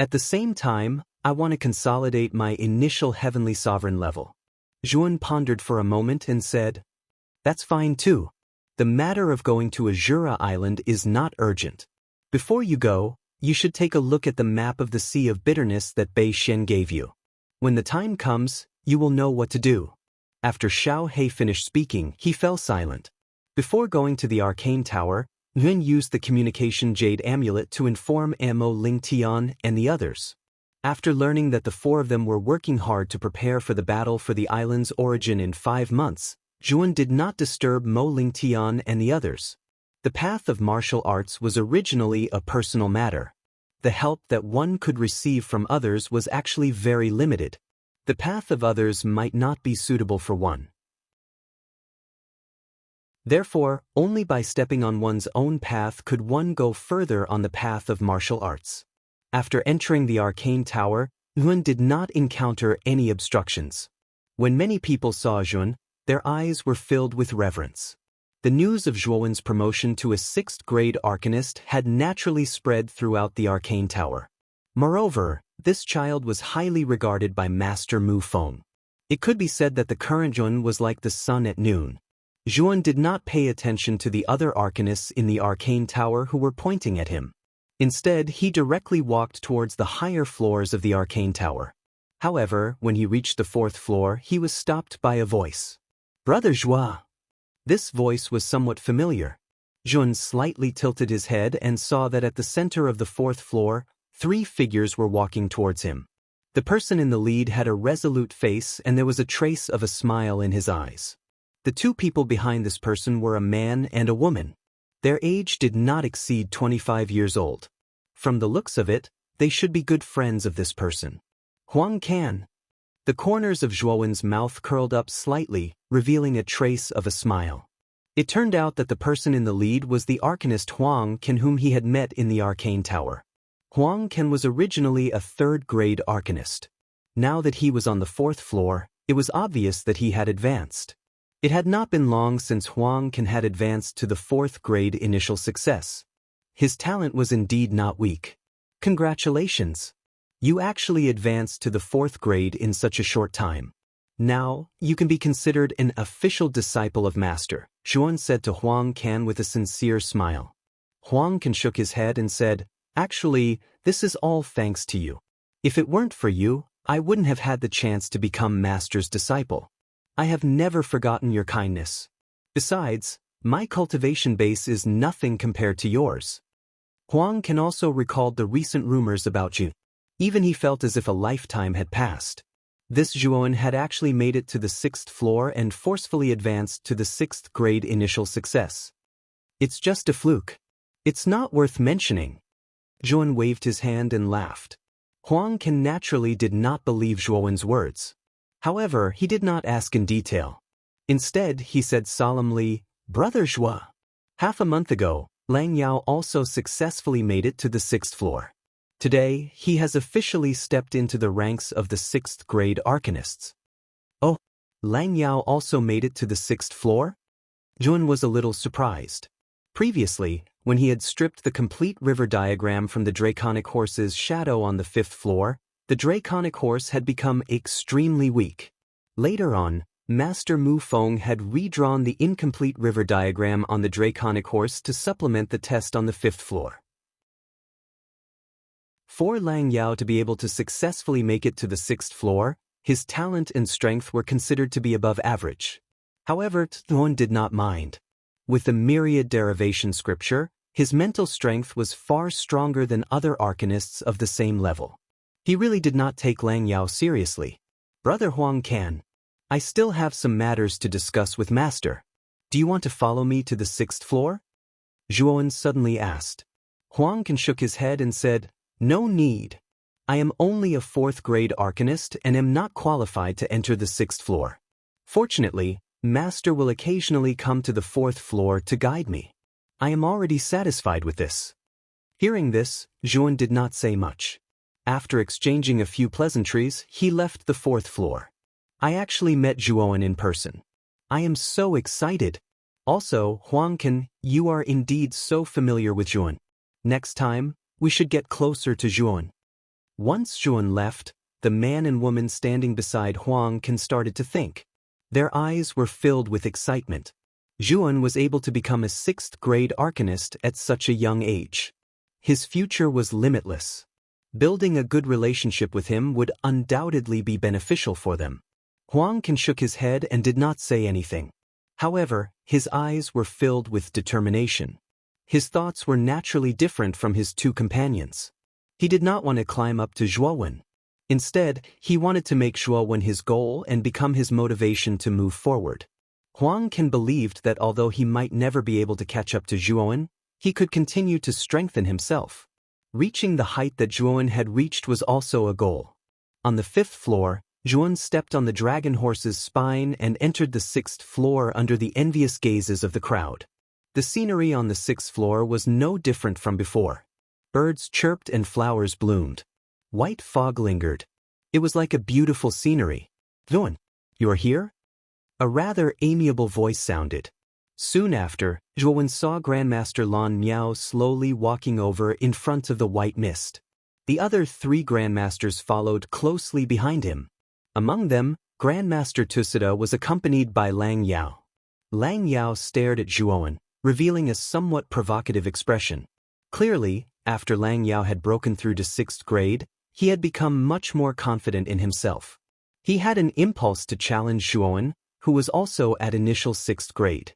At the same time, I want to consolidate my initial Heavenly Sovereign level. Zhuowen pondered for a moment and said, That's fine too. The matter of going to Azura Island is not urgent. Before you go, you should take a look at the map of the Sea of Bitterness that Bei Shen gave you. When the time comes, you will know what to do. After Xiao He finished speaking, he fell silent. Before going to the Arcane Tower, Nguyen used the Communication Jade Amulet to inform Mo Ling Tian and the others. After learning that the 4 of them were working hard to prepare for the battle for the island's origin in 5 months, Zhuowen did not disturb Mo Ling Tian and the others. The path of martial arts was originally a personal matter. The help that one could receive from others was actually very limited. The path of others might not be suitable for one. Therefore, only by stepping on one's own path could one go further on the path of martial arts. After entering the Arcane Tower, Nguyen did not encounter any obstructions. When many people saw Zhuowen, their eyes were filled with reverence. The news of Zhuowen's promotion to a 6th grade arcanist had naturally spread throughout the Arcane Tower. Moreover, this child was highly regarded by Master Mu Feng. It could be said that the current Zhuan was like the sun at noon. Zhuan did not pay attention to the other arcanists in the arcane tower who were pointing at him. Instead, he directly walked towards the higher floors of the arcane tower. However, when he reached the fourth floor, he was stopped by a voice. "Brother Zhua." This voice was somewhat familiar. Zhuan slightly tilted his head and saw that at the center of the fourth floor, 3 figures were walking towards him. The person in the lead had a resolute face and there was a trace of a smile in his eyes. The 2 people behind this person were a man and a woman. Their age did not exceed 25 years old. From the looks of it, they should be good friends of this person. Huang Can. The corners of Zhuowen's mouth curled up slightly, revealing a trace of a smile. It turned out that the person in the lead was the arcanist Huang Can whom he had met in the arcane tower. Huang Can was originally a 3rd-grade arcanist. Now that he was on the 4th floor, it was obvious that he had advanced. It had not been long since Huang Can had advanced to the 4th-grade initial success. His talent was indeed not weak. Congratulations! You actually advanced to the 4th grade in such a short time. Now, you can be considered an official disciple of Master, Zhuan said to Huang Can with a sincere smile. Huang Can shook his head and said, "Actually, this is all thanks to you. If it weren't for you, I wouldn't have had the chance to become Master's disciple. I have never forgotten your kindness. Besides, my cultivation base is nothing compared to yours." Huang Can also recalled the recent rumors about you. Even he felt as if a lifetime had passed. This Zhuan had actually made it to the 6th floor and forcefully advanced to the 6th grade initial success. It's just a fluke. It's not worth mentioning. Zhuan waved his hand and laughed. Huang Can naturally did not believe Zhuowen's words. However, he did not ask in detail. Instead, he said solemnly, "Brother Zhua. Half a month ago, Lang Yao also successfully made it to the 6th floor. Today, he has officially stepped into the ranks of the 6th grade arcanists." "Oh, Lang Yao also made it to the 6th floor?" Zhuan was a little surprised. Previously, when he had stripped the complete river diagram from the draconic horse's shadow on the 5th floor, the draconic horse had become extremely weak. Later on, Master Mu Feng had redrawn the incomplete river diagram on the draconic horse to supplement the test on the 5th floor. For Lang Yao to be able to successfully make it to the 6th floor, his talent and strength were considered to be above average. However, Zhuan did not mind. With the myriad derivation scripture, his mental strength was far stronger than other arcanists of the same level. He really did not take Lang Yao seriously. "Brother Huang Can, I still have some matters to discuss with Master. Do you want to follow me to the 6th floor?" Zhuan suddenly asked. Huang Can shook his head and said, "No need. I am only a 4th grade arcanist and am not qualified to enter the 6th floor. Fortunately, Master will occasionally come to the 4th floor to guide me. I am already satisfied with this." Hearing this, Zhuan did not say much. After exchanging a few pleasantries, he left the 4th floor. "I actually met Zhuan in person. I am so excited. Also, Huang Can, you are indeed so familiar with Zhuan. Next time, we should get closer to Zhuan." Once Zhuan left, the man and woman standing beside Huang Can started to think. Their eyes were filled with excitement. Zhuan was able to become a 6th grade arcanist at such a young age. His future was limitless. Building a good relationship with him would undoubtedly be beneficial for them. Huang Can shook his head and did not say anything. However, his eyes were filled with determination. His thoughts were naturally different from his 2 companions. He did not want to climb up to Zhuowen. Instead, he wanted to make Zhuowen his goal and become his motivation to move forward. Huang Can believed that although he might never be able to catch up to Zhuowen, he could continue to strengthen himself. Reaching the height that Zhuowen had reached was also a goal. On the 5th floor, Zhuowen stepped on the dragon horse's spine and entered the 6th floor under the envious gazes of the crowd. The scenery on the 6th floor was no different from before. Birds chirped and flowers bloomed. White fog lingered. It was like a beautiful scenery. "Zhuan, you're here?" A rather amiable voice sounded. Soon after, Zhuowen saw Grandmaster Lan Miao slowly walking over in front of the white mist. The other 3 grandmasters followed closely behind him. Among them, Grandmaster Tusida was accompanied by Lang Yao. Lang Yao stared at Zhuowen, revealing a somewhat provocative expression. Clearly, after Lang Yao had broken through to 6th grade, he had become much more confident in himself. He had an impulse to challenge Zhuowen, who was also at initial 6th grade.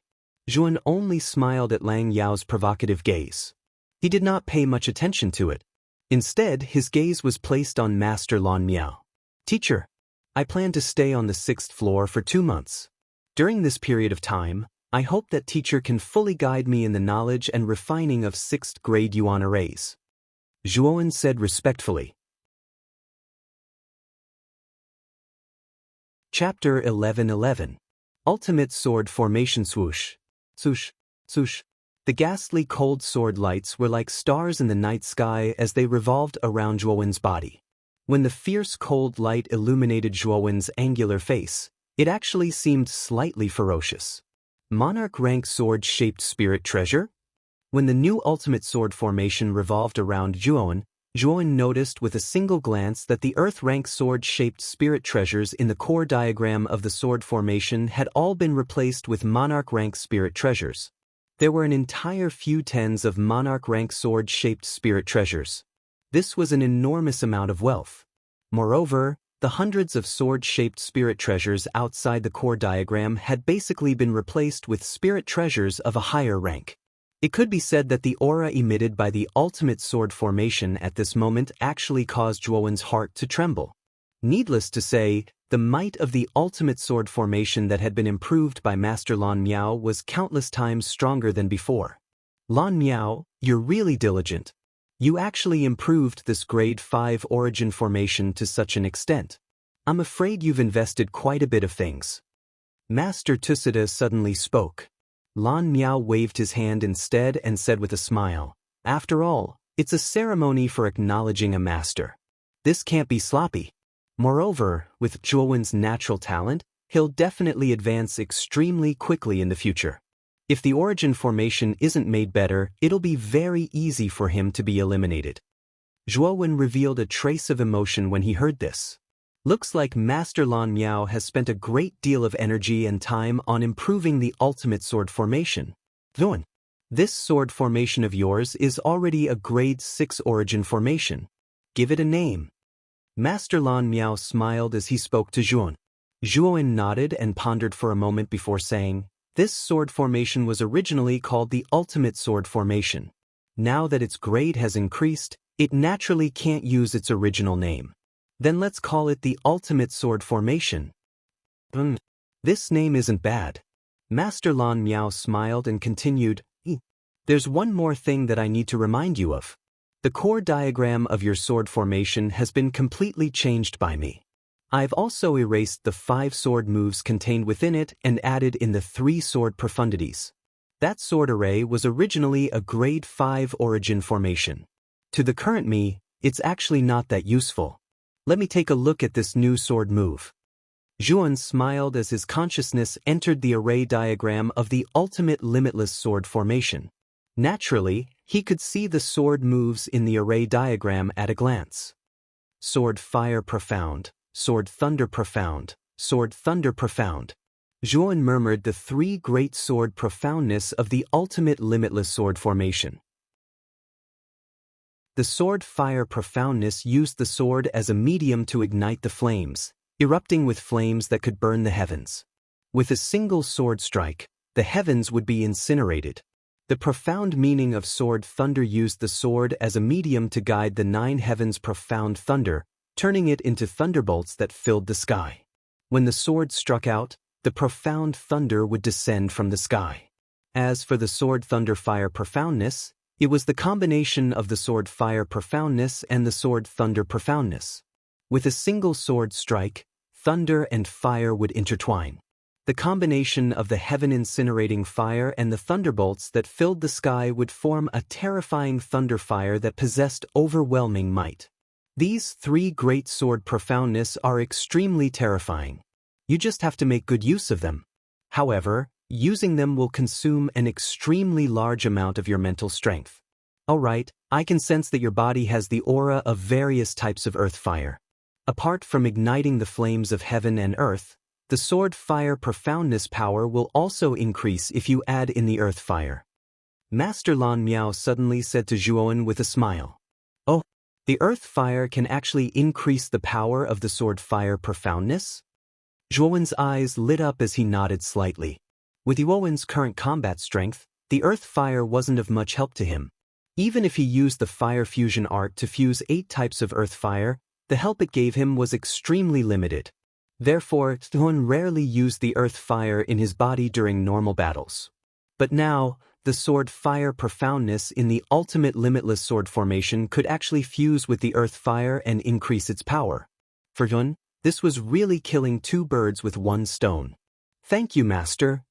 Zhuowen only smiled at Lang Yao's provocative gaze. He did not pay much attention to it. Instead, his gaze was placed on Master Lan Miao. Teacher, I plan to stay on the 6th floor for 2 months. During this period of time, I hope that teacher can fully guide me in the knowledge and refining of 6th grade yuan arrays. Zhuowen said respectfully. Chapter 11:11. Ultimate Sword Formation. Swoosh, swoosh, swoosh. The ghastly cold sword lights were like stars in the night sky as they revolved around Zhuowen's body. When the fierce cold light illuminated Zhuowen's angular face, it actually seemed slightly ferocious. Monarch rank sword-shaped spirit treasure? When the new ultimate sword formation revolved around Zhuowen noticed with a single glance that the earth-rank sword-shaped spirit treasures in the core diagram of the sword formation had all been replaced with monarch-rank spirit treasures. There were an entire few tens of monarch-rank sword-shaped spirit treasures. This was an enormous amount of wealth. Moreover, the hundreds of sword-shaped spirit treasures outside the core diagram had basically been replaced with spirit treasures of a higher rank. It could be said that the aura emitted by the ultimate sword formation at this moment actually caused Zhuowen's heart to tremble. Needless to say, the might of the ultimate sword formation that had been improved by Master Lan Miao was countless times stronger than before. Lan Miao, you're really diligent. You actually improved this grade 5 origin formation to such an extent. I'm afraid you've invested quite a bit of things. Master Tusida suddenly spoke. Lan Miao waved his hand instead and said with a smile, after all, it's a ceremony for acknowledging a master. This can't be sloppy. Moreover, with Zhuowen's natural talent, he'll definitely advance extremely quickly in the future. If the origin formation isn't made better, it'll be very easy for him to be eliminated. Zhuowen revealed a trace of emotion when he heard this. Looks like Master Lan Miao has spent a great deal of energy and time on improving the ultimate sword formation. Zhuowen, this sword formation of yours is already a grade 6 origin formation. Give it a name. Master Lan Miao smiled as he spoke to Zhuowen. Zhuowen nodded and pondered for a moment before saying, this sword formation was originally called the Ultimate Sword Formation. Now that its grade has increased, it naturally can't use its original name. Then let's call it the Ultimate Sword Formation. This name isn't bad. Master Lan Miao smiled and continued, there's one more thing that I need to remind you of. The core diagram of your sword formation has been completely changed by me. I've also erased the 5 sword moves contained within it and added in the 3 sword profundities. That sword array was originally a grade 5 origin formation. To the current me, it's actually not that useful. Let me take a look at this new sword move. Zhuowen smiled as his consciousness entered the array diagram of the ultimate limitless sword formation. Naturally, he could see the sword moves in the array diagram at a glance. Sword Fire Profound, Sword Thunder Profound, Sword Thunder Profound. Zhuowen murmured the 3 great sword profoundness of the ultimate limitless sword formation. The Sword Fire Profoundness used the sword as a medium to ignite the flames, erupting with flames that could burn the heavens. With a single sword strike, the heavens would be incinerated. The profound meaning of Sword Thunder used the sword as a medium to guide the 9 heavens' profound thunder, turning it into thunderbolts that filled the sky. When the sword struck out, the profound thunder would descend from the sky. As for the Sword Thunder Fire Profoundness, it was the combination of the Sword Fire Profoundness and the Sword Thunder Profoundness. With a single sword strike, thunder and fire would intertwine. The combination of the heaven-incinerating fire and the thunderbolts that filled the sky would form a terrifying thunder fire that possessed overwhelming might. These 3 great sword profoundness are extremely terrifying. You just have to make good use of them. However, using them will consume an extremely large amount of your mental strength. Alright, I can sense that your body has the aura of various types of earth fire. Apart from igniting the flames of heaven and earth, the sword fire profoundness power will also increase if you add in the earth fire. Master Lan Miao suddenly said to Zhuowen with a smile. Oh, the earth fire can actually increase the power of the sword fire profoundness? Zhuowen's eyes lit up as he nodded slightly. With Zhuowen's current combat strength, the earth fire wasn't of much help to him. Even if he used the fire fusion art to fuse 8 types of earth fire, the help it gave him was extremely limited. Therefore, Zhuowen rarely used the earth fire in his body during normal battles. But now, the sword fire profoundness in the ultimate limitless sword formation could actually fuse with the earth fire and increase its power. For Zhuowen, this was really killing 2 birds with 1 stone. Thank you, Master.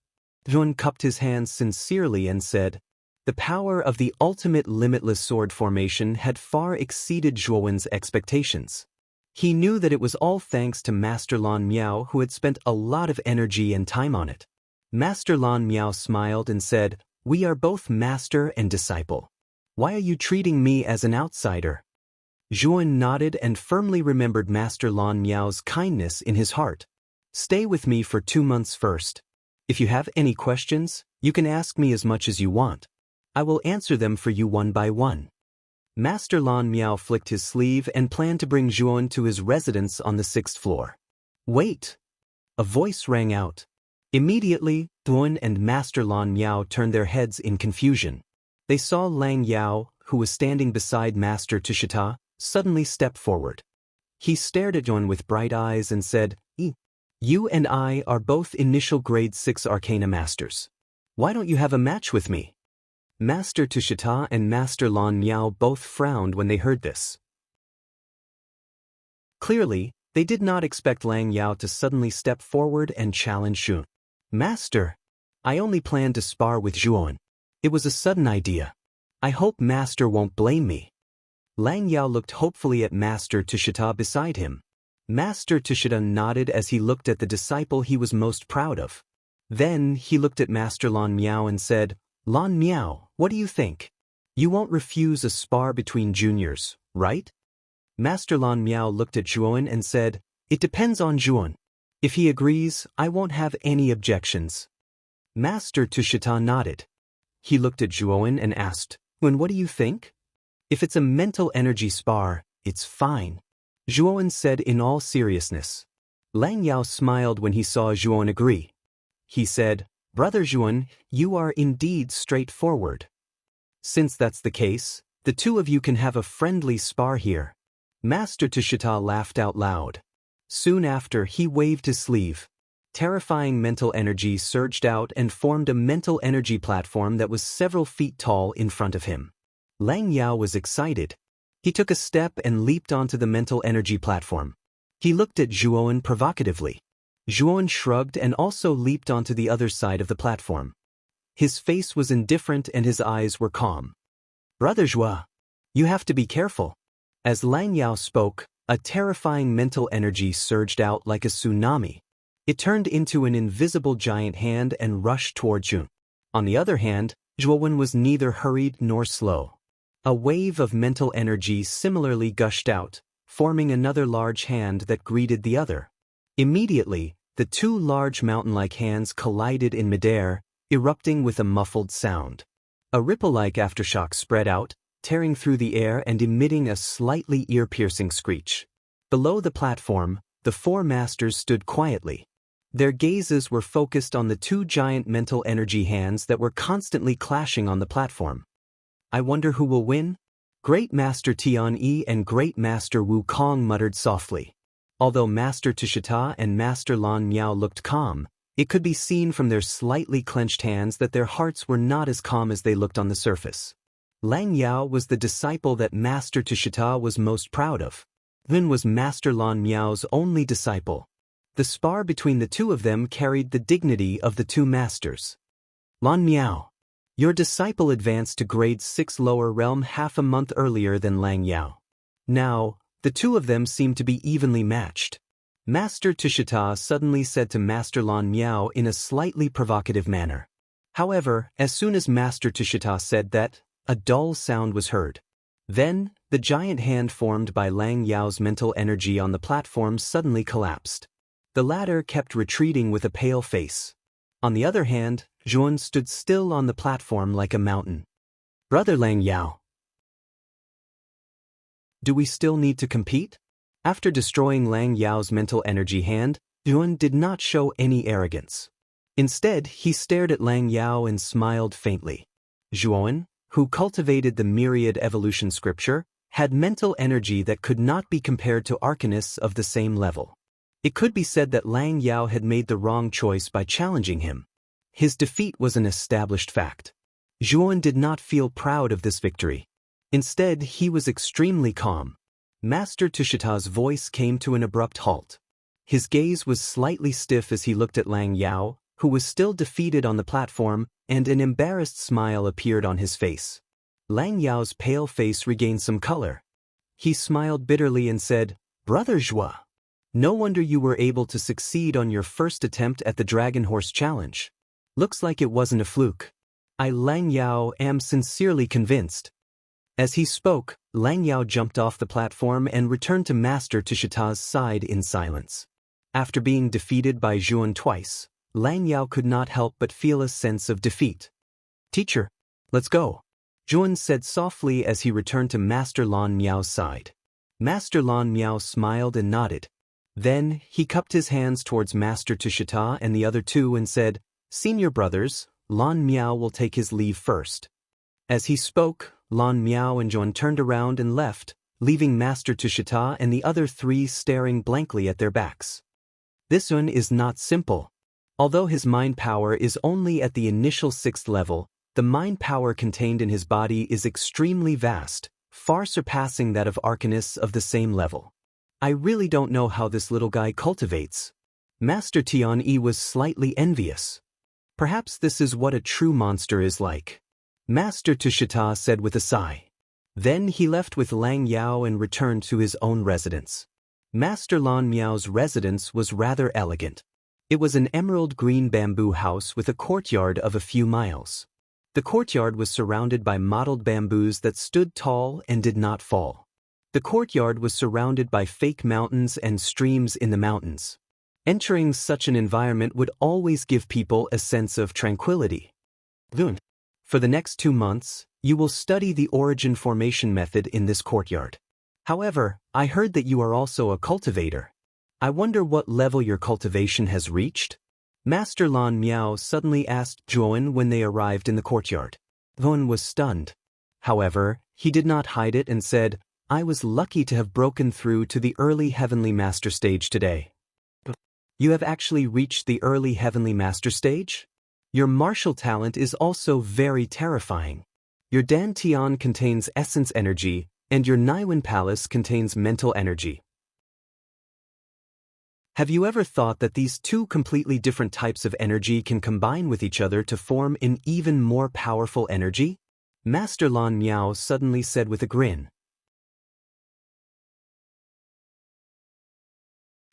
Zhuowen cupped his hands sincerely and said, the power of the ultimate limitless sword formation had far exceeded Zhuowen's expectations. He knew that it was all thanks to Master Lan Miao, who had spent a lot of energy and time on it. Master Lan Miao smiled and said, we are both master and disciple. Why are you treating me as an outsider? Zhuowen nodded and firmly remembered Master Lan Miao's kindness in his heart. Stay with me for 2 months first. If you have any questions, you can ask me as much as you want. I will answer them for you one by one. Master Lan Miao flicked his sleeve and planned to bring Zhuowen to his residence on the 6th floor. Wait! A voice rang out. Immediately, Zhuowen and Master Lan Miao turned their heads in confusion. They saw Lang Yao, who was standing beside Master Tushita, suddenly step forward. He stared at Zhuowen with bright eyes and said, You and I are both initial grade 6 Arcana Masters. Why don't you have a match with me? Master Tushita and Master Lan Miao both frowned when they heard this. Clearly, they did not expect Lang Yao to suddenly step forward and challenge Zhuowen. Master, I only planned to spar with Zhuowen. It was a sudden idea. I hope Master won't blame me. Lang Yao looked hopefully at Master Tushita beside him. Master Tushita nodded as he looked at the disciple he was most proud of. Then he looked at Master Lan Miao and said, Lan Miao, what do you think? You won't refuse a spar between juniors, right? Master Lan Miao looked at Zhuowen and said, It depends on Zhuowen. If he agrees, I won't have any objections. Master Tushita nodded. He looked at Zhuowen and asked, Zhuowen, what do you think? If it's a mental energy spar, it's fine. Zhuowen said in all seriousness. Lang Yao smiled when he saw Zhuowen agree. He said, Brother Zhuowen, you are indeed straightforward. Since that's the case, the 2 of you can have a friendly spar here. Master Tushita laughed out loud. Soon after, he waved his sleeve. Terrifying mental energy surged out and formed a mental energy platform that was several feet tall in front of him. Lang Yao was excited. He took a step and leaped onto the mental energy platform. He looked at Zhuowen provocatively. Zhuowen shrugged and also leaped onto the other side of the platform. His face was indifferent and his eyes were calm. Brother Zhuo, you have to be careful. As Lang Yao spoke, a terrifying mental energy surged out like a tsunami. It turned into an invisible giant hand and rushed toward Zhuowen. On the other hand, Zhuowen was neither hurried nor slow. A wave of mental energy similarly gushed out, forming another large hand that greeted the other. Immediately, the 2 large mountain-like hands collided in midair, erupting with a muffled sound. A ripple-like aftershock spread out, tearing through the air and emitting a slightly ear-piercing screech. Below the platform, the 4 masters stood quietly. Their gazes were focused on the 2 giant mental energy hands that were constantly clashing on the platform. I wonder who will win? Great Master Tian Yi and Great Master Wu Kong muttered softly. Although Master Tushita and Master Lan Miao looked calm, it could be seen from their slightly clenched hands that their hearts were not as calm as they looked on the surface. Lang Yao was the disciple that Master Tushita was most proud of. Yun was Master Lan Miao's only disciple. The spar between the 2 of them carried the dignity of the 2 masters. Lan Miao, your disciple advanced to grade 6 lower realm half a month earlier than Lang Yao. Now, the 2 of them seemed to be evenly matched. Master Tushita suddenly said to Master Lan Miao in a slightly provocative manner. However, as soon as Master Tushita said that, A dull sound was heard. Then, the giant hand formed by Lang Yao's mental energy on the platform suddenly collapsed. The latter kept retreating with a pale face. On the other hand, Zhuan stood still on the platform like a mountain. "Brother Lang Yao, do we still need to compete?" After destroying Lang Yao's mental energy hand, Zhuan did not show any arrogance. Instead, he stared at Lang Yao and smiled faintly. Zhuan, who cultivated the myriad evolution scripture, had mental energy that could not be compared to arcanists of the same level. It could be said that Lang Yao had made the wrong choice by challenging him. His defeat was an established fact. Zhuan did not feel proud of this victory. Instead, he was extremely calm. Master Tushita's voice came to an abrupt halt. His gaze was slightly stiff as he looked at Lang Yao, who was still defeated on the platform, and an embarrassed smile appeared on his face. Lang Yao's pale face regained some color. He smiled bitterly and said, "Brother Zhua, no wonder you were able to succeed on your first attempt at the Dragon Horse Challenge. Looks like it wasn't a fluke. I, Lang Yao, am sincerely convinced." As he spoke, Lang Yao jumped off the platform and returned to Master Tushita's side in silence. After being defeated by Zhuan twice, Lang Yao could not help but feel a sense of defeat. "Teacher, let's go," Zhuan said softly as he returned to Master Lan Miao's side. Master Lan Miao smiled and nodded. Then, he cupped his hands towards Master Tushita and the other two and said, "Senior brothers, Lan Miao will take his leave first." As he spoke, Lan Miao and Zhuan turned around and left, leaving Master Tushita and the other three staring blankly at their backs. This one is not simple. Although his mind power is only at the initial 6th level, the mind power contained in his body is extremely vast, far surpassing that of arcanists of the same level. I really don't know how this little guy cultivates. Master Tianyi was slightly envious. Perhaps this is what a true monster is like. Master Tushita said with a sigh. Then he left with Lang Yao and returned to his own residence. Master Lan Miao's residence was rather elegant. It was an emerald green bamboo house with a courtyard of a few miles. The courtyard was surrounded by mottled bamboos that stood tall and did not fall. The courtyard was surrounded by fake mountains and streams in the mountains. Entering such an environment would always give people a sense of tranquility. For the next 2 months, you will study the origin formation method in this courtyard. However, I heard that you are also a cultivator. I wonder what level your cultivation has reached? Master Lan Miao suddenly asked Zhuan when they arrived in the courtyard. Zhuan was stunned. However, he did not hide it and said, "I was lucky to have broken through to the early heavenly master stage today." "You have actually reached the early heavenly master stage? Your martial talent is also very terrifying. Your Dantian contains essence energy, and your Naiwan Palace contains mental energy. Have you ever thought that these two completely different types of energy can combine with each other to form an even more powerful energy?" Master Lan Miao suddenly said with a grin.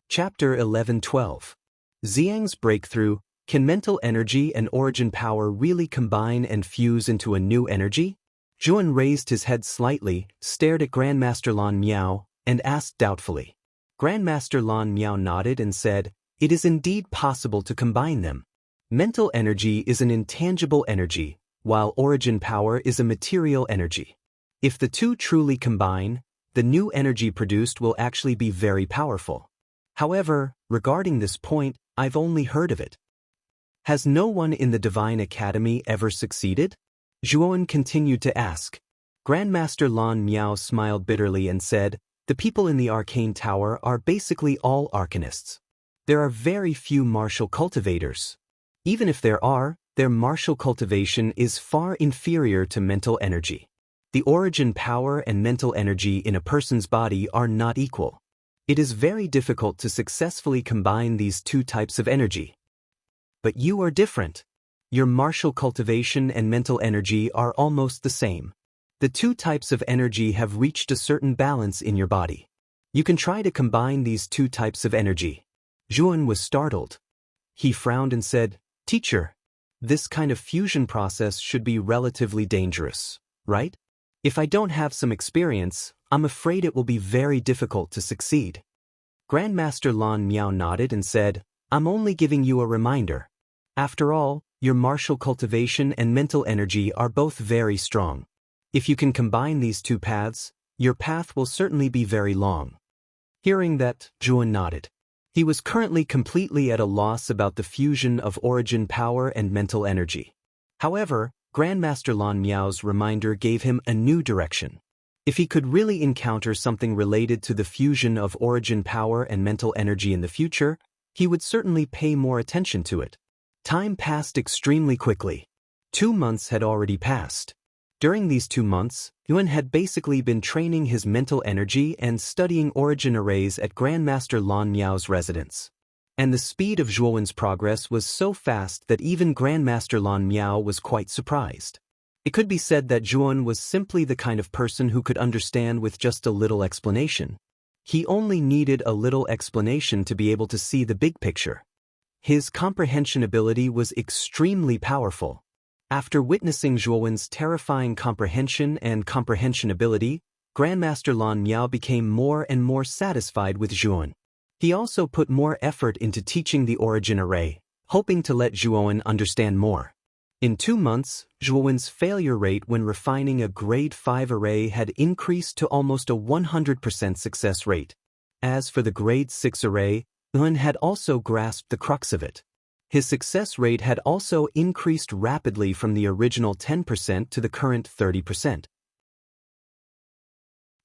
Chapter 11-12. Xiang's Breakthrough. Can mental energy and origin power really combine and fuse into a new energy? Zhuan raised his head slightly, stared at Grandmaster Lan Miao, and asked doubtfully. Grandmaster Lan Miao nodded and said, "It is indeed possible to combine them. Mental energy is an intangible energy, while origin power is a material energy. If the two truly combine, the new energy produced will actually be very powerful. However, regarding this point, I've only heard of it. Has no one in the Divine Academy ever succeeded?" Zhuan continued to ask. Grandmaster Lan Miao smiled bitterly and said, "The people in the Arcane Tower are basically all arcanists. There are very few martial cultivators. Even if there are, their martial cultivation is far inferior to mental energy. The origin power and mental energy in a person's body are not equal. It is very difficult to successfully combine these two types of energy. But you are different. Your martial cultivation and mental energy are almost the same. The two types of energy have reached a certain balance in your body. You can try to combine these two types of energy." Zhuan was startled. He frowned and said, "Teacher, this kind of fusion process should be relatively dangerous, right? If I don't have some experience, I'm afraid it will be very difficult to succeed. Grandmaster Lan Miao nodded and said, I'm only giving you a reminder. After all, your martial cultivation and mental energy are both very strong. If you can combine these two paths, your path will certainly be very long. Hearing that, Zhuan nodded. He was currently completely at a loss about the fusion of origin power and mental energy. However, Grandmaster Lan Miao's reminder gave him a new direction. If he could really encounter something related to the fusion of origin power and mental energy in the future, he would certainly pay more attention to it. Time passed extremely quickly. 2 months had already passed. During these 2 months, Yuan had basically been training his mental energy and studying origin arrays at Grandmaster Lan Miao's residence. And the speed of Zhuowen's progress was so fast that even Grandmaster Lan Miao was quite surprised. It could be said that Zhuowen was simply the kind of person who could understand with just a little explanation. He only needed a little explanation to be able to see the big picture. His comprehension ability was extremely powerful. After witnessing Zhuowen's terrifying comprehension and comprehension ability, Grandmaster Lan Miao became more and more satisfied with Zhuowen. He also put more effort into teaching the origin array, hoping to let Zhuowen understand more. In 2 months, Zhuowen's failure rate when refining a grade 5 array had increased to almost a 100% success rate. As for the grade 6 array, Zhuowen had also grasped the crux of it. His success rate had also increased rapidly from the original 10% to the current 30%.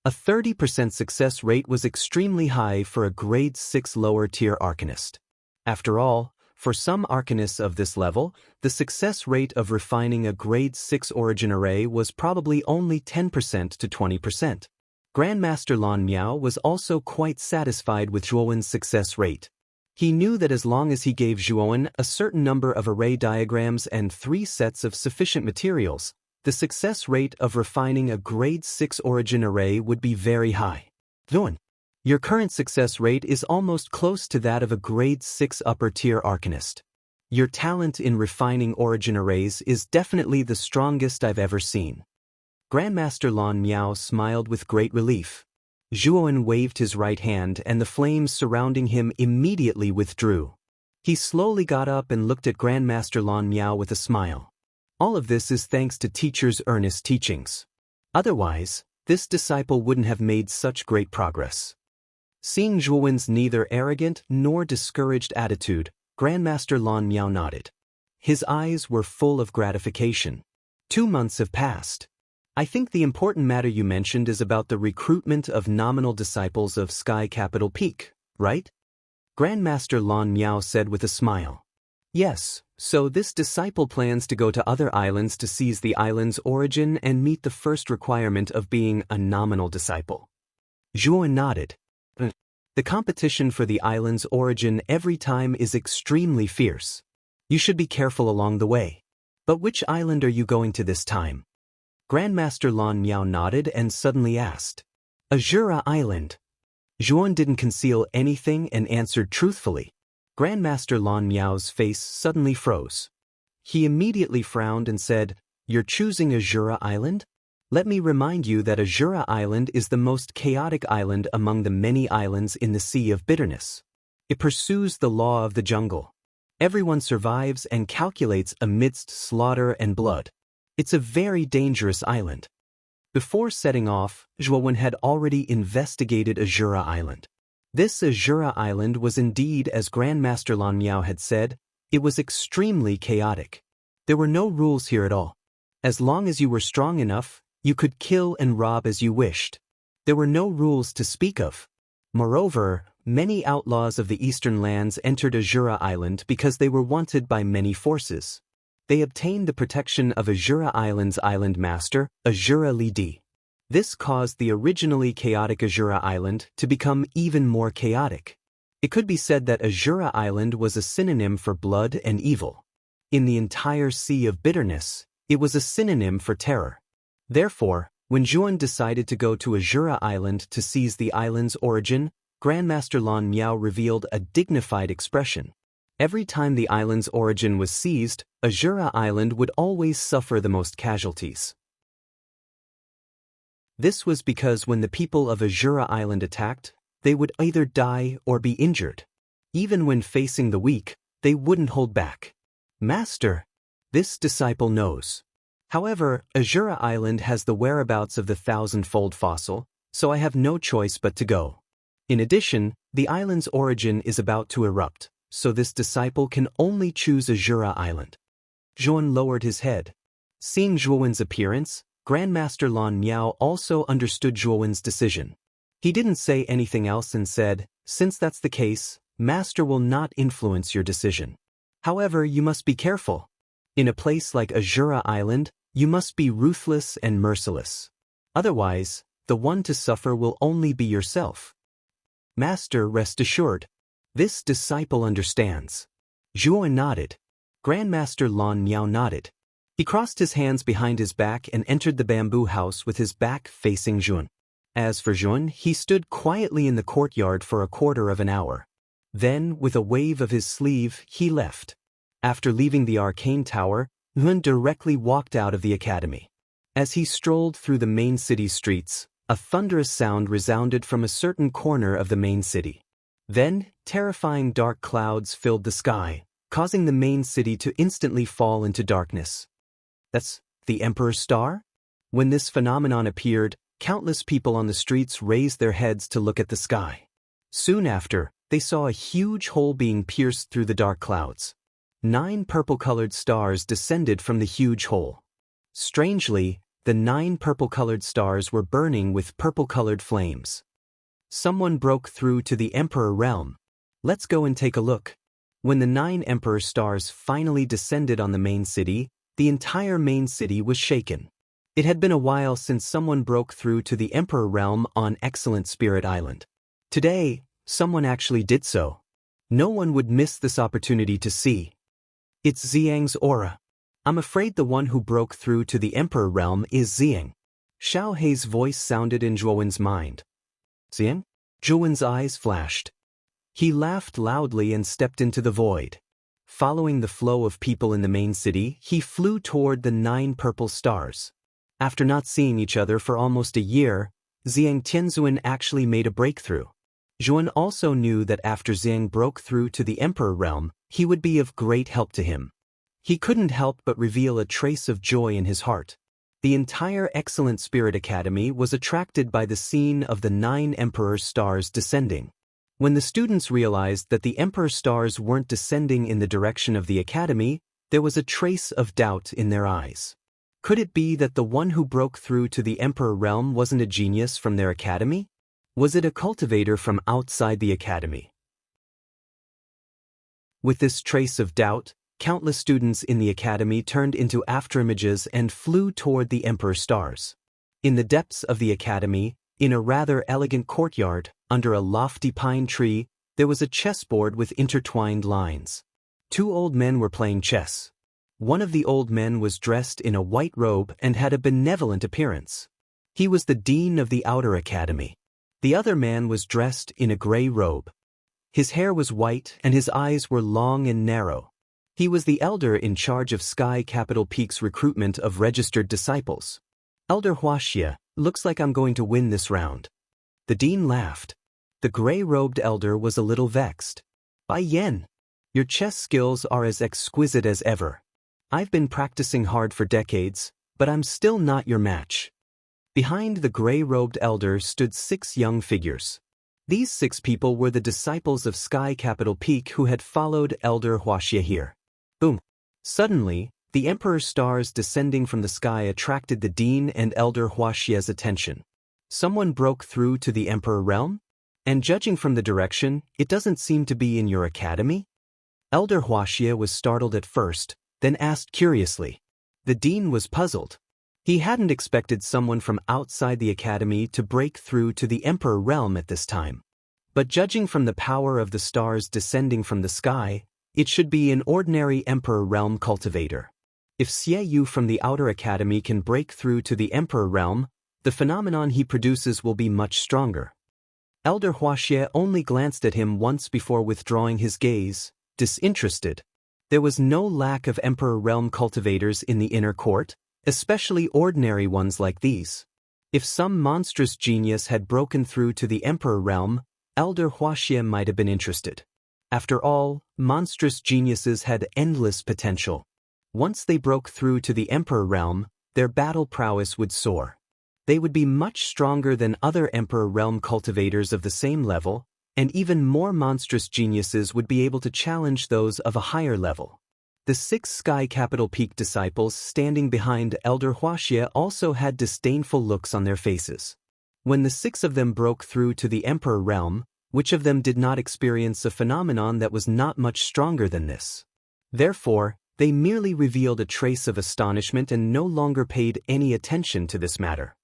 A 30% success rate was extremely high for a grade 6 lower-tier arcanist. After all, for some arcanists of this level, the success rate of refining a grade 6 origin array was probably only 10% to 20%. Grandmaster Lan Miao was also quite satisfied with Zhuowen's success rate. He knew that as long as he gave Zhuowen a certain number of array diagrams and 3 sets of sufficient materials, the success rate of refining a grade 6 origin array would be very high. Zhuowen, your current success rate is almost close to that of a grade 6 upper-tier arcanist. Your talent in refining origin arrays is definitely the strongest I've ever seen. Grandmaster Lan Miao smiled with great relief. Zhuowen waved his right hand and the flames surrounding him immediately withdrew. He slowly got up and looked at Grandmaster Lan Miao with a smile. All of this is thanks to teacher's earnest teachings. Otherwise, this disciple wouldn't have made such great progress. Seeing Zhuowen's neither arrogant nor discouraged attitude, Grandmaster Lan Miao nodded. His eyes were full of gratification. 2 months have passed. I think the important matter you mentioned is about the recruitment of nominal disciples of Sky Capital Peak, right? Grandmaster Lan Miao said with a smile. Yes, so this disciple plans to go to other islands to seize the island's origin and meet the first requirement of being a nominal disciple. Zhuowen nodded. The competition for the island's origin every time is extremely fierce. You should be careful along the way. But which island are you going to this time? Grandmaster Lan Miao nodded and suddenly asked. Azura Island. Zhuowen didn't conceal anything and answered truthfully. Grandmaster Lan Miao's face suddenly froze. He immediately frowned and said, You're choosing Azura Island? Let me remind you that Azura Island is the most chaotic island among the many islands in the Sea of Bitterness. It pursues the law of the jungle. Everyone survives and calculates amidst slaughter and blood. It's a very dangerous island. Before setting off, Zhuowen had already investigated Azura Island. This Azura Island was indeed, as Grandmaster Lan Miao had said, it was extremely chaotic. There were no rules here at all. As long as you were strong enough, you could kill and rob as you wished. There were no rules to speak of. Moreover, many outlaws of the eastern lands entered Azura Island because they were wanted by many forces. They obtained the protection of Azura Island's island master, Azura Li Di. This caused the originally chaotic Azura Island to become even more chaotic. It could be said that Azura Island was a synonym for blood and evil. In the entire Sea of Bitterness, it was a synonym for terror. Therefore, when Zhuowen decided to go to Azura Island to seize the island's origin, Grandmaster Lan Miao revealed a dignified expression. Every time the island's origin was seized, Azura Island would always suffer the most casualties. This was because when the people of Azura Island attacked, they would either die or be injured. Even when facing the weak, they wouldn't hold back. Master, this disciple knows. However, Azura Island has the whereabouts of the thousand-fold fossil, so I have no choice but to go. In addition, the island's origin is about to erupt, so this disciple can only choose Azura Island. Zhuan lowered his head. Seeing Zhuowen's appearance, Grandmaster Lan Miao also understood Zhuowen's decision. He didn't say anything else and said, "Since that's the case, Master will not influence your decision. However, you must be careful. In a place like Azura Island, you must be ruthless and merciless. Otherwise, the one to suffer will only be yourself." Master, rest assured. This disciple understands. Zhuowen nodded. Grandmaster Lan Miao nodded. He crossed his hands behind his back and entered the bamboo house with his back facing Zhuowen. As for Zhuowen, he stood quietly in the courtyard for a quarter of an hour. Then, with a wave of his sleeve, he left. After leaving the arcane tower, Zhuowen directly walked out of the academy. As he strolled through the main city streets, a thunderous sound resounded from a certain corner of the main city. Then, terrifying dark clouds filled the sky, causing the main city to instantly fall into darkness. That's the Emperor's star? When this phenomenon appeared, countless people on the streets raised their heads to look at the sky. Soon after, they saw a huge hole being pierced through the dark clouds. 9 purple-colored stars descended from the huge hole. Strangely, the 9 purple-colored stars were burning with purple-colored flames. Someone broke through to the Emperor realm. Let's go and take a look. When the 9 Emperor stars finally descended on the main city, the entire main city was shaken. It had been a while since someone broke through to the Emperor realm on Excellent Spirit Island. Today, someone actually did so. No one would miss this opportunity to see. It's Xiang's aura. I'm afraid the one who broke through to the Emperor realm is Xiang. Xiao Hei's voice sounded in Zhuowen's mind. Xiang? Zhuowen's eyes flashed. He laughed loudly and stepped into the void. Following the flow of people in the main city, he flew toward the 9 purple stars. After not seeing each other for almost a year, Xiang Tianzuan actually made a breakthrough. Zhuowen also knew that after Xiang broke through to the Emperor realm, he would be of great help to him. He couldn't help but reveal a trace of joy in his heart. The entire Excellent Spirit Academy was attracted by the scene of the 9 Emperor stars descending. When the students realized that the Emperor stars weren't descending in the direction of the academy, there was a trace of doubt in their eyes. Could it be that the one who broke through to the Emperor realm wasn't a genius from their academy? Was it a cultivator from outside the academy? With this trace of doubt, countless students in the academy turned into afterimages and flew toward the Emperor stars. In the depths of the academy, in a rather elegant courtyard, under a lofty pine tree, there was a chessboard with intertwined lines. 2 old men were playing chess. One of the old men was dressed in a white robe and had a benevolent appearance. He was the dean of the Outer Academy. The other man was dressed in a gray robe. His hair was white and his eyes were long and narrow. He was the elder in charge of Sky Capital Peak's recruitment of registered disciples. Elder Huaxia, looks like I'm going to win this round. The dean laughed. The gray-robed elder was a little vexed. Bai Yan, your chess skills are as exquisite as ever. I've been practicing hard for decades, but I'm still not your match. Behind the gray-robed elder stood 6 young figures. These 6 people were the disciples of Sky Capital Peak who had followed Elder Huaxia here. Boom! Suddenly, the Emperor stars descending from the sky attracted the dean and Elder Huaxia's attention. Someone broke through to the Emperor realm? And judging from the direction, it doesn't seem to be in your academy? Elder Huaxia was startled at first, then asked curiously. The dean was puzzled. He hadn't expected someone from outside the academy to break through to the Emperor realm at this time. But judging from the power of the stars descending from the sky, it should be an ordinary Emperor realm cultivator. If Xie Yu from the Outer Academy can break through to the Emperor realm, the phenomenon he produces will be much stronger. Elder Huaxia only glanced at him once before withdrawing his gaze, disinterested. There was no lack of Emperor realm cultivators in the inner court, especially ordinary ones like these. If some monstrous genius had broken through to the Emperor realm, Elder Huaxie might have been interested. After all, monstrous geniuses had endless potential. Once they broke through to the Emperor realm, their battle prowess would soar. They would be much stronger than other Emperor realm cultivators of the same level, and even more monstrous geniuses would be able to challenge those of a higher level. The 6 Sky Capital Peak disciples standing behind Elder Huaxie also had disdainful looks on their faces. When the 6 of them broke through to the Emperor realm, which of them did not experience a phenomenon that was not much stronger than this? Therefore, they merely revealed a trace of astonishment and no longer paid any attention to this matter.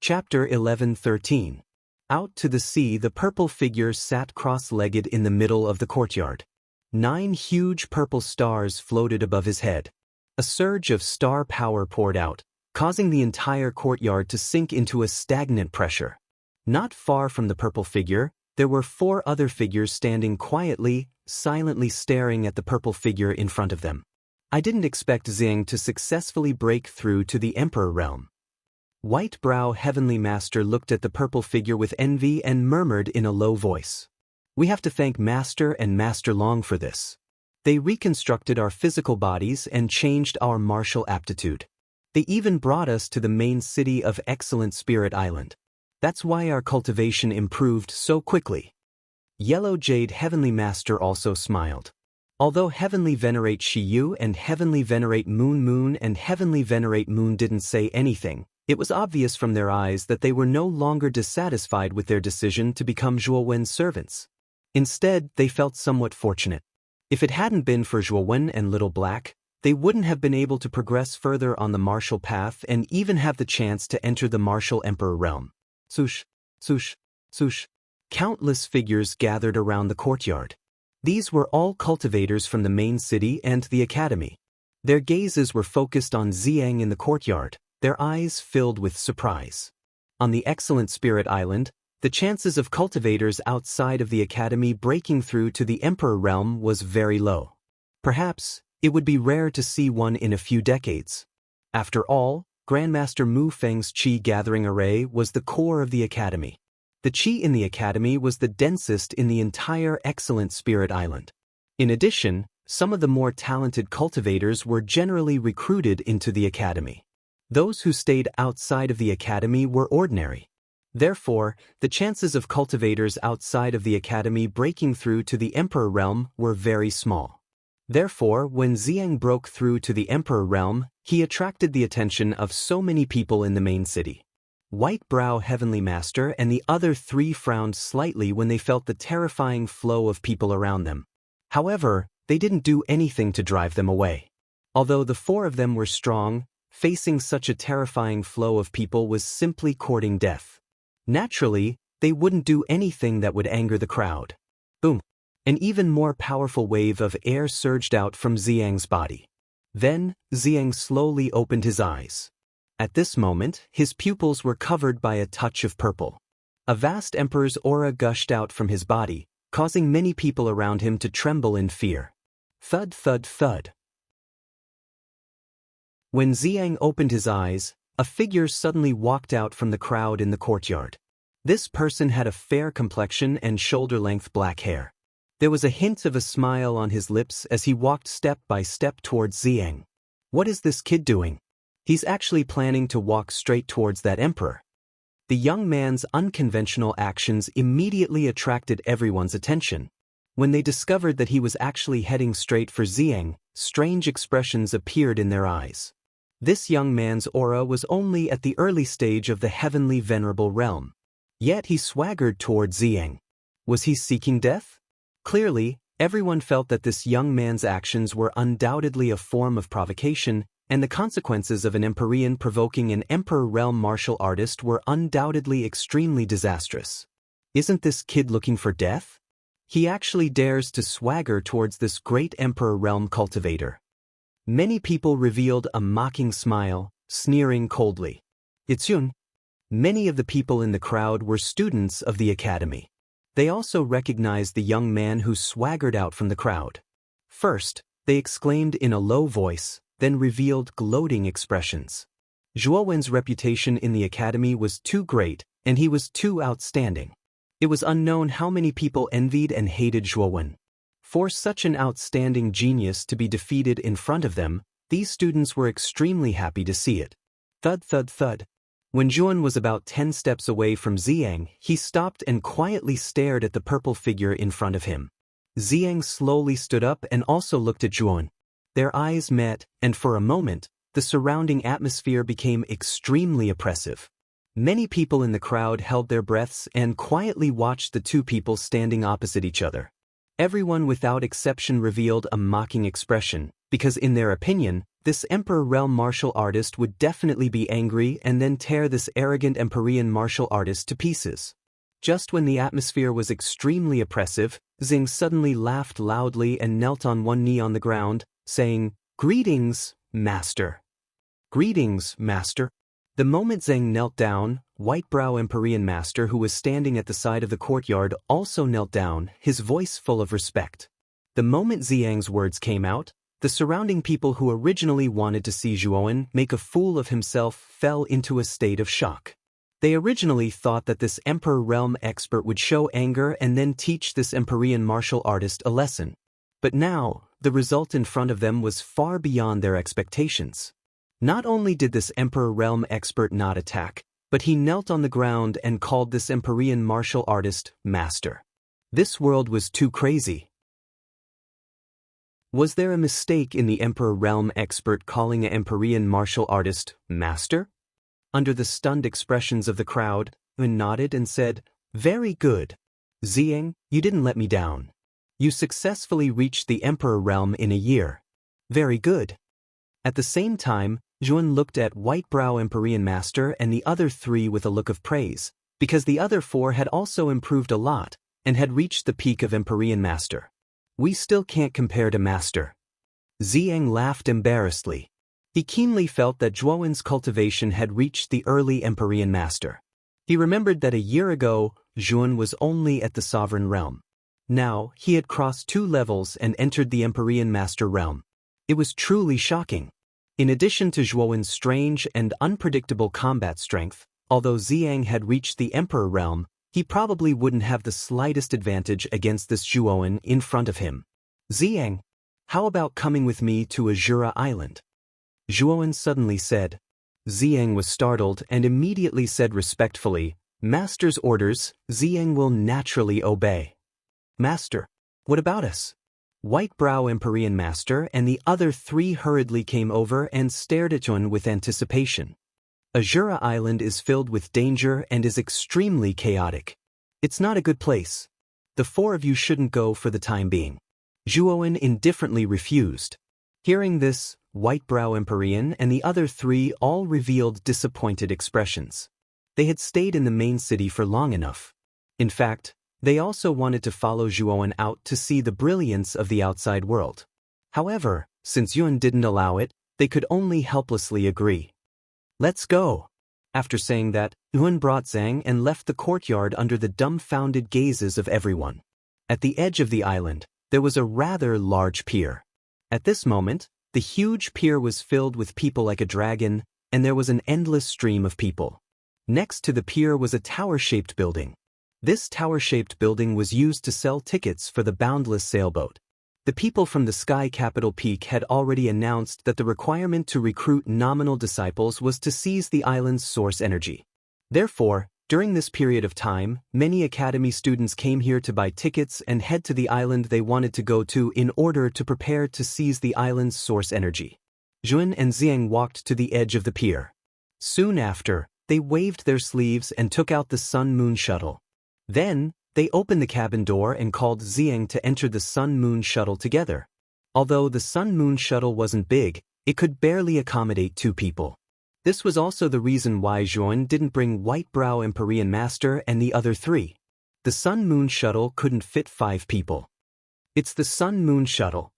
Chapter 11:13. Out to the sea, the purple figure sat cross-legged in the middle of the courtyard. 9 huge purple stars floated above his head. A surge of star power poured out, causing the entire courtyard to sink into a stagnant pressure. Not far from the purple figure, there were 4 other figures standing quietly, silently staring at the purple figure in front of them. I didn't expect Zhang to successfully break through to the Emperor realm. White Brow Heavenly Master looked at the purple figure with envy and murmured in a low voice. We have to thank Master and Master Long for this. They reconstructed our physical bodies and changed our martial aptitude. They even brought us to the main city of Excellent Spirit Island. That's why our cultivation improved so quickly. Yellow Jade Heavenly Master also smiled. Although Heavenly Venerate Shiyu and Heavenly Venerate Moon Moon and Heavenly Venerate Moon didn't say anything, it was obvious from their eyes that they were no longer dissatisfied with their decision to become Zhuo Wen's servants. Instead, they felt somewhat fortunate. If it hadn't been for Zhuo Wen and Little Black, they wouldn't have been able to progress further on the martial path and even have the chance to enter the martial emperor realm. Swoosh, swoosh, swoosh. Countless figures gathered around the courtyard. These were all cultivators from the main city and the academy. Their gazes were focused on Ziyang in the courtyard, their eyes filled with surprise. On the Excellent Spirit Island, the chances of cultivators outside of the academy breaking through to the Emperor realm was very low. Perhaps, it would be rare to see one in a few decades. After all, Grandmaster Mu Feng's Qi gathering array was the core of the academy. The Qi in the academy was the densest in the entire Excellent Spirit Island. In addition, some of the more talented cultivators were generally recruited into the academy. Those who stayed outside of the academy were ordinary. Therefore, the chances of cultivators outside of the academy breaking through to the Emperor realm were very small. Therefore, when Ziyang broke through to the Emperor realm, he attracted the attention of so many people in the main city. White Brow Heavenly Master and the other 3 frowned slightly when they felt the terrifying flow of people around them. However, they didn't do anything to drive them away. Although the 4 of them were strong, facing such a terrifying flow of people was simply courting death. Naturally, they wouldn't do anything that would anger the crowd. Boom! An even more powerful wave of air surged out from Ziyang's body. Then, Ziyang slowly opened his eyes. At this moment, his pupils were covered by a touch of purple. A vast emperor's aura gushed out from his body, causing many people around him to tremble in fear. Thud, thud, thud. When Ziyang opened his eyes, a figure suddenly walked out from the crowd in the courtyard. This person had a fair complexion and shoulder-length black hair. There was a hint of a smile on his lips as he walked step by step towards Ziyang. What is this kid doing? He's actually planning to walk straight towards that emperor. The young man's unconventional actions immediately attracted everyone's attention. When they discovered that he was actually heading straight for Ziyang, strange expressions appeared in their eyes. This young man's aura was only at the early stage of the heavenly venerable realm. Yet he swaggered toward Ziyang. Was he seeking death? Clearly, everyone felt that this young man's actions were undoubtedly a form of provocation, and the consequences of an Empyrean provoking an Emperor realm martial artist were undoubtedly extremely disastrous. Isn't this kid looking for death? He actually dares to swagger towards this great Emperor realm cultivator. Many people revealed a mocking smile, sneering coldly. Itsun. Many of the people in the crowd were students of the academy. They also recognized the young man who swaggered out from the crowd. First, they exclaimed in a low voice, then revealed gloating expressions. Zhuo Wen's reputation in the academy was too great, and he was too outstanding. It was unknown how many people envied and hated Zhuo Wen. For such an outstanding genius to be defeated in front of them, these students were extremely happy to see it. Thud thud thud. When Zhuan was about 10 steps away from Xiang, he stopped and quietly stared at the purple figure in front of him. Xiang slowly stood up and also looked at Zhuan. Their eyes met, and for a moment, the surrounding atmosphere became extremely oppressive. Many people in the crowd held their breaths and quietly watched the two people standing opposite each other. Everyone without exception revealed a mocking expression, because in their opinion, this Emperor Realm martial artist would definitely be angry and then tear this arrogant Empyrean martial artist to pieces. Just when the atmosphere was extremely oppressive, Xing suddenly laughed loudly and knelt on one knee on the ground, saying, "Greetings, Master." "Greetings, Master." The moment Zhang knelt down, White-Brow Empyrean Master who was standing at the side of the courtyard also knelt down, his voice full of respect. The moment Xiang's words came out, the surrounding people who originally wanted to see Zhuowen make a fool of himself fell into a state of shock. They originally thought that this Emperor Realm expert would show anger and then teach this Empyrean martial artist a lesson. But now, the result in front of them was far beyond their expectations. Not only did this Emperor Realm expert not attack, but he knelt on the ground and called this Empyrean martial artist Master. This world was too crazy. Was there a mistake in the Emperor Realm expert calling an Empyrean martial artist Master? Under the stunned expressions of the crowd, Yun nodded and said, "Very good. Xiang, you didn't let me down. You successfully reached the Emperor Realm in a year. Very good." At the same time, Zhuan looked at White-Brow Empyrean Master and the other three with a look of praise, because the other four had also improved a lot and had reached the peak of Empyrean Master. "We still can't compare to Master." Xiang laughed embarrassedly. He keenly felt that Zhuowen's cultivation had reached the early Empyrean Master. He remembered that a year ago, Zhuan was only at the Sovereign Realm. Now, he had crossed 2 levels and entered the Empyrean Master Realm. It was truly shocking. In addition to Zhuowen's strange and unpredictable combat strength, although Xiang had reached the Emperor Realm, he probably wouldn't have the slightest advantage against this Zhuowen in front of him. "Xiang, how about coming with me to Azura Island?" Zhuowen suddenly said. Xiang was startled and immediately said respectfully, "Master's orders, Xiang will naturally obey." "Master, what about us?" White-Brow Empyrean Master and the other 3 hurriedly came over and stared at Zhuan with anticipation. Azura Island is filled with danger and is extremely chaotic. It's not a good place. The 4 of you shouldn't go for the time being. Zhuowen indifferently refused. Hearing this, White-Brow Empyrean and the other 3 all revealed disappointed expressions. They had stayed in the main city for long enough. In fact, they also wanted to follow Zhuowen out to see the brilliance of the outside world. However, since Yun didn't allow it, they could only helplessly agree. "Let's go." After saying that, Yun brought Zhang and left the courtyard under the dumbfounded gazes of everyone. At the edge of the island, there was a rather large pier. At this moment, the huge pier was filled with people like a dragon, and there was an endless stream of people. Next to the pier was a tower-shaped building. This tower-shaped building was used to sell tickets for the boundless sailboat. The people from the Sky Capital Peak had already announced that the requirement to recruit nominal disciples was to seize the island's source energy. Therefore, during this period of time, many academy students came here to buy tickets and head to the island they wanted to go to in order to prepare to seize the island's source energy. Zhuan and Xiang walked to the edge of the pier. Soon after, they waved their sleeves and took out the Sun-Moon shuttle. Then, they opened the cabin door and called Xiang to enter the Sun-Moon shuttle together. Although the Sun-Moon shuttle wasn't big, it could barely accommodate 2 people. This was also the reason why Zhuan didn't bring White-Brow Empyrean Master and the other 3. The Sun-Moon shuttle couldn't fit 5 people. It's the Sun-Moon shuttle.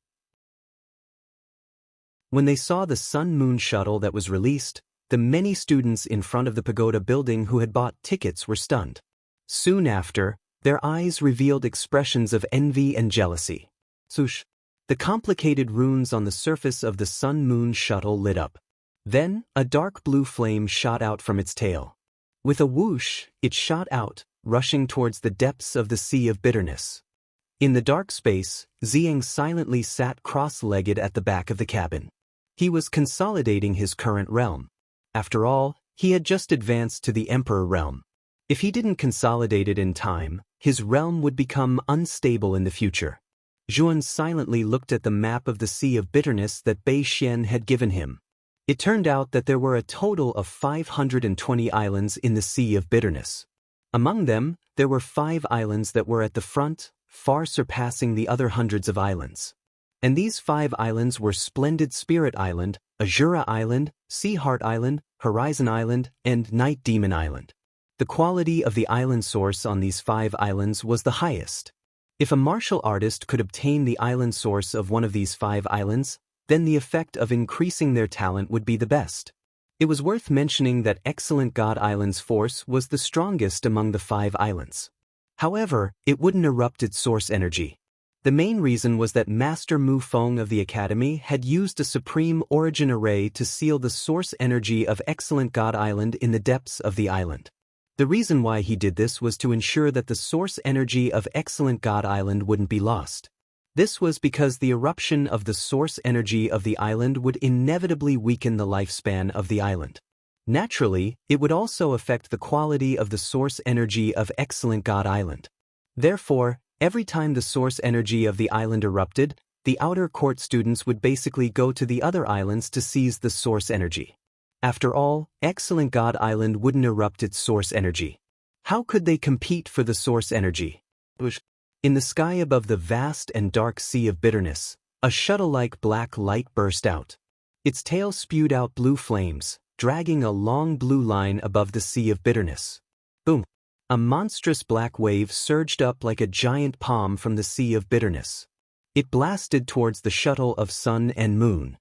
When they saw the Sun-Moon shuttle that was released, the many students in front of the pagoda building who had bought tickets were stunned. Soon after, their eyes revealed expressions of envy and jealousy. Swoosh! The complicated runes on the surface of the Sun-Moon shuttle lit up. Then, a dark blue flame shot out from its tail. With a whoosh, it shot out, rushing towards the depths of the Sea of Bitterness. In the dark space, Xiang silently sat cross-legged at the back of the cabin. He was consolidating his current realm. After all, he had just advanced to the Emperor realm. If he didn't consolidate it in time, his realm would become unstable in the future. Zhuan silently looked at the map of the Sea of Bitterness that Bei Xian had given him. It turned out that there were a total of 520 islands in the Sea of Bitterness. Among them, there were 5 islands that were at the front, far surpassing the other hundreds of islands. And these 5 islands were Splendid Spirit Island, Azura Island, Sea Heart Island, Horizon Island, and Night Demon Island. The quality of the island source on these 5 islands was the highest. If a martial artist could obtain the island source of one of these 5 islands, then the effect of increasing their talent would be the best. It was worth mentioning that Excellent God Island's force was the strongest among the 5 islands. However, it wouldn't erupt its source energy. The main reason was that Master Mu Feng of the Academy had used a Supreme Origin Array to seal the source energy of Excellent God Island in the depths of the island. The reason why he did this was to ensure that the source energy of Excellent God Island wouldn't be lost. This was because the eruption of the source energy of the island would inevitably weaken the lifespan of the island. Naturally, it would also affect the quality of the source energy of Excellent God Island. Therefore, every time the source energy of the island erupted, the outer court students would basically go to the other islands to seize the source energy. After all, Excellent God Island wouldn't erupt its source energy. How could they compete for the source energy? In the sky above the vast and dark Sea of Bitterness, a shuttle-like black light burst out. Its tail spewed out blue flames, dragging a long blue line above the Sea of Bitterness. Boom! A monstrous black wave surged up like a giant palm from the Sea of Bitterness. It blasted towards the shuttle of Sun and Moon.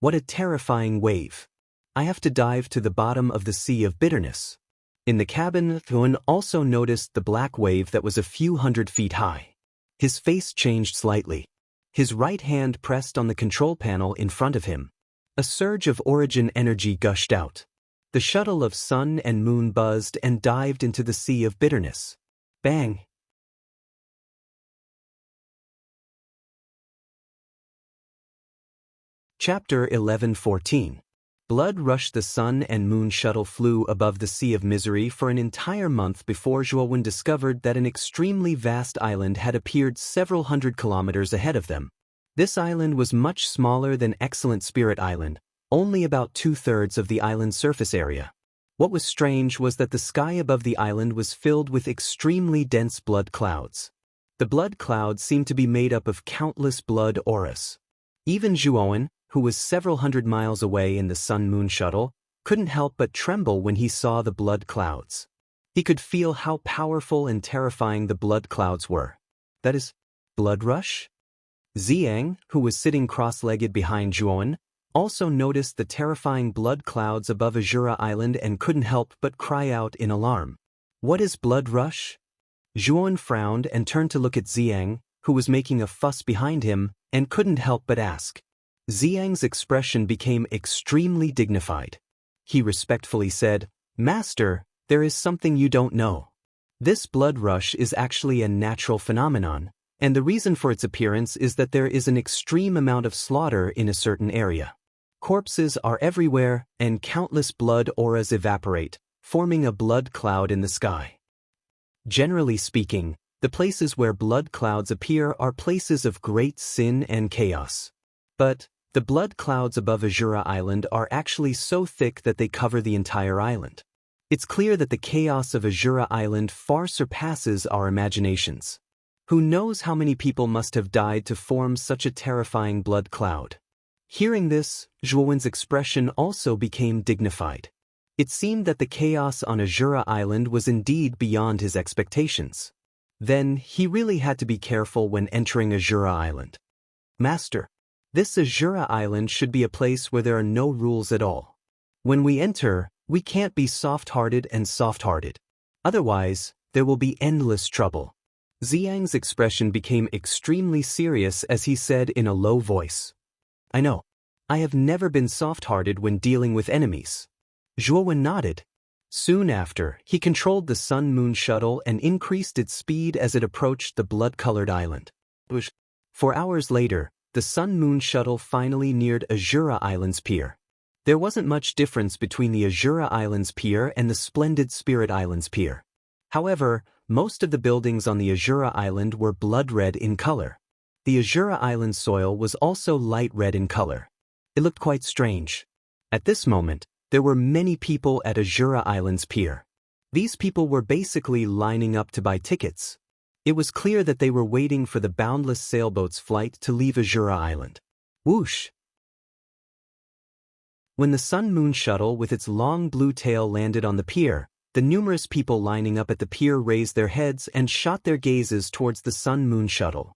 What a terrifying wave! I have to dive to the bottom of the Sea of Bitterness. In the cabin, Thuan also noticed the black wave that was a few hundred feet high. His face changed slightly. His right hand pressed on the control panel in front of him. A surge of origin energy gushed out. The shuttle of Sun and Moon buzzed and dived into the Sea of Bitterness. Bang! Chapter 11:14. Blood rushed. The Sun and Moon shuttle flew above the Sea of Misery for an entire month before Zhuowen discovered that an extremely vast island had appeared several hundred kilometers ahead of them. This island was much smaller than Excellent Spirit Island, only about 2/3 of the island's surface area. What was strange was that the sky above the island was filled with extremely dense blood clouds. The blood clouds seemed to be made up of countless blood auras. Even Zhuowen, who was several hundred miles away in the Sun-Moon shuttle, couldn't help but tremble when he saw the blood clouds. He could feel how powerful and terrifying the blood clouds were. That is, blood rush? Xiang, who was sitting cross-legged behind Zhuowen, also noticed the terrifying blood clouds above Azura Island and couldn't help but cry out in alarm. What is blood rush? Zhuowen frowned and turned to look at Xiang, who was making a fuss behind him, and couldn't help but ask. Xiang's expression became extremely dignified. He respectfully said, "Master, there is something you don't know. This blood rush is actually a natural phenomenon, and the reason for its appearance is that there is an extreme amount of slaughter in a certain area. Corpses are everywhere, and countless blood auras evaporate, forming a blood cloud in the sky. Generally speaking, the places where blood clouds appear are places of great sin and chaos. But the blood clouds above Azura Island are actually so thick that they cover the entire island. It's clear that the chaos of Azura Island far surpasses our imaginations. Who knows how many people must have died to form such a terrifying blood cloud?" Hearing this, Zhuowen's expression also became dignified. It seemed that the chaos on Azura Island was indeed beyond his expectations. Then, he really had to be careful when entering Azura Island. "Master, this Azura Island should be a place where there are no rules at all. When we enter, we can't be soft-hearted and soft-hearted. Otherwise, there will be endless trouble. Xiang's expression became extremely serious as he said in a low voice. I know. I have never been soft-hearted when dealing with enemies. Zhuowen nodded. Soon after, he controlled the Sun-Moon shuttle and increased its speed as it approached the blood-colored island. 4 hours later, the Sun-Moon shuttle finally neared Azura Island's pier. There wasn't much difference between the Azura Island's pier and the splendid Spirit Island's pier. However, most of the buildings on the Azura Island were blood-red in color. The Azura Island soil was also light red in color. It looked quite strange. At this moment, there were many people at Azura Island's pier. These people were basically lining up to buy tickets. It was clear that they were waiting for the boundless sailboat's flight to leave Azura Island. Whoosh! When the Sun-Moon shuttle with its long blue tail landed on the pier, the numerous people lining up at the pier raised their heads and shot their gazes towards the Sun-Moon shuttle.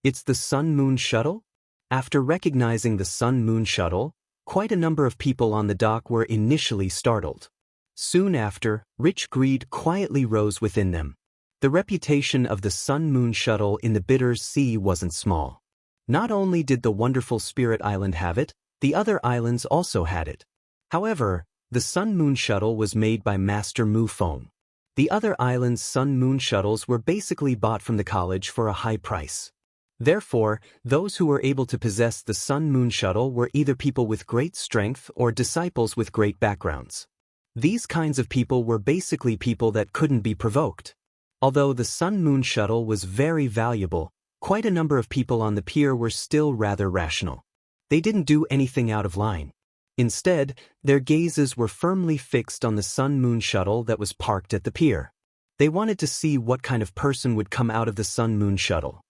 It's the Sun-Moon shuttle? After recognizing the Sun-Moon shuttle, quite a number of people on the dock were initially startled. Soon after, rich greed quietly rose within them. The reputation of the Sun-Moon shuttle in the Bitter Sea wasn't small. Not only did the wonderful Spirit Island have it, the other islands also had it. However, the Sun-Moon shuttle was made by Master Mu Feng. The other islands' Sun-Moon shuttles were basically bought from the college for a high price. Therefore, those who were able to possess the Sun-Moon shuttle were either people with great strength or disciples with great backgrounds. These kinds of people were basically people that couldn't be provoked. Although the Sun-Moon shuttle was very valuable, quite a number of people on the pier were still rather rational. They didn't do anything out of line. Instead, their gazes were firmly fixed on the Sun-Moon shuttle that was parked at the pier. They wanted to see what kind of person would come out of the Sun-Moon shuttle.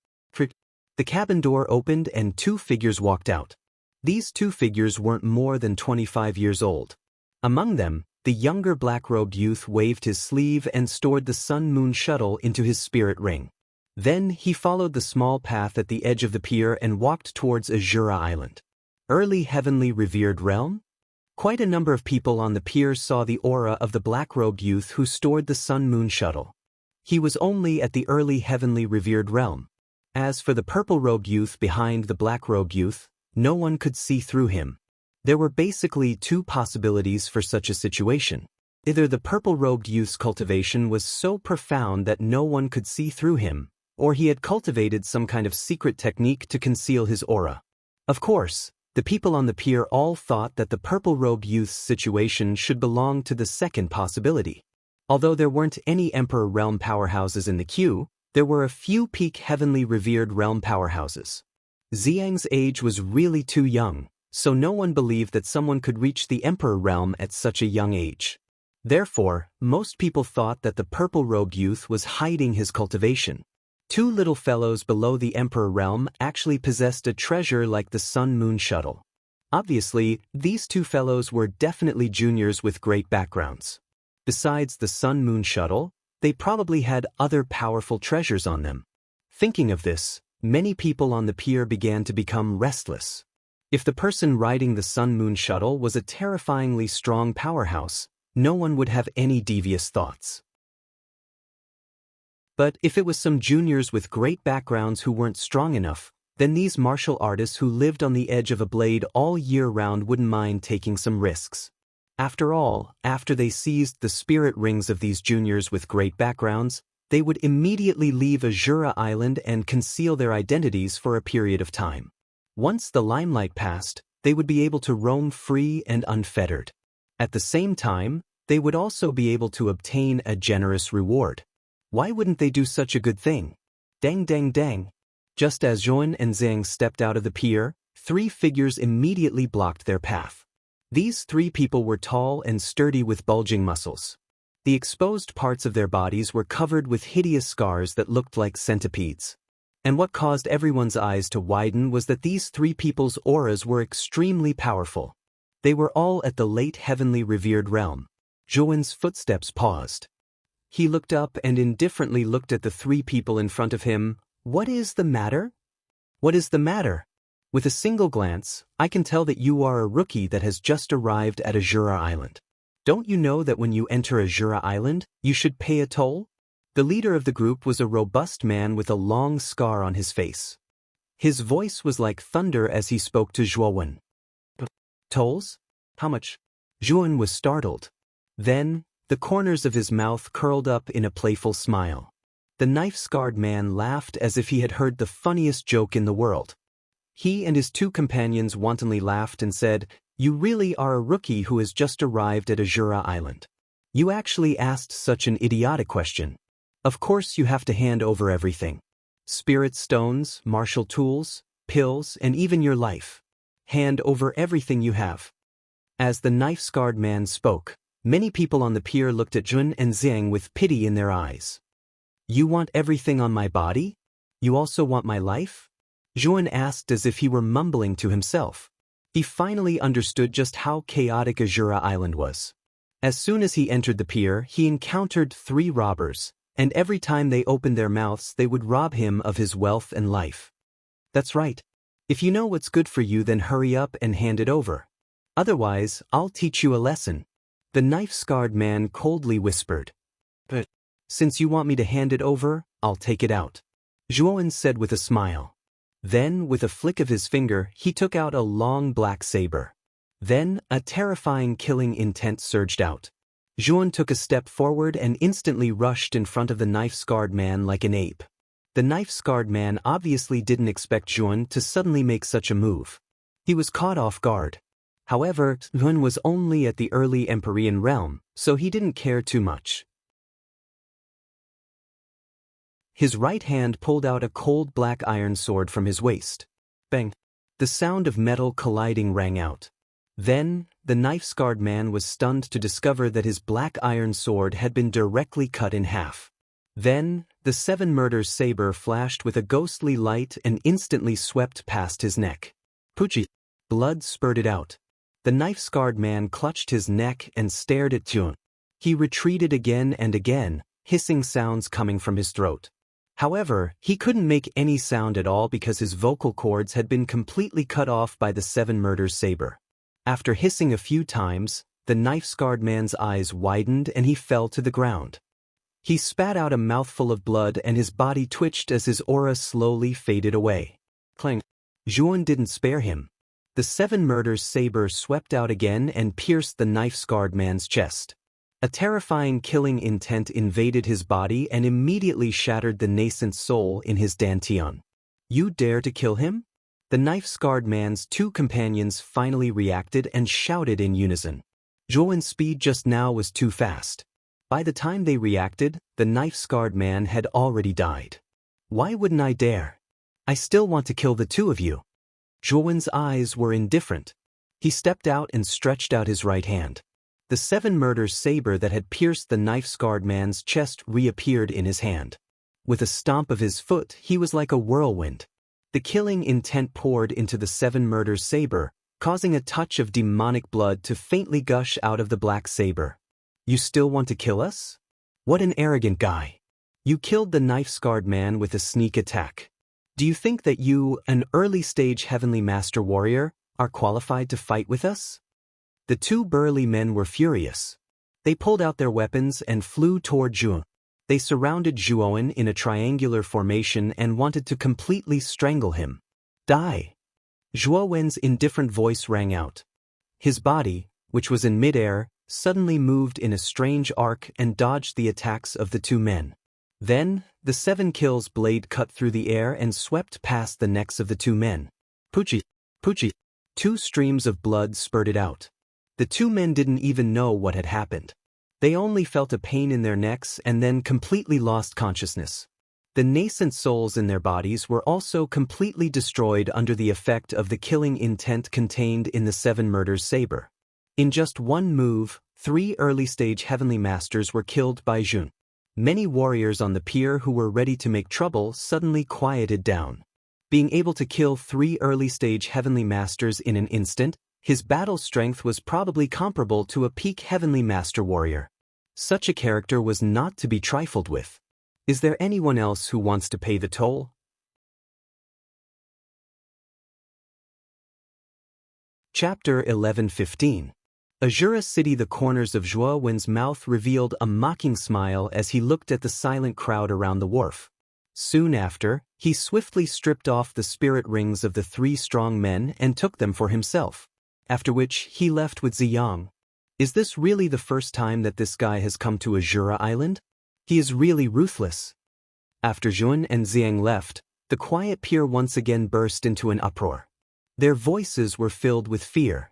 The cabin door opened and 2 figures walked out. These 2 figures weren't more than 25 years old. Among them, the younger black-robed youth waved his sleeve and stored the Sun-Moon shuttle into his spirit ring. Then he followed the small path at the edge of the pier and walked towards Azura Island. Early heavenly revered realm? Quite a number of people on the pier saw the aura of the black-robed youth who stored the Sun-Moon shuttle. He was only at the early heavenly revered realm. As for the purple-robed youth behind the black-robed youth, no one could see through him. There were basically 2 possibilities for such a situation. Either the purple-robed youth's cultivation was so profound that no one could see through him, or he had cultivated some kind of secret technique to conceal his aura. Of course, the people on the pier all thought that the purple-robed youth's situation should belong to the second possibility. Although there weren't any Emperor Realm powerhouses in the queue, there were a few peak heavenly revered realm powerhouses. Xiang's age was really too young, so no one believed that someone could reach the Emperor Realm at such a young age. Therefore, most people thought that the purple-robed youth was hiding his cultivation. 2 little fellows below the Emperor Realm actually possessed a treasure like the Sun-Moon shuttle. Obviously, these 2 fellows were definitely juniors with great backgrounds. Besides the Sun-Moon shuttle, they probably had other powerful treasures on them. Thinking of this, many people on the pier began to become restless. If the person riding the Sun-Moon shuttle was a terrifyingly strong powerhouse, no one would have any devious thoughts. But if it was some juniors with great backgrounds who weren't strong enough, then these martial artists who lived on the edge of a blade all year round wouldn't mind taking some risks. After all, after they seized the spirit rings of these juniors with great backgrounds, they would immediately leave Azura Island and conceal their identities for a period of time. Once the limelight passed, they would be able to roam free and unfettered. At the same time, they would also be able to obtain a generous reward. Why wouldn't they do such a good thing? Dang dang dang. Just as Zhuan and Zhang stepped out of the pier, 3 figures immediately blocked their path. These 3 people were tall and sturdy with bulging muscles. The exposed parts of their bodies were covered with hideous scars that looked like centipedes. And what caused everyone's eyes to widen was that these 3 people's auras were extremely powerful. They were all at the late heavenly revered realm. Zhuan's footsteps paused. He looked up and indifferently looked at the 3 people in front of him. What is the matter? What is the matter? With a single glance, I can tell that you are a rookie that has just arrived at Azura Island. Don't you know that when you enter Azura Island, you should pay a toll? The leader of the group was a robust man with a long scar on his face. His voice was like thunder as he spoke to Zhuowen. Tolls? How much? Zhuowen was startled. Then, the corners of his mouth curled up in a playful smile. The knife-scarred man laughed as if he had heard the funniest joke in the world. He and his two companions wantonly laughed and said, "You really are a rookie who has just arrived at Azura Island. You actually asked such an idiotic question. Of course you have to hand over everything. Spirit stones, martial tools, pills, and even your life. Hand over everything you have." As the knife-scarred man spoke, many people on the pier looked at Jun and Zhang with pity in their eyes. "You want everything on my body? You also want my life?" Zhuan asked as if he were mumbling to himself. He finally understood just how chaotic Azura Island was. As soon as he entered the pier, he encountered 3 robbers, and every time they opened their mouths they would rob him of his wealth and life. "That's right. If you know what's good for you, then hurry up and hand it over. Otherwise, I'll teach you a lesson," the knife-scarred man coldly whispered. "But since you want me to hand it over, I'll take it out," Zhuowen said with a smile. Then, with a flick of his finger, he took out a long black saber. Then, a terrifying killing intent surged out. Zhuowen took a step forward and instantly rushed in front of the knife-scarred man like an ape. The knife-scarred man obviously didn't expect Zhuowen to suddenly make such a move. He was caught off guard. However, Zhuowen was only at the early Empyrean realm, so he didn't care too much. His right hand pulled out a cold black iron sword from his waist. Bang! The sound of metal colliding rang out. Then, the knife-scarred man was stunned to discover that his black iron sword had been directly cut in half. Then, the 7 murders saber flashed with a ghostly light and instantly swept past his neck. Puchi! Blood spurted out. The knife-scarred man clutched his neck and stared at Zhuowen. He retreated again and again, hissing sounds coming from his throat. However, he couldn't make any sound at all because his vocal cords had been completely cut off by the 7 murders saber. After hissing a few times, the knife-scarred man's eyes widened and he fell to the ground. He spat out a mouthful of blood and his body twitched as his aura slowly faded away. Clang! Zhuowen didn't spare him. The 7 murders saber swept out again and pierced the knife-scarred man's chest. A terrifying killing intent invaded his body and immediately shattered the nascent soul in his dantian. "You dare to kill him?" The knife-scarred man's 2 companions finally reacted and shouted in unison. Zhuowen's speed just now was too fast. By the time they reacted, the knife-scarred man had already died. "Why wouldn't I dare? I still want to kill the 2 of you." Zhuowen's eyes were indifferent. He stepped out and stretched out his right hand. The 7 murders saber that had pierced the knife-scarred man's chest reappeared in his hand. With a stomp of his foot, he was like a whirlwind. The killing intent poured into the 7 murders saber, causing a touch of demonic blood to faintly gush out of the black saber. "You still want to kill us? What an arrogant guy. You killed the knife-scarred man with a sneak attack. Do you think that you, an early-stage Heavenly Master Warrior, are qualified to fight with us?" The 2 burly men were furious. They pulled out their weapons and flew toward Zhuowen. They surrounded Zhuowen in a triangular formation and wanted to completely strangle him. "Die!" Zhuowen's indifferent voice rang out. His body, which was in midair, suddenly moved in a strange arc and dodged the attacks of the 2 men. Then, the 7 kills blade cut through the air and swept past the necks of the 2 men. Puchi! Puchi! 2 streams of blood spurted out. The 2 men didn't even know what had happened. They only felt a pain in their necks and then completely lost consciousness. The nascent souls in their bodies were also completely destroyed under the effect of the killing intent contained in the 7 murders saber. In just one move, 3 early-stage Heavenly Masters were killed by Zhuowen. Many warriors on the pier who were ready to make trouble suddenly quieted down. Being able to kill 3 early-stage Heavenly Masters in an instant, his battle strength was probably comparable to a peak Heavenly Master Warrior. Such a character was not to be trifled with. Is there anyone else who wants to pay the toll? Chapter 11:15. Azura City. The corners of Zhuo Wen's mouth revealed a mocking smile as he looked at the silent crowd around the wharf. Soon after, he swiftly stripped off the spirit rings of the three strong men and took them for himself, after which he left with Ziyang. Is this really the first time that this guy has come to Azura Island? He is really ruthless. After Zhuan and Ziyang left, the quiet pier once again burst into an uproar. Their voices were filled with fear.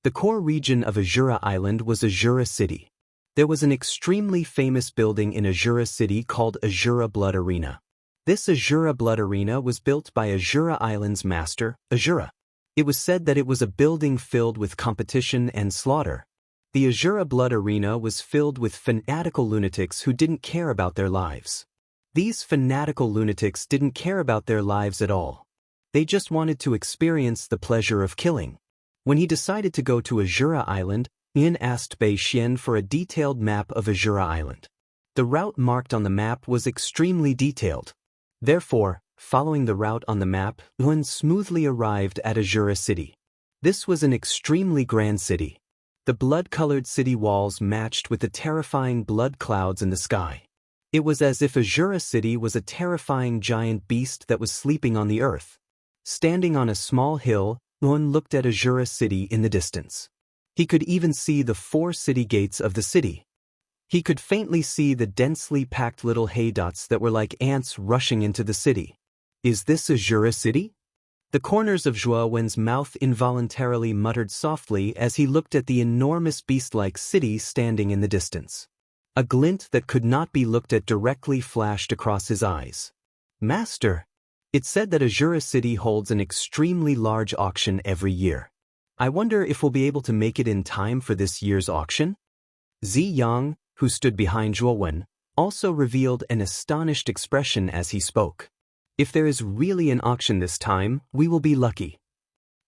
The core region of Azura Island was Azura City. There was an extremely famous building in Azura City called Azura Blood Arena. This Azura Blood Arena was built by Azura Island's master, Azura. It was said that it was a building filled with competition and slaughter. The Azura Blood Arena was filled with fanatical lunatics who didn't care about their lives. These fanatical lunatics didn't care about their lives at all. They just wanted to experience the pleasure of killing. When he decided to go to Azura Island, Yin asked Bei Xian for a detailed map of Azura Island. The route marked on the map was extremely detailed. Therefore, following the route on the map, Yuan smoothly arrived at Azura City. This was an extremely grand city. The blood-colored city walls matched with the terrifying blood clouds in the sky. It was as if Azura City was a terrifying giant beast that was sleeping on the earth. Standing on a small hill, Yuan looked at Azura City in the distance. He could even see the 4 city gates of the city. He could faintly see the densely packed little hay dots that were like ants rushing into the city. Is this Azura City? The corners of Zhuo Wen's mouth involuntarily muttered softly as he looked at the enormous beast-like city standing in the distance. A glint that could not be looked at directly flashed across his eyes. Master! It's said that Azura City holds an extremely large auction every year. I wonder if we'll be able to make it in time for this year's auction? Ziyang, who stood behind Zhuo Wen, also revealed an astonished expression as he spoke. If there is really an auction this time, we will be lucky.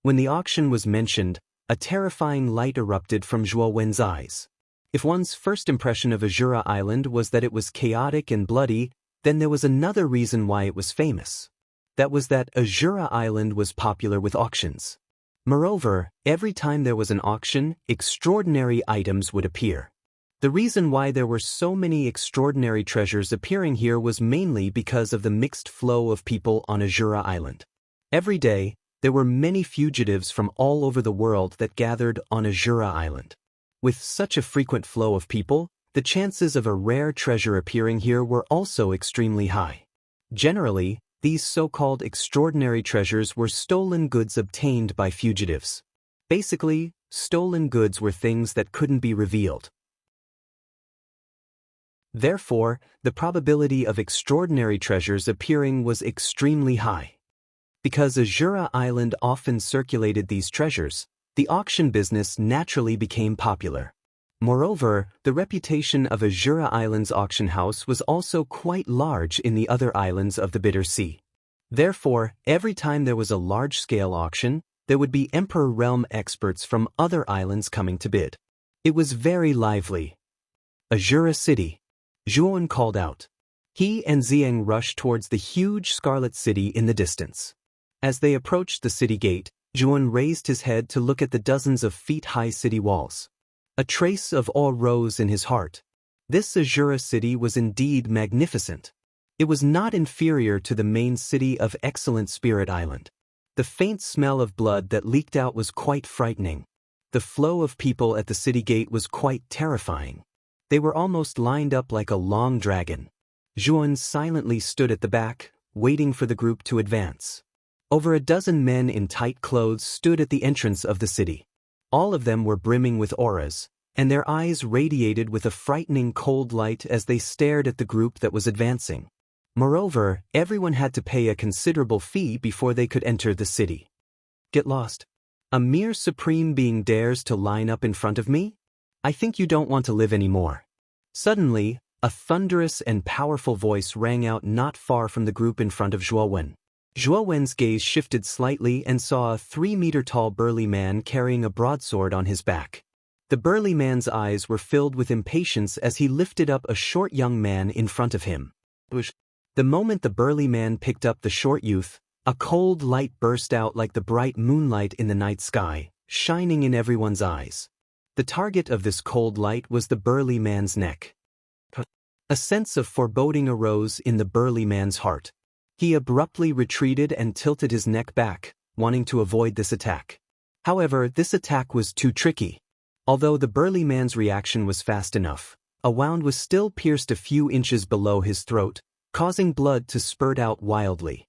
When the auction was mentioned, a terrifying light erupted from Zhuo Wen's eyes. If one's first impression of Azura Island was that it was chaotic and bloody, then there was another reason why it was famous. That was that Azura Island was popular with auctions. Moreover, every time there was an auction, extraordinary items would appear. The reason why there were so many extraordinary treasures appearing here was mainly because of the mixed flow of people on Azura Island. Every day, there were many fugitives from all over the world that gathered on Azura Island. With such a frequent flow of people, the chances of a rare treasure appearing here were also extremely high. Generally, these so-called extraordinary treasures were stolen goods obtained by fugitives. Basically, stolen goods were things that couldn't be revealed. Therefore, the probability of extraordinary treasures appearing was extremely high. Because Azura Island often circulated these treasures, the auction business naturally became popular. Moreover, the reputation of Azura Island's auction house was also quite large in the other islands of the Bitter Sea. Therefore, every time there was a large-scale auction, there would be Emperor Realm experts from other islands coming to bid. It was very lively. Azura City. Zhuan called out. He and Ziyang rushed towards the huge scarlet city in the distance. As they approached the city gate, Zhuan raised his head to look at the dozens of feet-high city walls. A trace of awe rose in his heart. This Azura City was indeed magnificent. It was not inferior to the main city of Excellent Spirit Island. The faint smell of blood that leaked out was quite frightening. The flow of people at the city gate was quite terrifying. They were almost lined up like a long dragon. Zhuan silently stood at the back, waiting for the group to advance. Over a dozen men in tight clothes stood at the entrance of the city. All of them were brimming with auras, and their eyes radiated with a frightening cold light as they stared at the group that was advancing. Moreover, everyone had to pay a considerable fee before they could enter the city. Get lost. A mere supreme being dares to line up in front of me? I think you don't want to live anymore. Suddenly, a thunderous and powerful voice rang out not far from the group in front of Zhuo Wen. Zhuo Wen's gaze shifted slightly and saw a 3-meter-tall burly man carrying a broadsword on his back. The burly man's eyes were filled with impatience as he lifted up a short young man in front of him. The moment the burly man picked up the short youth, a cold light burst out like the bright moonlight in the night sky, shining in everyone's eyes. The target of this cold light was the burly man's neck. A sense of foreboding arose in the burly man's heart. He abruptly retreated and tilted his neck back, wanting to avoid this attack. However, this attack was too tricky. Although the burly man's reaction was fast enough, a wound was still pierced a few inches below his throat, causing blood to spurt out wildly.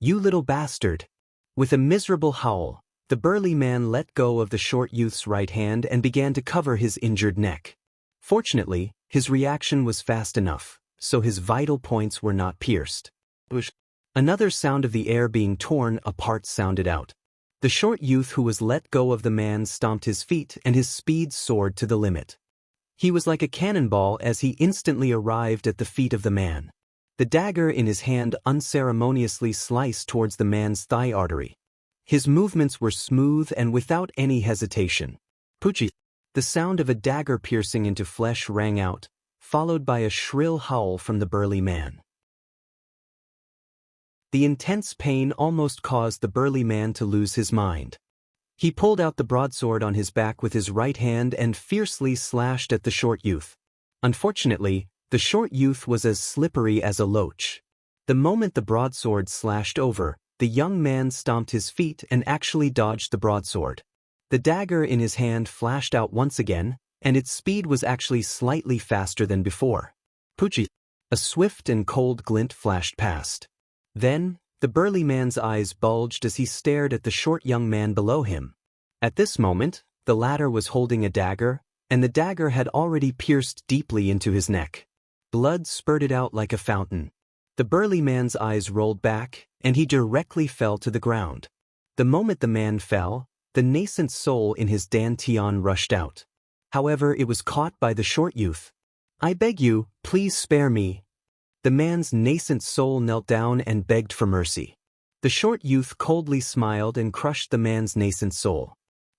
"You little bastard!" With a miserable howl, the burly man let go of the short youth's right hand and began to cover his injured neck. Fortunately, his reaction was fast enough, so his vital points were not pierced. Another sound of the air being torn apart sounded out. The short youth who was let go of the man stomped his feet and his speed soared to the limit. He was like a cannonball as he instantly arrived at the feet of the man. The dagger in his hand unceremoniously sliced towards the man's thigh artery. His movements were smooth and without any hesitation. Puchi! The sound of a dagger piercing into flesh rang out, followed by a shrill howl from the burly man. The intense pain almost caused the burly man to lose his mind. He pulled out the broadsword on his back with his right hand and fiercely slashed at the short youth. Unfortunately, the short youth was as slippery as a loach. The moment the broadsword slashed over, the young man stomped his feet and actually dodged the broadsword. The dagger in his hand flashed out once again, and its speed was actually slightly faster than before. Puchi! A swift and cold glint flashed past. Then, the burly man's eyes bulged as he stared at the short young man below him. At this moment, the latter was holding a dagger, and the dagger had already pierced deeply into his neck. Blood spurted out like a fountain. The burly man's eyes rolled back, and he directly fell to the ground. The moment the man fell, the nascent soul in his dantian rushed out. However, it was caught by the short youth. "I beg you, please spare me." The man's nascent soul knelt down and begged for mercy. The short youth coldly smiled and crushed the man's nascent soul.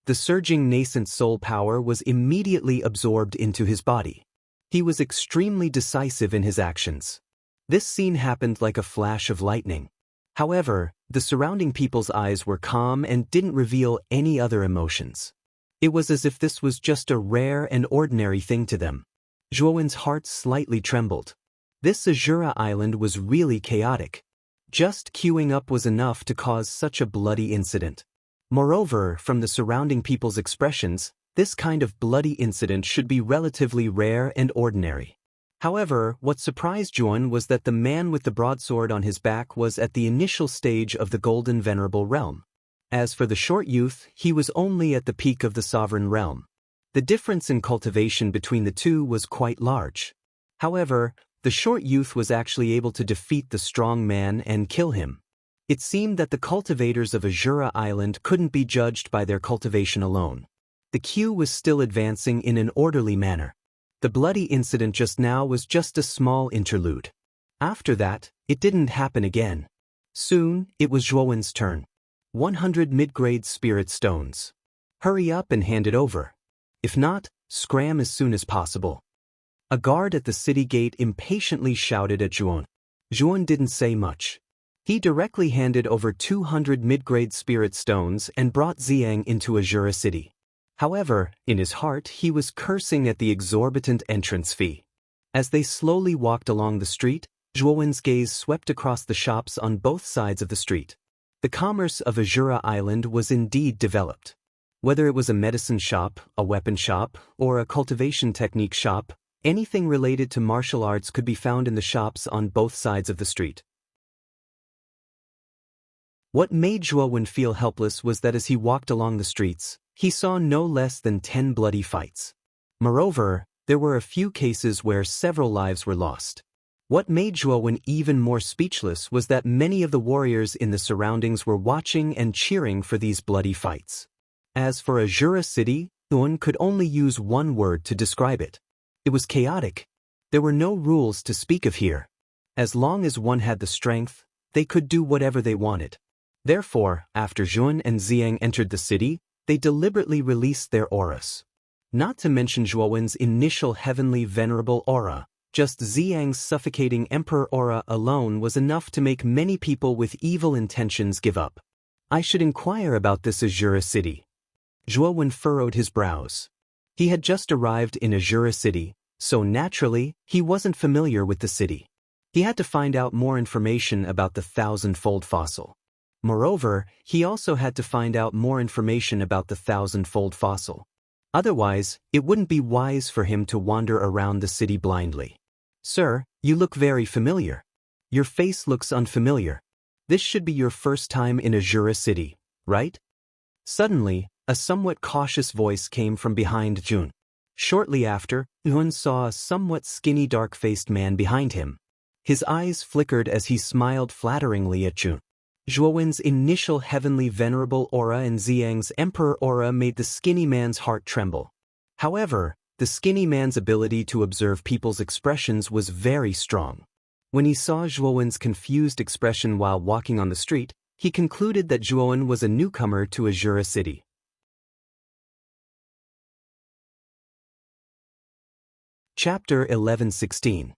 The surging nascent soul power was immediately absorbed into his body. He was extremely decisive in his actions. This scene happened like a flash of lightning. However, the surrounding people's eyes were calm and didn't reveal any other emotions. It was as if this was just a rare and ordinary thing to them. Zhuowen's heart slightly trembled. This Azura island was really chaotic. Just queuing up was enough to cause such a bloody incident. Moreover, from the surrounding people's expressions, this kind of bloody incident should be relatively rare and ordinary. However, what surprised Zhuowen was that the man with the broadsword on his back was at the initial stage of the Golden Venerable Realm. As for the short youth, he was only at the peak of the Sovereign Realm. The difference in cultivation between the two was quite large. However, the short youth was actually able to defeat the strong man and kill him. It seemed that the cultivators of Azura Island couldn't be judged by their cultivation alone. The queue was still advancing in an orderly manner. The bloody incident just now was just a small interlude. After that, it didn't happen again. Soon, it was Zhuowen's turn. 100 mid-grade spirit stones. Hurry up and hand it over. If not, scram as soon as possible. A guard at the city gate impatiently shouted at Zhuowen. Zhuowen didn't say much. He directly handed over 200 mid-grade spirit stones and brought Xiang into Azura City. However, in his heart he was cursing at the exorbitant entrance fee. As they slowly walked along the street, Zhuowen's gaze swept across the shops on both sides of the street. The commerce of Azura Island was indeed developed. Whether it was a medicine shop, a weapon shop, or a cultivation technique shop, anything related to martial arts could be found in the shops on both sides of the street. What made Zhuowen feel helpless was that as he walked along the streets, he saw no less than 10 bloody fights. Moreover, there were a few cases where several lives were lost. What made Zhuowen even more speechless was that many of the warriors in the surroundings were watching and cheering for these bloody fights. As for Azura City, Zhuowen could only use one word to describe it. It was chaotic. There were no rules to speak of here. As long as one had the strength, they could do whatever they wanted. Therefore, after Zhuowen and Xiang entered the city, they deliberately released their auras. Not to mention Zhuowen's initial heavenly venerable aura, just Xiang's suffocating emperor aura alone was enough to make many people with evil intentions give up. I should inquire about this Azura City. Zhuowen furrowed his brows. He had just arrived in Azura City, so naturally, he wasn't familiar with the city. He had to find out more information about the thousand-fold fossil. Moreover, he also had to find out more information about the thousand-fold fossil. Otherwise, it wouldn't be wise for him to wander around the city blindly. Sir, you look very familiar. Your face looks unfamiliar. This should be your first time in Azura City, right? Suddenly, a somewhat cautious voice came from behind Jun. Shortly after, Jun saw a somewhat skinny dark-faced man behind him. His eyes flickered as he smiled flatteringly at Jun. Zhuowen's initial heavenly venerable aura and Xiang's emperor aura made the skinny man's heart tremble. However, the skinny man's ability to observe people's expressions was very strong. When he saw Zhuowen's confused expression while walking on the street, he concluded that Zhuowen was a newcomer to Azura City. Chapter 11:16.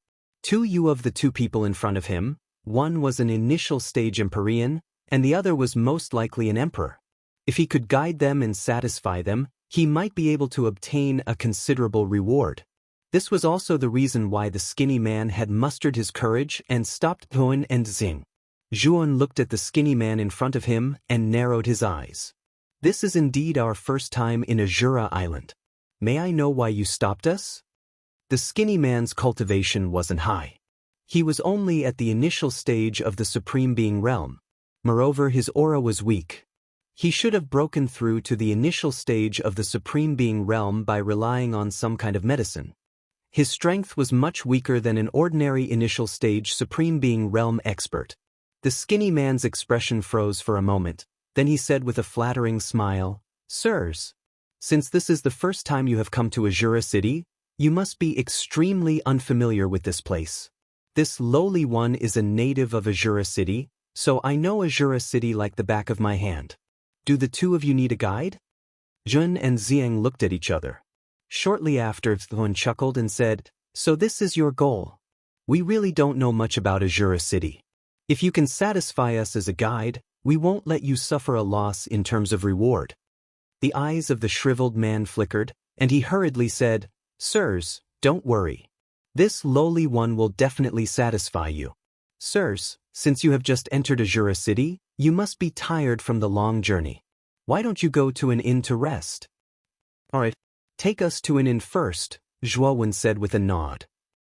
Of the two people in front of him, one was an initial stage Empyrean, and the other was most likely an emperor. If he could guide them and satisfy them, he might be able to obtain a considerable reward. This was also the reason why the skinny man had mustered his courage and stopped Zhuowen and Xing. Zhuowen looked at the skinny man in front of him and narrowed his eyes. This is indeed our first time in Azura Island. May I know why you stopped us? The skinny man's cultivation wasn't high. He was only at the initial stage of the Supreme Being realm. Moreover, his aura was weak. He should have broken through to the initial stage of the Supreme Being realm by relying on some kind of medicine. His strength was much weaker than an ordinary initial stage Supreme Being realm expert. The skinny man's expression froze for a moment, then he said with a flattering smile, "Sirs, since this is the first time you have come to Azura City, you must be extremely unfamiliar with this place. This lowly one is a native of Azura City, so I know Azura City like the back of my hand. Do the two of you need a guide?" Jun and Xiang looked at each other. Shortly after, Zhuowen chuckled and said, "So this is your goal. We really don't know much about Azura City. If you can satisfy us as a guide, we won't let you suffer a loss in terms of reward." The eyes of the shriveled man flickered, and he hurriedly said, "Sirs, don't worry. This lowly one will definitely satisfy you. Sirs, since you have just entered Azura City, you must be tired from the long journey. Why don't you go to an inn to rest?" "Alright, take us to an inn first," Zhuowen said with a nod.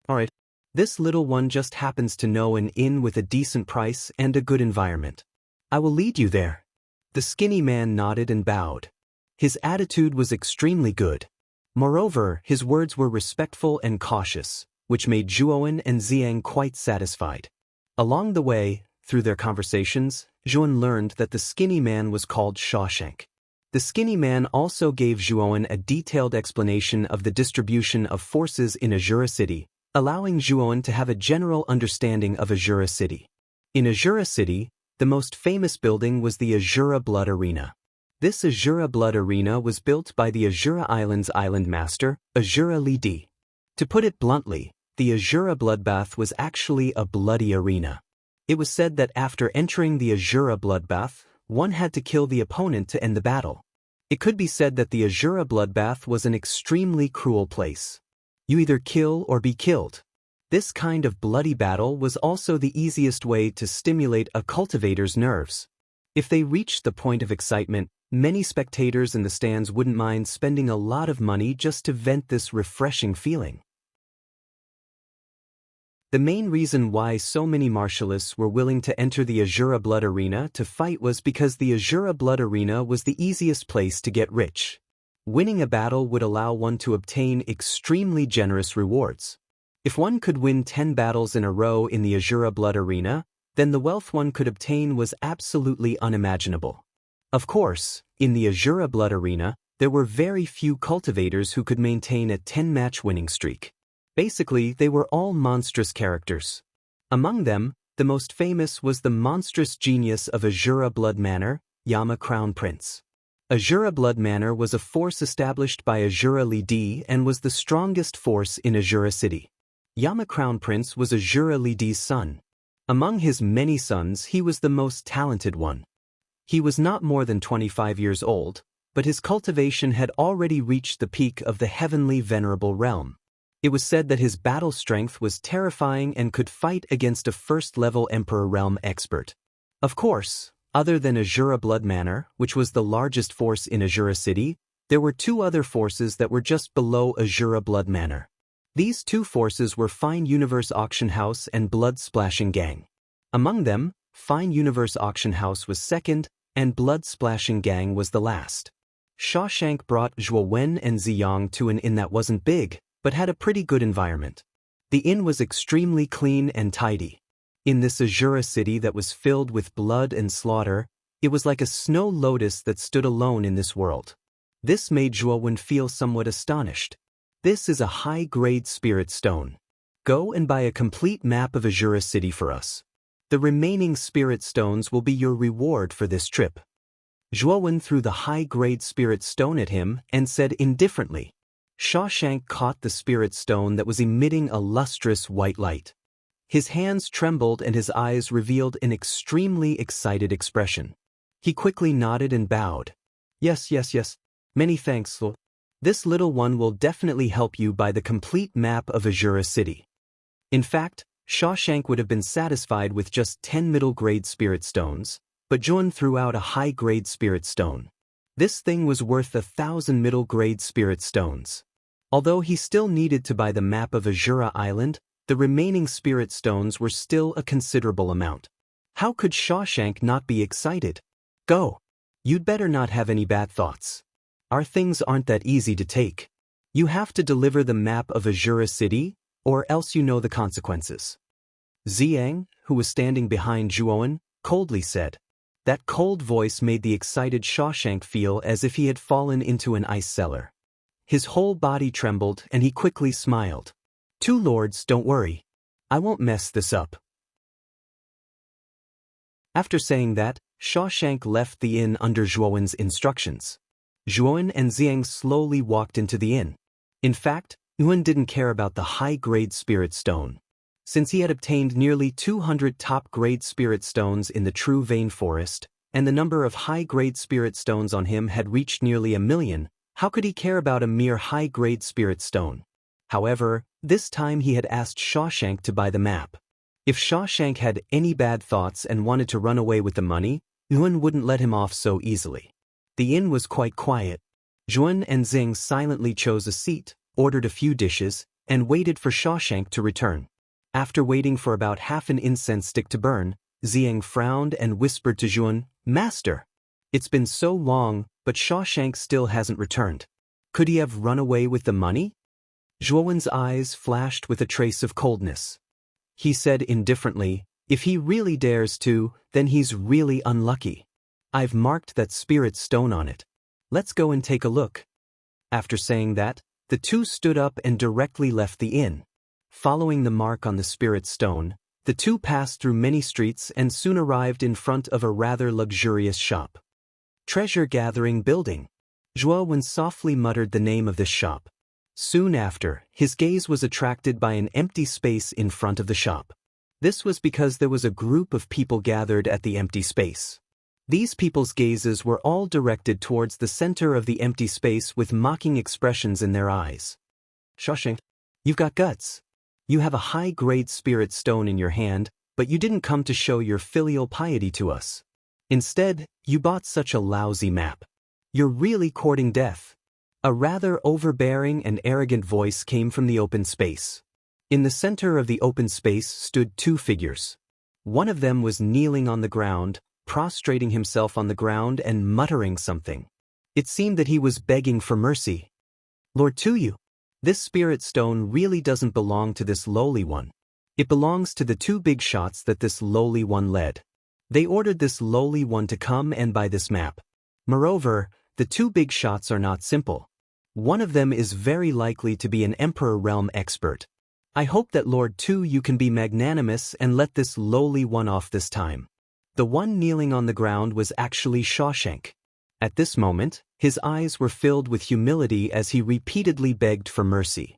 "Alright, this little one just happens to know an inn with a decent price and a good environment. I will lead you there." The skinny man nodded and bowed. His attitude was extremely good. Moreover, his words were respectful and cautious, which made Zhuowen and Xiang quite satisfied. Along the way, through their conversations, Zhuowen learned that the skinny man was called Shawshank. The skinny man also gave Zhuowen a detailed explanation of the distribution of forces in Azura City, allowing Zhuowen to have a general understanding of Azura City. In Azura City, the most famous building was the Azura Blood Arena. This Azura Blood Arena was built by the Azura Island's island master, Azura Li Di. To put it bluntly, the Azura Bloodbath was actually a bloody arena. It was said that after entering the Azura Bloodbath, one had to kill the opponent to end the battle. It could be said that the Azura Bloodbath was an extremely cruel place. You either kill or be killed. This kind of bloody battle was also the easiest way to stimulate a cultivator's nerves. If they reached the point of excitement, many spectators in the stands wouldn't mind spending a lot of money just to vent this refreshing feeling. The main reason why so many martialists were willing to enter the Azura Blood Arena to fight was because the Azura Blood Arena was the easiest place to get rich. Winning a battle would allow one to obtain extremely generous rewards. If one could win 10 battles in a row in the Azura Blood Arena, then the wealth one could obtain was absolutely unimaginable. Of course, in the Azura Blood Arena, there were very few cultivators who could maintain a 10-match winning streak. Basically, they were all monstrous characters. Among them, the most famous was the monstrous genius of Azura Blood Manor, Yama Crown Prince. Azura Blood Manor was a force established by Azura Li Di and was the strongest force in Azura City. Yama Crown Prince was Azura Li Di's son. Among his many sons, he was the most talented one. He was not more than 25 years old, but his cultivation had already reached the peak of the heavenly venerable realm. It was said that his battle strength was terrifying and could fight against a first-level Emperor Realm expert. Of course, other than Azura Blood Manor, which was the largest force in Azura City, there were two other forces that were just below Azura Blood Manor. These two forces were Fine Universe Auction House and Blood Splashing Gang. Among them, Fine Universe Auction House was second, and Blood Splashing Gang was the last. Shawshank brought Zhuo Wen and Ziyang to an inn that wasn't big, but had a pretty good environment. The inn was extremely clean and tidy. In this Azura city that was filled with blood and slaughter, it was like a snow lotus that stood alone in this world. This made Zhuo Wen feel somewhat astonished. This is a high-grade spirit stone. Go and buy a complete map of Azura City for us. The remaining spirit stones will be your reward for this trip. Zhuo Wen threw the high-grade spirit stone at him and said indifferently. Shawshank caught the spirit stone that was emitting a lustrous white light. His hands trembled and his eyes revealed an extremely excited expression. He quickly nodded and bowed. Yes. Many thanks, Lord. This little one will definitely help you buy the complete map of Azura City. In fact, Shawshank would have been satisfied with just 10 middle-grade spirit stones, but Jun threw out a high-grade spirit stone. This thing was worth 1,000 middle-grade spirit stones. Although he still needed to buy the map of Azura Island, the remaining spirit stones were still a considerable amount. How could Shawshank not be excited? Go. You'd better not have any bad thoughts. Our things aren't that easy to take. You have to deliver the map of Azura City, or else you know the consequences. Ziyang, who was standing behind Zhuo Wen, coldly said. That cold voice made the excited Shawshank feel as if he had fallen into an ice cellar. His whole body trembled and he quickly smiled. Two lords, don't worry. I won't mess this up. After saying that, Shawshank left the inn under Zhuo Wen's instructions. Zhuo Wen and Ziyang slowly walked into the inn. In fact, Yuan didn't care about the high-grade spirit stone. Since he had obtained nearly 200 top-grade spirit stones in the True Vein Forest, and the number of high-grade spirit stones on him had reached nearly 1,000,000, how could he care about a mere high-grade spirit stone? However, this time he had asked Shawshank to buy the map. If Shawshank had any bad thoughts and wanted to run away with the money, Yuan wouldn't let him off so easily. The inn was quite quiet. Yuan and Zing silently chose a seat, ordered a few dishes, and waited for Shawshank to return. After waiting for about half an incense stick to burn, Ziyang frowned and whispered to Yuan, Master! It's been so long, but Shawshank still hasn't returned. Could he have run away with the money? Zhuo Wen's eyes flashed with a trace of coldness. He said indifferently, if he really dares to, then he's really unlucky. I've marked that spirit stone on it. Let's go and take a look. After saying that, the two stood up and directly left the inn. Following the mark on the spirit stone, the two passed through many streets and soon arrived in front of a rather luxurious shop. Treasure Gathering Building. Zhuo Wen softly muttered the name of this shop. Soon after, his gaze was attracted by an empty space in front of the shop. This was because there was a group of people gathered at the empty space. These people's gazes were all directed towards the center of the empty space with mocking expressions in their eyes. Shawshank, you've got guts. You have a high-grade spirit stone in your hand, but you didn't come to show your filial piety to us. Instead, you bought such a lousy map. You're really courting death. A rather overbearing and arrogant voice came from the open space. In the center of the open space stood two figures. One of them was kneeling on the ground, prostrating himself on the ground and muttering something. It seemed that he was begging for mercy. Lord Tuyu, this spirit stone really doesn't belong to this lowly one. It belongs to the two big shots that this lowly one led. They ordered this lowly one to come and buy this map. Moreover, the two big shots are not simple. One of them is very likely to be an Emperor Realm expert. I hope that Lord Tu can be magnanimous and let this lowly one off this time. The one kneeling on the ground was actually Shawshank. At this moment, his eyes were filled with humility as he repeatedly begged for mercy.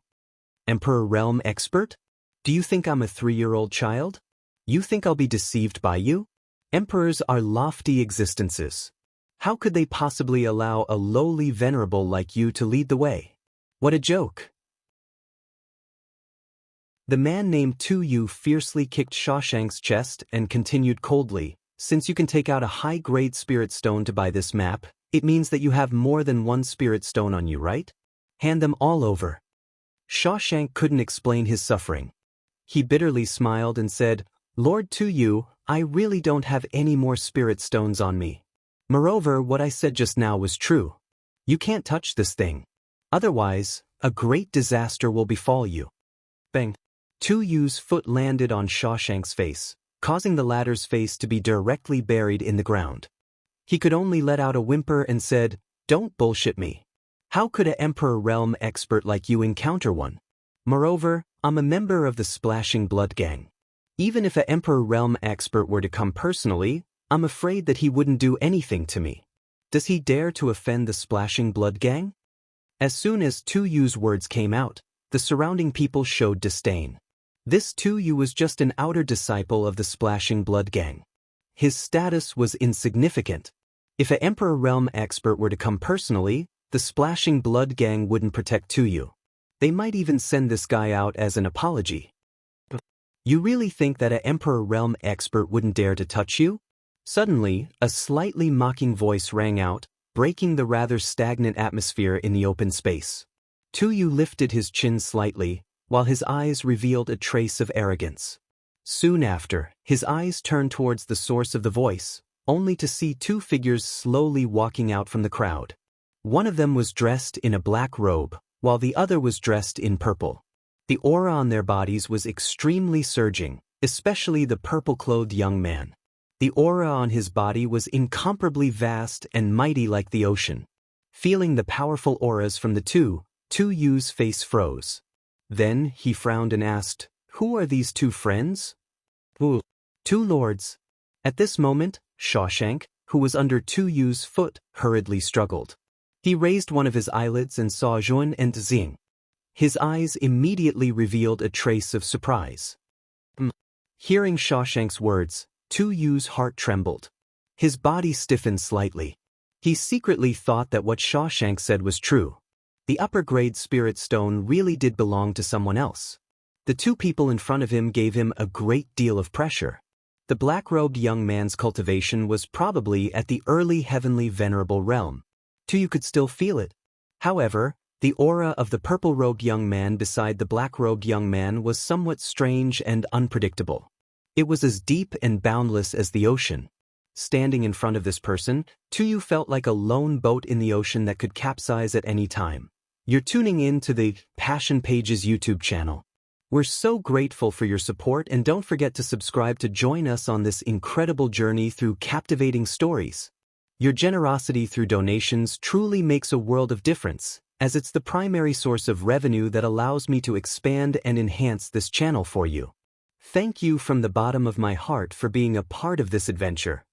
Emperor Realm expert? Do you think I'm a 3-year-old child? You think I'll be deceived by you? Emperors are lofty existences. How could they possibly allow a lowly venerable like you to lead the way? What a joke. The man named Tu Yu fiercely kicked Shawshank's chest and continued coldly, since you can take out a high-grade spirit stone to buy this map, it means that you have more than one spirit stone on you, right? Hand them all over. Shawshank couldn't explain his suffering. He bitterly smiled and said, Lord Tu Yu, I really don't have any more spirit stones on me. Moreover, what I said just now was true. You can't touch this thing. Otherwise, a great disaster will befall you. Bang. Tu Yu's foot landed on Shawshank's face, causing the latter's face to be directly buried in the ground. He could only let out a whimper and said, Don't bullshit me. How could a Emperor Realm expert like you encounter one? Moreover, I'm a member of the Splashing Blood Gang. Even if a Emperor Realm expert were to come personally, I'm afraid that he wouldn't do anything to me. Does he dare to offend the Splashing Blood Gang? As soon as Tu Yu's words came out, the surrounding people showed disdain. This Tu Yu was just an outer disciple of the Splashing Blood Gang. His status was insignificant. If an Emperor Realm expert were to come personally, the Splashing Blood Gang wouldn't protect Tu Yu. They might even send this guy out as an apology. You really think that an Emperor Realm expert wouldn't dare to touch you? Suddenly, a slightly mocking voice rang out, breaking the rather stagnant atmosphere in the open space. Tu Yu lifted his chin slightly, while his eyes revealed a trace of arrogance. Soon after, his eyes turned towards the source of the voice, only to see two figures slowly walking out from the crowd. One of them was dressed in a black robe, while the other was dressed in purple. The aura on their bodies was extremely surging, especially the purple-clothed young man. The aura on his body was incomparably vast and mighty like the ocean. Feeling the powerful auras from the two, Tu Yu's face froze. Then he frowned and asked, Who are these two friends? Two lords. At this moment, Shawshank, who was under Tu Yu's foot, hurriedly struggled. He raised one of his eyelids and saw Zhuan and Xing. His eyes immediately revealed a trace of surprise. Hearing Shawshank's words, Tu Yu's heart trembled. His body stiffened slightly. He secretly thought that what Shawshank said was true. The upper-grade spirit stone really did belong to someone else. The two people in front of him gave him a great deal of pressure. The black-robed young man's cultivation was probably at the early heavenly venerable realm. Tu Yu could still feel it. However, the aura of the purple-robed young man beside the black-robed young man was somewhat strange and unpredictable. It was as deep and boundless as the ocean. Standing in front of this person, Tu Yu felt like a lone boat in the ocean that could capsize at any time. You're tuning in to the Passion Pages YouTube channel. We're so grateful for your support, and don't forget to subscribe to join us on this incredible journey through captivating stories. Your generosity through donations truly makes a world of difference, as it's the primary source of revenue that allows me to expand and enhance this channel for you. Thank you from the bottom of my heart for being a part of this adventure.